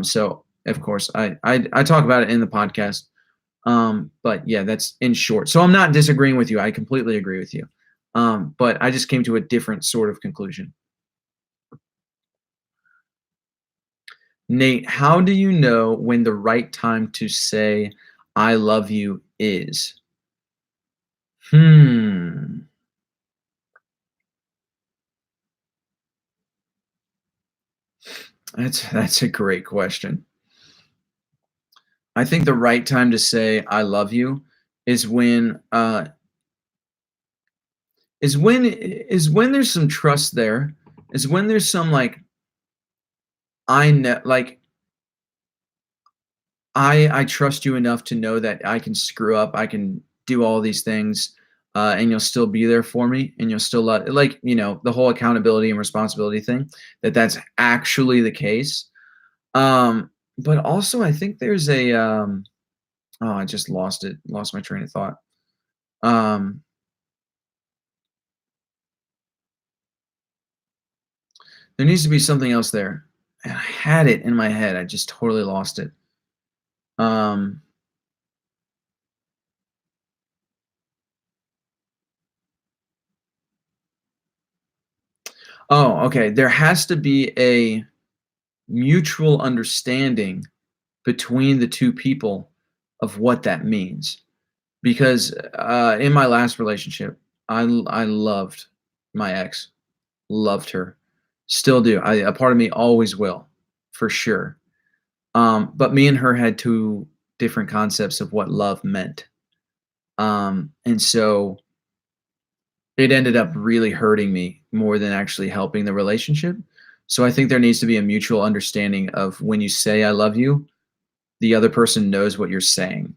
[SPEAKER 1] So of course I talk about it in the podcast. But yeah, that's in short. So I'm not disagreeing with you. I completely agree with you. But I just came to a different sort of conclusion. Nate, how do you know when the right time to say I love you is? Hmm. That's a great question. I think the right time to say I love you is when there's some trust there, is when there's some like I know like I trust you enough to know that I can screw up, I can do all these things, and you'll still be there for me, and you'll still let like the whole accountability and responsibility thing, that's actually the case. But also I think there's oh, I just lost my train of thought. Um, there needs to be something else there. And I had it in my head. I just totally lost it. Um, oh, okay. There has to be a mutual understanding between the two people of what that means. Because in my last relationship, I loved my ex, loved her, still do. A part of me always will, for sure. But me and her had two different concepts of what love meant. And so it ended up really hurting me more than actually helping the relationship. So I think there needs to be a mutual understanding of when you say I love you, the other person knows what you're saying.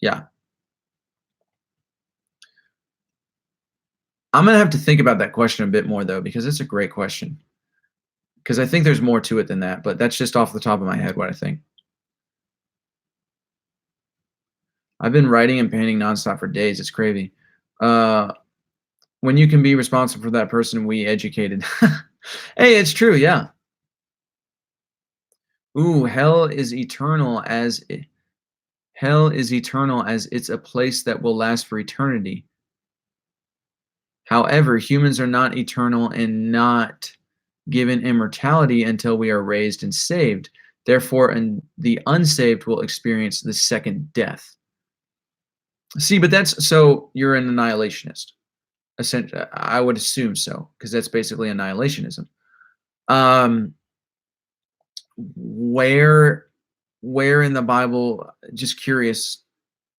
[SPEAKER 1] Yeah. I'm going to have to think about that question a bit more though, because it's a great question. Because I think there's more to it than that, but that's just off the top of my head what I think. I've been writing and painting nonstop for days. It's crazy. Uh, when you can be responsible for that person we educated. Hey, it's true. Yeah. Ooh, hell is eternal as it's a place that will last for eternity. However, humans are not eternal and not given immortality until we are raised and saved. Therefore, and the unsaved will experience the second death. See, but that's so you're an annihilationist. Essentially, I would assume so, because that's basically annihilationism. Um, where where in the Bible, just curious,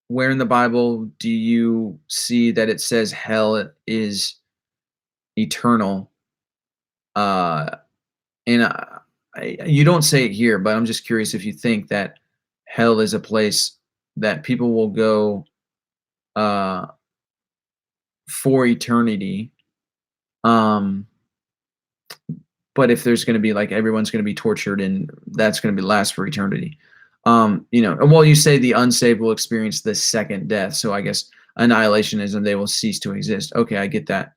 [SPEAKER 1] where in the Bible do you see that it says hell is eternal? Uh, and you don't say it here, but I'm just curious if you think that hell is a place that people will go uh, for eternity. Um, but if there's going to be like everyone's going to be tortured and that's going to be last for eternity. Well, you say the unsaved will experience the second death, so I guess annihilationism, they will cease to exist. Okay, I get that.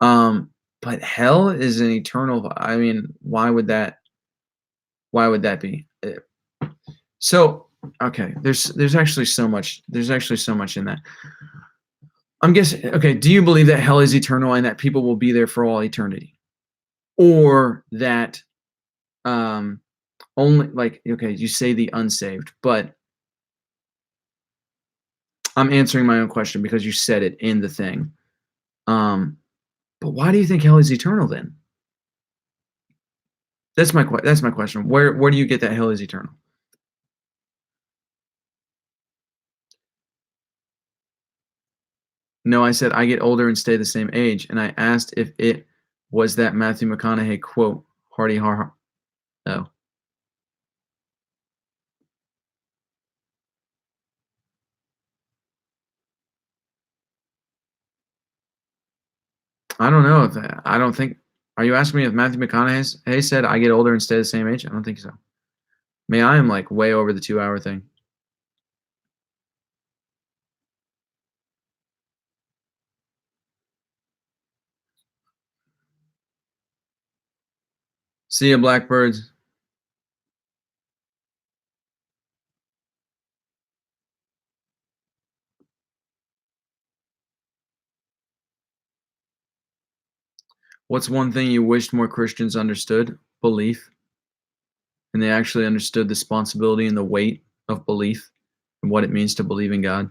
[SPEAKER 1] Um, but hell is an eternal. I mean, why would that? Why would that be? So, okay, there's actually so much. There's actually so much in that. I'm guessing. Okay, do you believe that hell is eternal and that people will be there for all eternity, or that um only like okay, you say the unsaved, but I'm answering my own question because you said it in the thing. Um, but why do you think hell is eternal then? That's my question. Where do you get that hell is eternal? No, I said I get older and stay the same age, and I asked if it was that Matthew McConaughey quote, "Hardy har har." Oh, I don't know if I don't think. Are you asking me if Matthew McConaughey said I get older and stay the same age? I don't think so. May I am like way over the 2 hour thing. See ya, blackbirds. What's one thing you wished more Christians understood? Belief. And they actually understood the responsibility and the weight of belief and what it means to believe in God.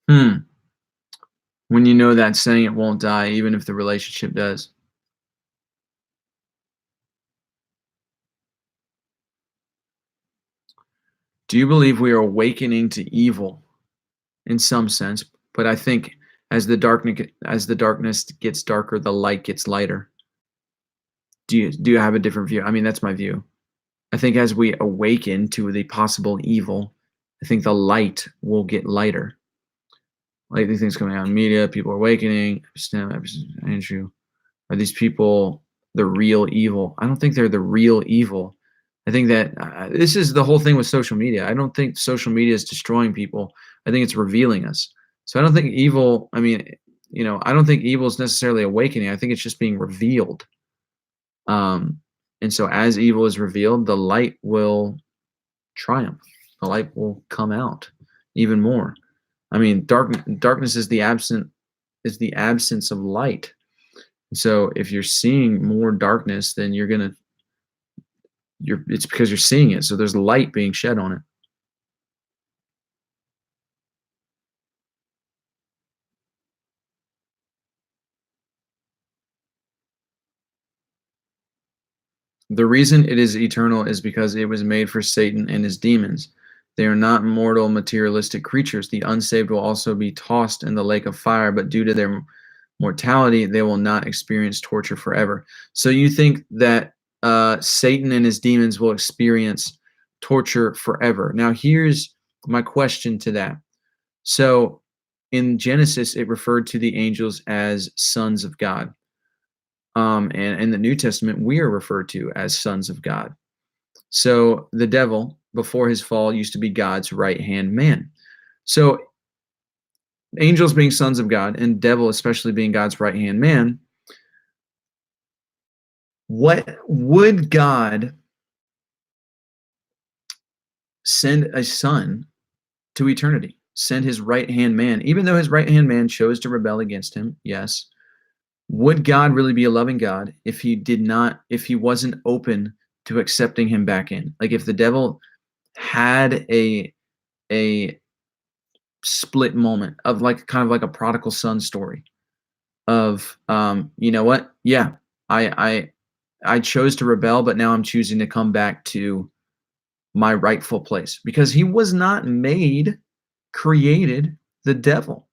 [SPEAKER 1] Hmm. When you know that saying it won't die, even if the relationship does. Do you believe we are awakening to evil in some sense? But I think as the darkness gets darker, the light gets lighter. Do you have a different view? I mean, that's my view. I think as we awaken to the possible evil, I think the light will get lighter. Like these things coming out in media, people are awakening. Andrew, are these people the real evil? I don't think they're the real evil. I think that this is the whole thing with social media. I don't think social media is destroying people. I think it's revealing us. So I don't think evil. I mean, I don't think evil is necessarily awakening. I think it's just being revealed. Um, and so as evil is revealed, the light will triumph. The light will come out even more. I mean, darkness is the absence of light. So if you're seeing more darkness, then it's because you're seeing it. So there's light being shed on it. The reason it is eternal is because it was made for Satan and his demons. They are not mortal, materialistic creatures. The unsaved will also be tossed in the lake of fire, but due to their mortality, they will not experience torture forever. So you think that Satan and his demons will experience torture forever. Now, here's my question to that. So in Genesis, it referred to the angels as sons of God. And in the New Testament, we are referred to as sons of God. So the devil, before his fall, used to be God's right hand man. So angels being sons of God and devil especially being God's right hand man, what would God send a son to eternity? Send his right hand man, even though his right hand man chose to rebel against him, yes. Would God really be a loving God if he wasn't open to accepting him back in? Like if the devil had a split moment of like kind of like a prodigal son story of you know what? Yeah, I I chose to rebel, but now I'm choosing to come back to my rightful place because he was not created the devil.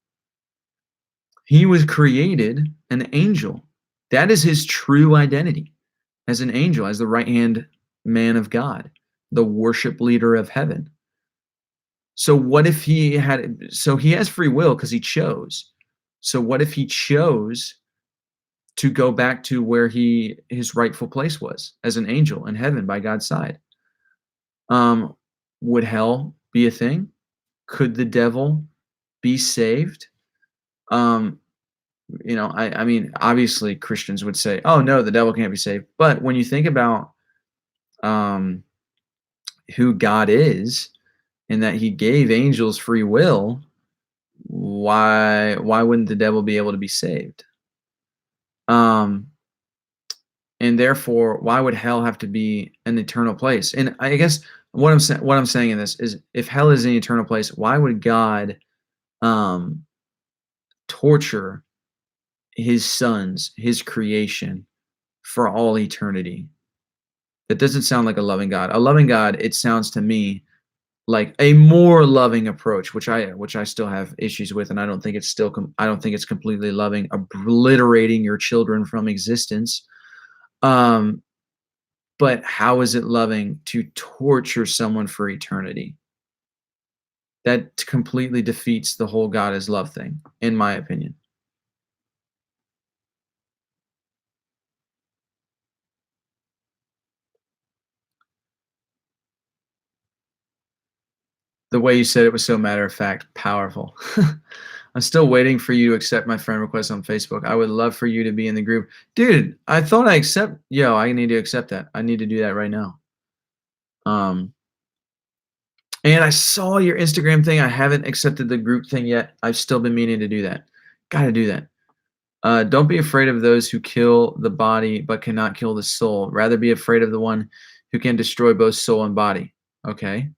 [SPEAKER 1] He was created an angel. That is his true identity as an angel, as the right hand man of God, the worship leader of heaven. So what if so he has free will because he chose. So what if he chose to go back to where his rightful place was as an angel in heaven by God's side? Um, would hell be a thing? Could the devil be saved? Um, I mean, obviously Christians would say, "Oh no, the devil can't be saved." But when you think about um, who God is and that He gave angels free will, why wouldn't the devil be able to be saved? Um, and therefore, why would hell have to be an eternal place? And I guess what I'm saying in this is, if hell is an eternal place, why would God um, torture His sons, His creation, for all eternity? That doesn't sound like a loving God. A loving God, it sounds to me like a more loving approach, which I still have issues with, and I don't think it's I don't think it's completely loving, obliterating your children from existence. Um, but how is it loving to torture someone for eternity? That completely defeats the whole God is love thing, in my opinion. The way you said it was so matter of fact, powerful. I'm still waiting for you to accept my friend request on Facebook. I would love for you to be in the group. Dude, I thought I accept yo, I need to accept that. I need to do that right now. Um, and I saw your Instagram thing. I haven't accepted the group thing yet. I've still been meaning to do that. Gotta do that. Don't be afraid of those who kill the body but cannot kill the soul. Rather be afraid of the one who can destroy both soul and body. Okay.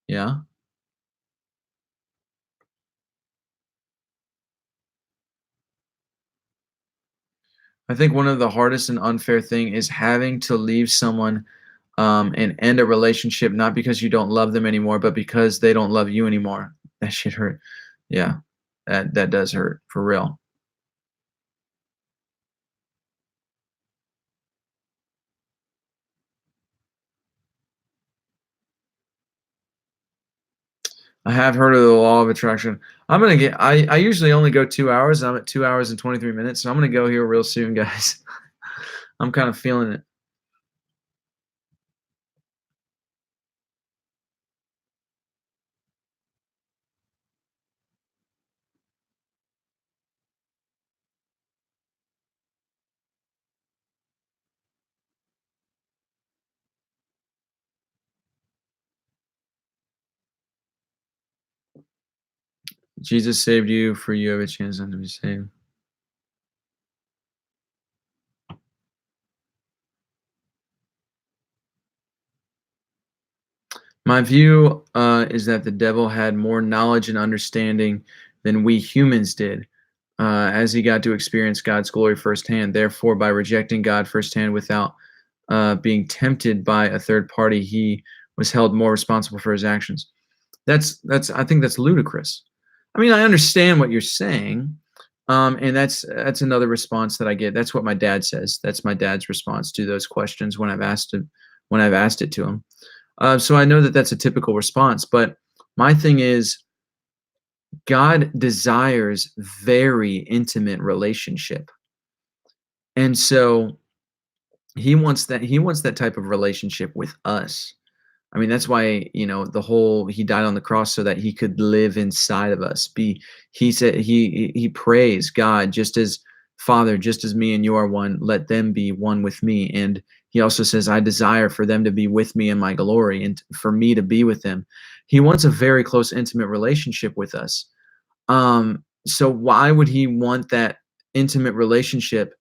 [SPEAKER 1] Yeah. I think one of the hardest and unfair thing is having to leave someone and end a relationship not because you don't love them anymore, but because they don't love you anymore. That shit hurt. Yeah, that does hurt for real. I have heard of the law of attraction. I usually only go 2 hours. I'm at 2 hours and 23 minutes, so I'm gonna go here real soon, guys. I'm kind of feeling it. Jesus saved you, for you have a chance not to be saved. My view is that the devil had more knowledge and understanding than we humans did, as he got to experience God's glory firsthand. Therefore, by rejecting God firsthand without being tempted by a third party, he was held more responsible for his actions. That's I think that's ludicrous. I mean, I understand what you're saying, and that's another response that I get. That's what my dad says. That's my dad's response to those questions when I've asked it to him. So I know that that's a typical response, but my thing is God desires very intimate relationship. And so he wants that type of relationship with us. I mean, that's why, he died on the cross so that he could live inside of us. He said he prays God, just as Father, just as me and you are one, let them be one with me. And he also says, I desire for them to be with me in my glory and for me to be with them. He wants a very close, intimate relationship with us. So why would he want that? intimate relationship,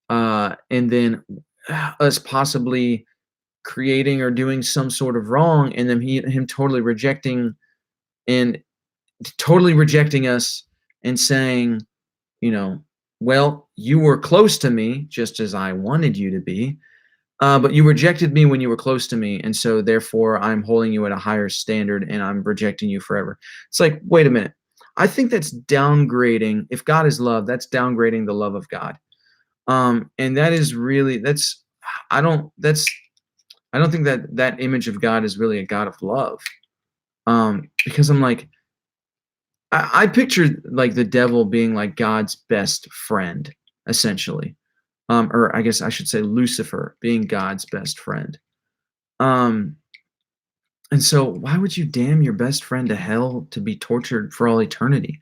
[SPEAKER 1] and then us possibly creating or doing some sort of wrong, and then him and totally rejecting us and saying, you know, well, you were close to me just as I wanted you to be, but you rejected me when you were close to me, and so therefore I'm holding you at a higher standard and I'm rejecting you forever. It's like, wait a minute. I think that's downgrading. If God is love, that's downgrading the love of God. And that is really I don't that's I don't think that that image of God is really a God of love. Because I'm like, I picture like the devil being like God's best friend, essentially. Or I guess I should say Lucifer being God's best friend. Um, and so why would you damn your best friend to hell to be tortured for all eternity?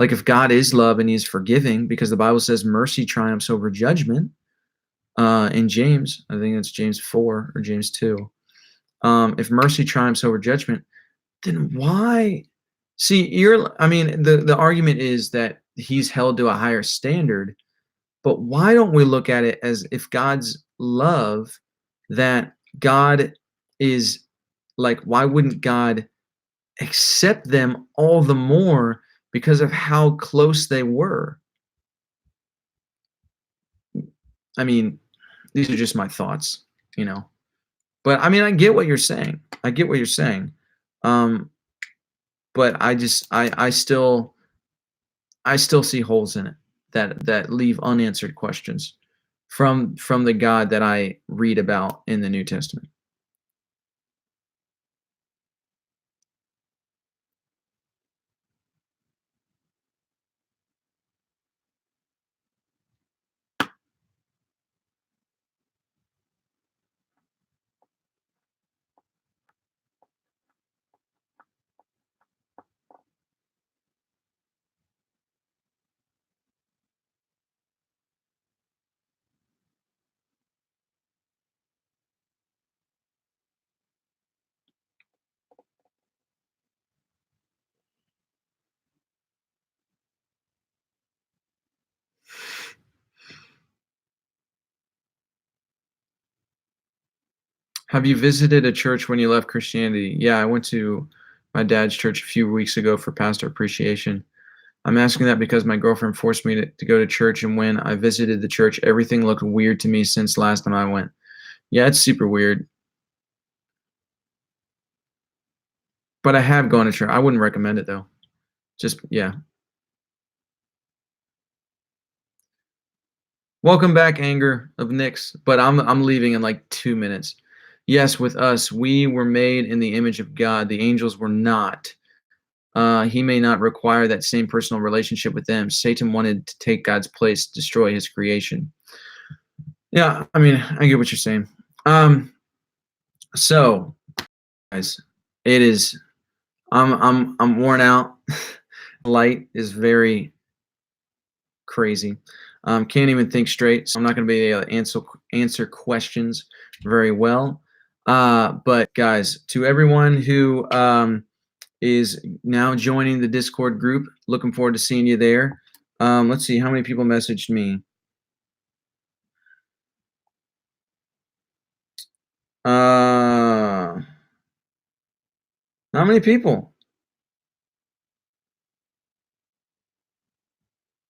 [SPEAKER 1] Like if God is love and he's forgiving, because the Bible says mercy triumphs over judgment, in James, I think it's James 4 or James 2. If mercy triumphs over judgment, then why see I mean, the argument is that he's held to a higher standard, but why don't we look at it as if God's love, that God is like, why wouldn't God accept them all the more because of how close they were? I mean, these are just my thoughts, you know. But I mean, I get what you're saying. I get what you're saying. Um, but I still see holes in it that leave unanswered questions from the God that I read about in the New Testament. Have you visited a church when you left Christianity? Yeah, I went to my dad's church a few weeks ago for pastor appreciation. I'm asking that because my girlfriend forced me to go to church, and when I visited the church, everything looked weird to me since last time I went. Yeah, it's super weird, but I have gone to church. I wouldn't recommend it though. Just yeah. Welcome back, Anger of Nyx, but I'm leaving in like 2 minutes. Yes, with us, we were made in the image of God. The angels were not. He may not require that same personal relationship with them. Satan wanted to take God's place, destroy his creation. Yeah, I mean, I get what you're saying. So guys, it is I'm worn out. Light is very crazy. Can't even think straight, so I'm not going to be able to answer questions very well. But guys, to everyone who is now joining the Discord group, looking forward to seeing you there. Let's see how many people messaged me. Not many people.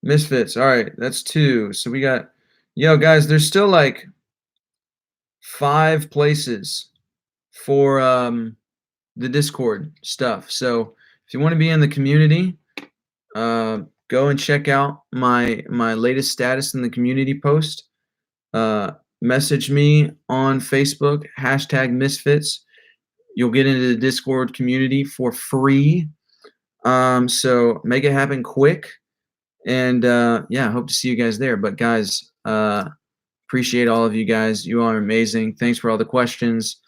[SPEAKER 1] Misfits. All right, that's 2. So we got, yo guys, there's still like 5 places for the Discord stuff. So if you want to be in the community, go and check out my latest status in the community post. Message me on Facebook, #Misfits. You'll get into the Discord community for free. So make it happen quick. And yeah, hope to see you guys there. But guys, appreciate all of you guys. You are amazing. Thanks for all the questions.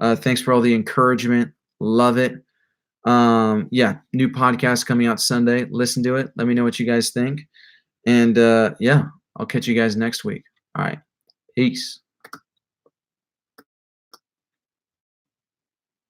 [SPEAKER 1] Thanks for all the encouragement. Love it. Yeah, new podcast coming out Sunday. Listen to it. Let me know what you guys think. And yeah, I'll catch you guys next week. All right. Peace.